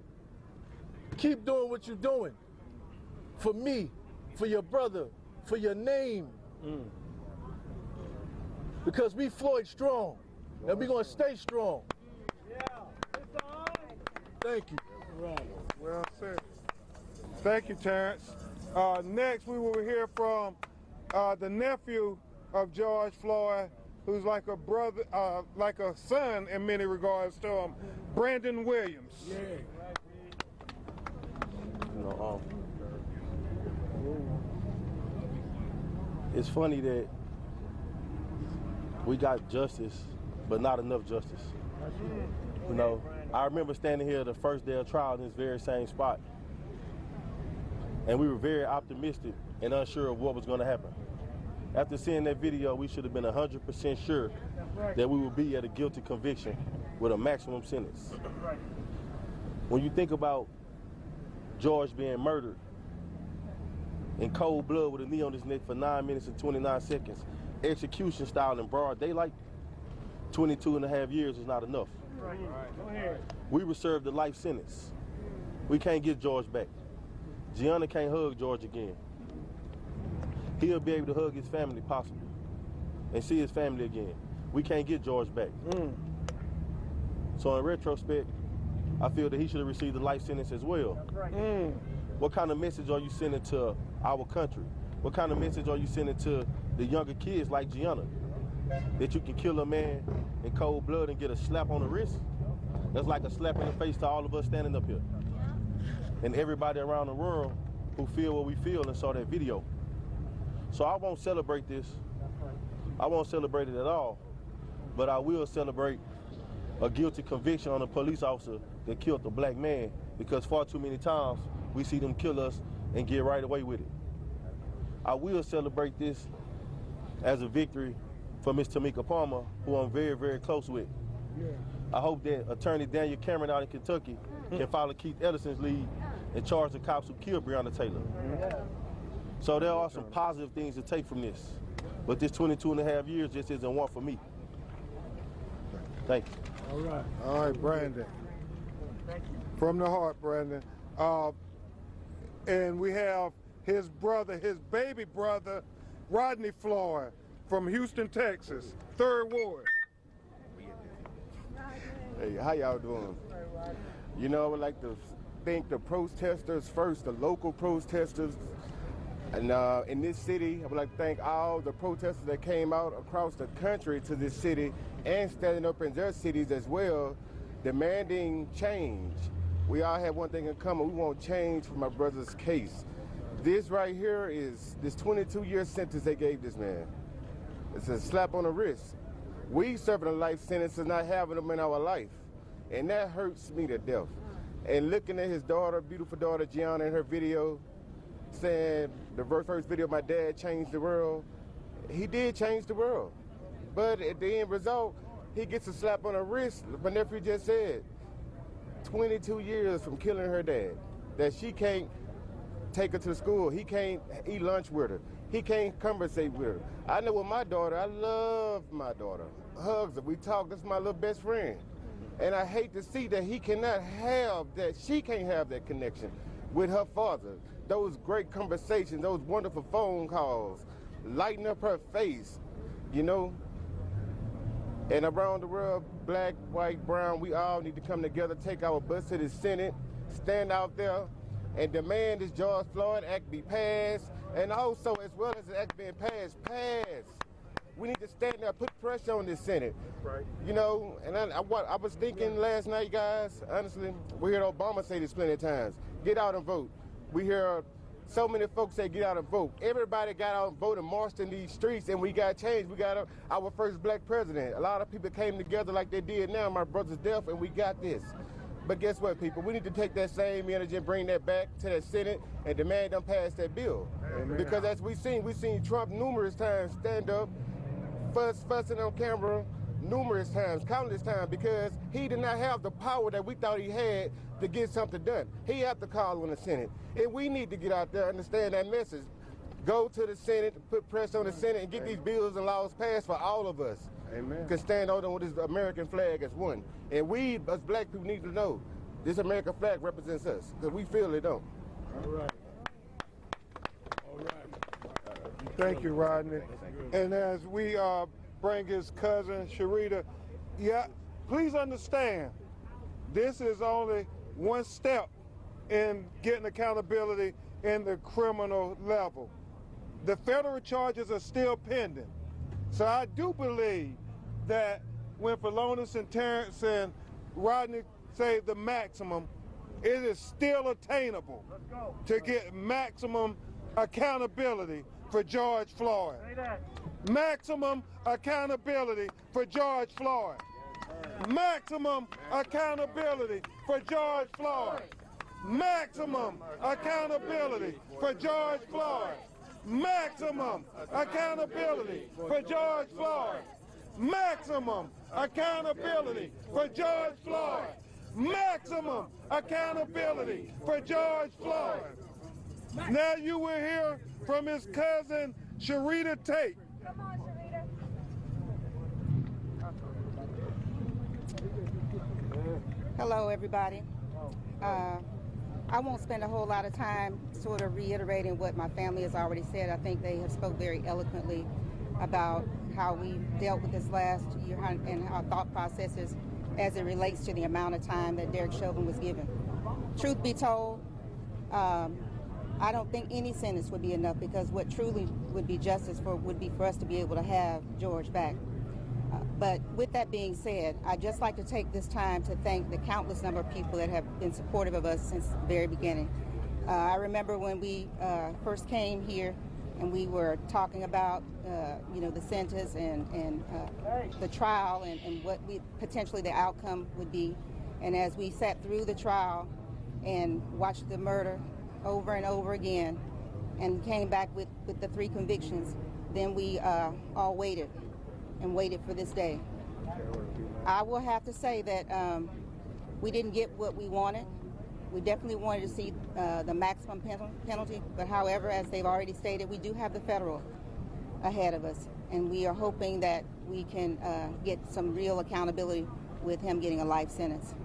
Keep doing what you're doing. For me, for your brother, for your name. Because we Floyd strong, and we're gonna stay strong. Thank you. Right. Well said. Thank you, Terence. Next, we will hear from the nephew of George Floyd, who's like a brother, like a son in many regards to him, Brandon Williams. Yeah. You know, it's funny that we got justice, but not enough justice. You know, I remember standing here the first day of trial in this very same spot, and we were very optimistic and unsure of what was going to happen. After seeing that video, we should have been 100% sure that we would be at a guilty conviction with a maximum sentence. When you think about George being murdered in cold blood with a knee on his neck for 9 minutes and 29 seconds, execution style in broad daylight, 22.5 years is not enough. We were served a life sentence. We can't get George back. Gianna can't hug George again. He'll be able to hug his family possibly and see his family again. We can't get George back. So in retrospect, I feel that he should have received a life sentence as well. What kind of message are you sending to our country? What kind of message are you sending to the younger kids like Gianna? That you can kill a man in cold blood and get a slap on the wrist? That's like a slap in the face to all of us standing up here. And everybody around the world who feel what we feel and saw that video. So I won't celebrate this. I won't celebrate it at all. But I will celebrate a guilty conviction on a police officer that killed a black man, because far too many times we see them kill us and get right away with it. I will celebrate this as a victory for Ms. Tamika Palmer, who I'm very, very close with. I hope that Attorney Daniel Cameron out in Kentucky can follow Keith Ellison's lead and charge the cops who killed Breonna Taylor. So there are some positive things to take from this. But this 22.5 years just isn't one for me. Thank you. All right. All right, Brandon. Thank you. From the heart, Brandon. And we have his brother, his baby brother, Rodney Floyd from Houston, Texas, 3rd Ward. Hey, how y'all doing? You know, I would like to thank the protesters first, the local protesters. And in this city, I would like to thank all the protesters that came out across the country to this city and standing up in their cities as well, demanding change. We all have one thing in common. We want change for my brother's case. This right here is this 22-year sentence they gave this man. It's a slap on the wrist. We serving a life sentence and not having him in our life. And that hurts me to death. And looking at his daughter, beautiful daughter, Gianna, in her video, saying the first video, my dad changed the world. He did change the world. But at the end result, he gets a slap on the wrist. My nephew just said, 22 years from killing her dad, that she can't take her to school. He can't eat lunch with her. He can't conversate with her. I know with my daughter, I love my daughter. Hugs her, we talk, that's my little best friend. And I hate to see that he cannot have that, she can't have that connection with her father. Those great conversations, those wonderful phone calls, lighting up her face, you know? And around the world, black, white, brown, we all need to come together, take our butts to the Senate, stand out there, and demand this George Floyd Act be passed, and also, as well as the act being passed. We need to stand there, put pressure on this Senate. Right. You know, and I was thinking last night, guys, honestly, we heard Obama say this plenty of times, get out and vote. We hear so many folks say get out and vote. Everybody got out and voted and marched in these streets, and we got change. We got our first black president. A lot of people came together like they did now, my brother's death, and we got this. But guess what, people? We need to take that same energy and bring that back to that Senate and demand them pass that bill. Amen. Because as we've seen Trump numerous times stand up, fussing on camera numerous times, countless times, because he did not have the power that we thought he had to get something done. He had to call on the Senate. And we need to get out there and understand that message. Go to the Senate, put pressure on the Senate, and get these bills and laws passed for all of us. Amen. Can stand on with this American flag as one. And we, as black people, need to know this American flag represents us, because we feel it don't. All right. All right. Thank you, Rodney. And as we bring his cousin, Sharita, please understand, this is only one step in getting accountability in the criminal level. The federal charges are still pending. So I do believe that when Philonise and Terence and Rodney say the maximum, it is still attainable to get maximum accountability for George Floyd. Maximum accountability for George Floyd. Maximum accountability for George Floyd. Maximum accountability for George Floyd. Maximum accountability for George Floyd. Maximum accountability for George Floyd. Maximum accountability for George Floyd. Now you will hear from his cousin, Sharita Tate. Come on, Sharita. Hello, everybody. I won't spend a whole lot of time sort of reiterating what my family has already said. I think they have spoke very eloquently about how we dealt with this last year and our thought processes as it relates to the amount of time that Derek Chauvin was given. Truth be told, I don't think any sentence would be enough, because what truly would be justice would be for us to be able to have George back. But with that being said, I'd just like to take this time to thank the countless number of people that have been supportive of us since the very beginning. I remember when we first came here and we were talking about the sentence and the trial and what potentially the outcome would be. And as we sat through the trial and watched the murder over and over again and came back with the 3 convictions, then we all waited and waited for this day. I will have to say that we didn't get what we wanted. We definitely wanted to see the maximum penalty, but however, as they've already stated, we do have the federal ahead of us, and we are hoping that we can get some real accountability with him getting a life sentence.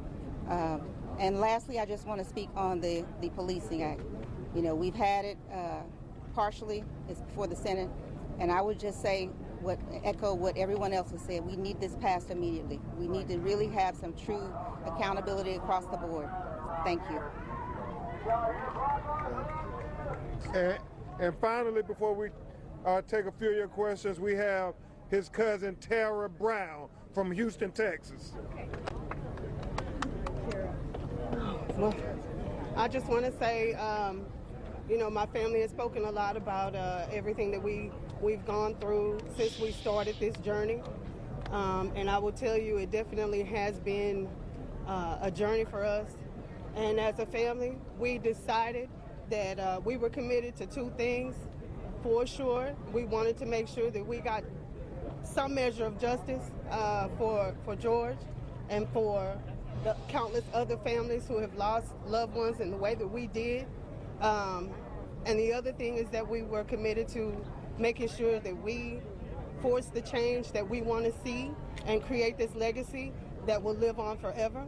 And lastly, I just want to speak on the Policing Act. You know, we've had it partially, it's before the Senate, and I would just say, echo what everyone else has said. We need this passed immediately. We need to really have some true accountability across the board. Thank you. And finally, before we take a few of your questions, we have his cousin Tara Brown from Houston, Texas. Well, I just want to say, my family has spoken a lot about everything that we've gone through since we started this journey. And I will tell you, it definitely has been a journey for us. And as a family, we decided that we were committed to 2 things. For sure, we wanted to make sure that we got some measure of justice for George and for the countless other families who have lost loved ones in the way that we did. And the other thing is that we were committed to making sure that we force the change that we want to see and create this legacy that will live on forever.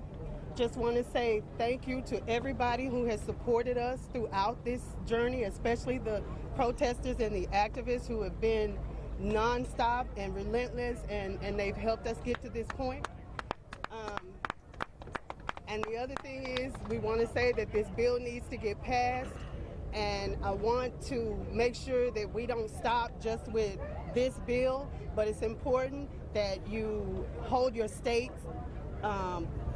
Just want to say thank you to everybody who has supported us throughout this journey, especially the protesters and the activists who have been nonstop and relentless, and they've helped us get to this point. And the other thing is, we want to say that this bill needs to get passed, and I want to make sure that we don't stop just with this bill, but it's important that you hold your states,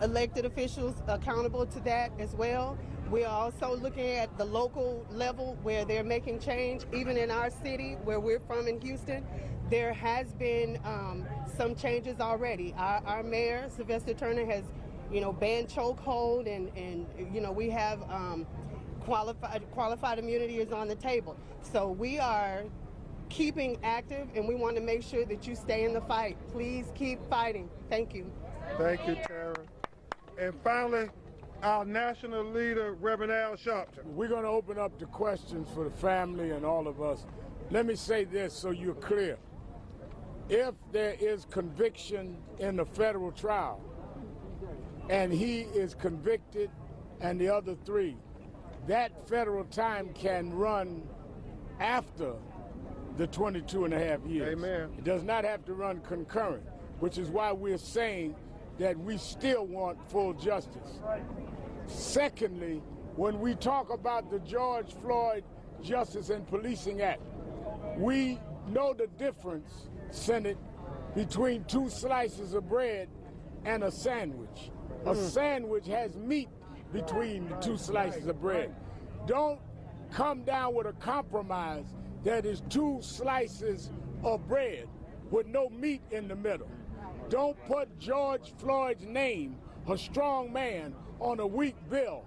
elected officials accountable to that as well. We are also looking at the local level where they're making change. Even in our city, where we're from in Houston, there has been some changes already. Our mayor, Sylvester Turner, has banned chokehold, and we have qualified immunity is on the table. So we are keeping active, and we want to make sure that you stay in the fight. Please keep fighting. Thank you. Thank you, Tara. And finally, our national leader, Reverend Al Sharpton. We're going to open up the questions for the family and all of us. Let me say this so you're clear. If there is conviction in the federal trial, and he is convicted and the other 3, that federal time can run after the 22.5 years. Amen. It does not have to run concurrent, which is why we're saying that we still want full justice. Secondly, when we talk about the George Floyd Justice and Policing Act, we know the difference, Senate, between 2 slices of bread and a sandwich. A sandwich has meat between the 2 slices of bread. Don't come down with a compromise that is 2 slices of bread with no meat in the middle. Don't put George Floyd's name, a strong man, on a weak bill.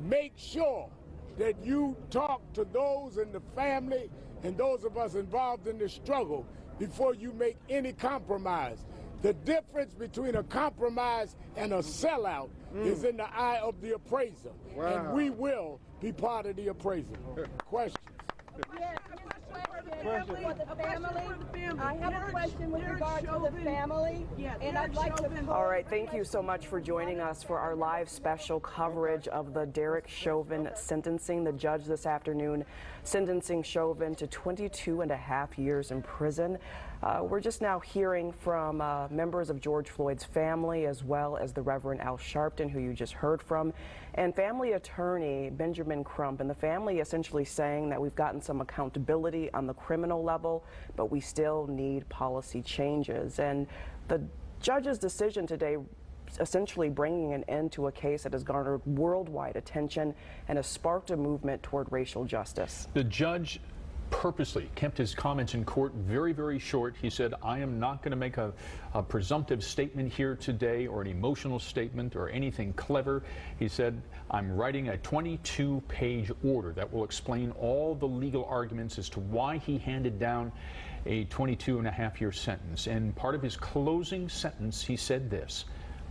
Make sure that you talk to those in the family and those of us involved in this struggle before you make any compromise. The difference between a compromise and a sellout is in the eye of the appraiser. Wow. And we will be part of the appraisal. Questions? I have a question with regard to the family, and I'd like to... All right, thank you so much for joining us for our live special coverage of the Derek Chauvin sentencing. The judge this afternoon sentencing Chauvin to 22.5 years in prison. We're just now hearing from members of George Floyd's family, as well as the Reverend Al Sharpton, who you just heard from, and family attorney Benjamin Crump. And the family essentially saying that we've gotten some accountability on the criminal level, but we still need policy changes. And the judge's decision today essentially bringing an end to a case that has garnered worldwide attention and has sparked a movement toward racial justice. The judge purposely kept his comments in court very, very short. He said, I am not going to make a presumptive statement here today, or an emotional statement, or anything clever. He said, I'm writing a 22-page order that will explain all the legal arguments as to why he handed down a 22.5-year sentence. And part of his closing sentence, he said this: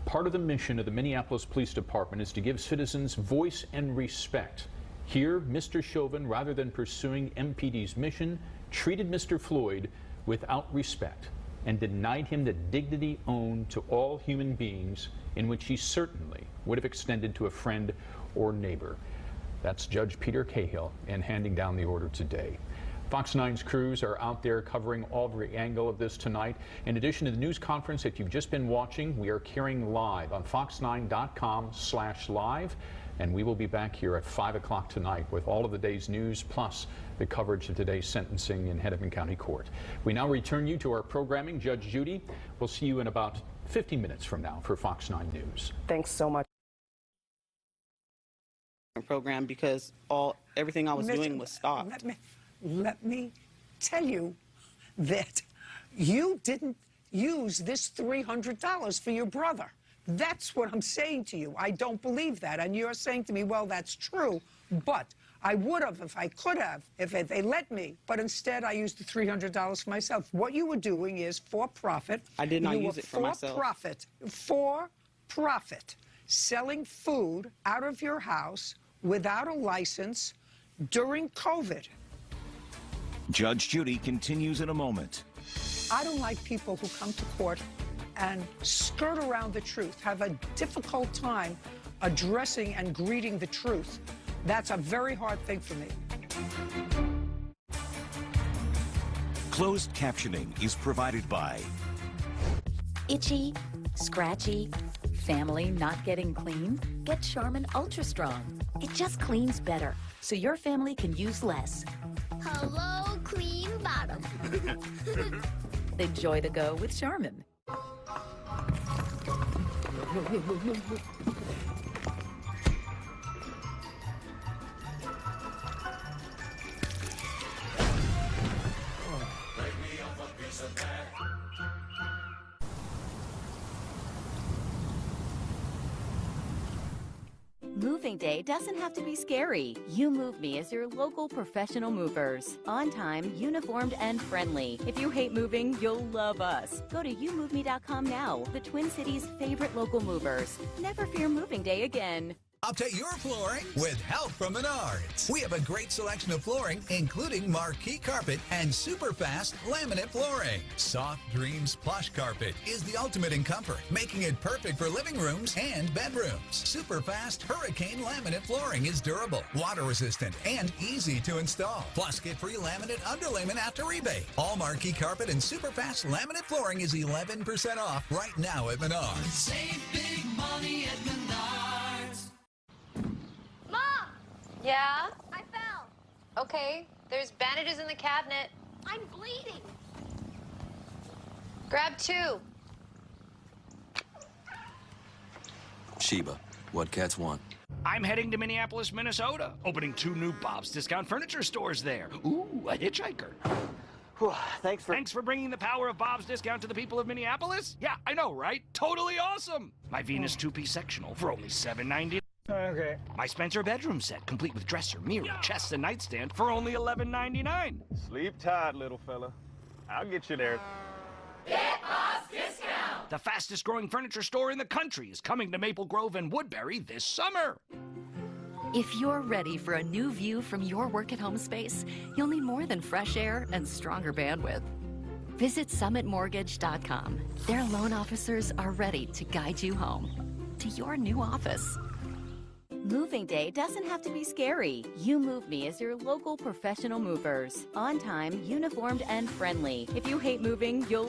part of the mission of the Minneapolis Police Department is to give citizens voice and respect. Here, Mr. Chauvin, rather than pursuing MPD's mission, treated Mr. Floyd without respect and denied him the dignity owed to all human beings, in which he certainly would have extended to a friend or neighbor. That's Judge Peter Cahill in handing down the order today. Fox 9's crews are out there covering every angle of this tonight. In addition to the news conference that you've just been watching, we are carrying live on fox9.com/live. And we will be back here at 5 o'clock tonight with all of the day's news, plus the coverage of today's sentencing in Hennepin County Court. We now return you to our programming. Judge Judy, we'll see you in about 15 minutes from now for Fox 9 News. Thanks so much. Program, because everything I was doing was stopped. Let me tell you that you didn't use this $300 for your brother. That's what I'm saying to you. I don't believe that. And you're saying to me, well, that's true, but I would have if I could have, if they let me. But instead, I used the $300 for myself. What you were doing is for profit. I did not use it for myself. For profit, selling food out of your house without a license during COVID. Judge Judy continues in a moment. I don't like people who come to court and skirt around the truth, have a difficult time addressing and greeting the truth. That's a very hard thing for me. Closed captioning is provided by Itchy, scratchy, family not getting clean? Get Charmin Ultra Strong. It just cleans better, so your family can use less. Hello, clean bottom. Enjoy the go with Charmin. Moving day doesn't have to be scary. You Move Me is your local professional movers. On time, uniformed, and friendly. If you hate moving, you'll love us. Go to youmove.me.com now. The Twin Cities' favorite local movers. Never fear moving day again. Update your flooring with help from Menards. We have a great selection of flooring, including marquee carpet and super fast laminate flooring. Soft Dreams plush carpet is the ultimate in comfort, making it perfect for living rooms and bedrooms. Super fast hurricane laminate flooring is durable, water resistant, and easy to install. Plus, get free laminate underlayment after rebate. All marquee carpet and super fast laminate flooring is 11% off right now at Menards. Save big money at Menards. Mom! Yeah? I fell. Okay, there's bandages in the cabinet. I'm bleeding. Grab 2. Sheba, what cats want? I'm heading to Minneapolis, Minnesota, opening 2 new Bob's Discount Furniture stores there. Ooh, a hitchhiker. Thanks for bringing the power of Bob's discount to the people of Minneapolis. Yeah, I know, right? Totally awesome. My Venus two-piece sectional for only $7.99. Okay. My Spencer bedroom set, complete with dresser, mirror, chest, and nightstand for only $11.99. Sleep tight, little fella. I'll get you there. Get Bob's discount. The fastest growing furniture store in the country is coming to Maple Grove and Woodbury this summer. If you're ready for a new view from your work-at-home space, you'll need more than fresh air and stronger bandwidth. Visit summitmortgage.com. Their loan officers are ready to guide you home to your new office. Moving day doesn't have to be scary. You Move Me is your local professional movers. On time, uniformed, and friendly. If you hate moving, you'll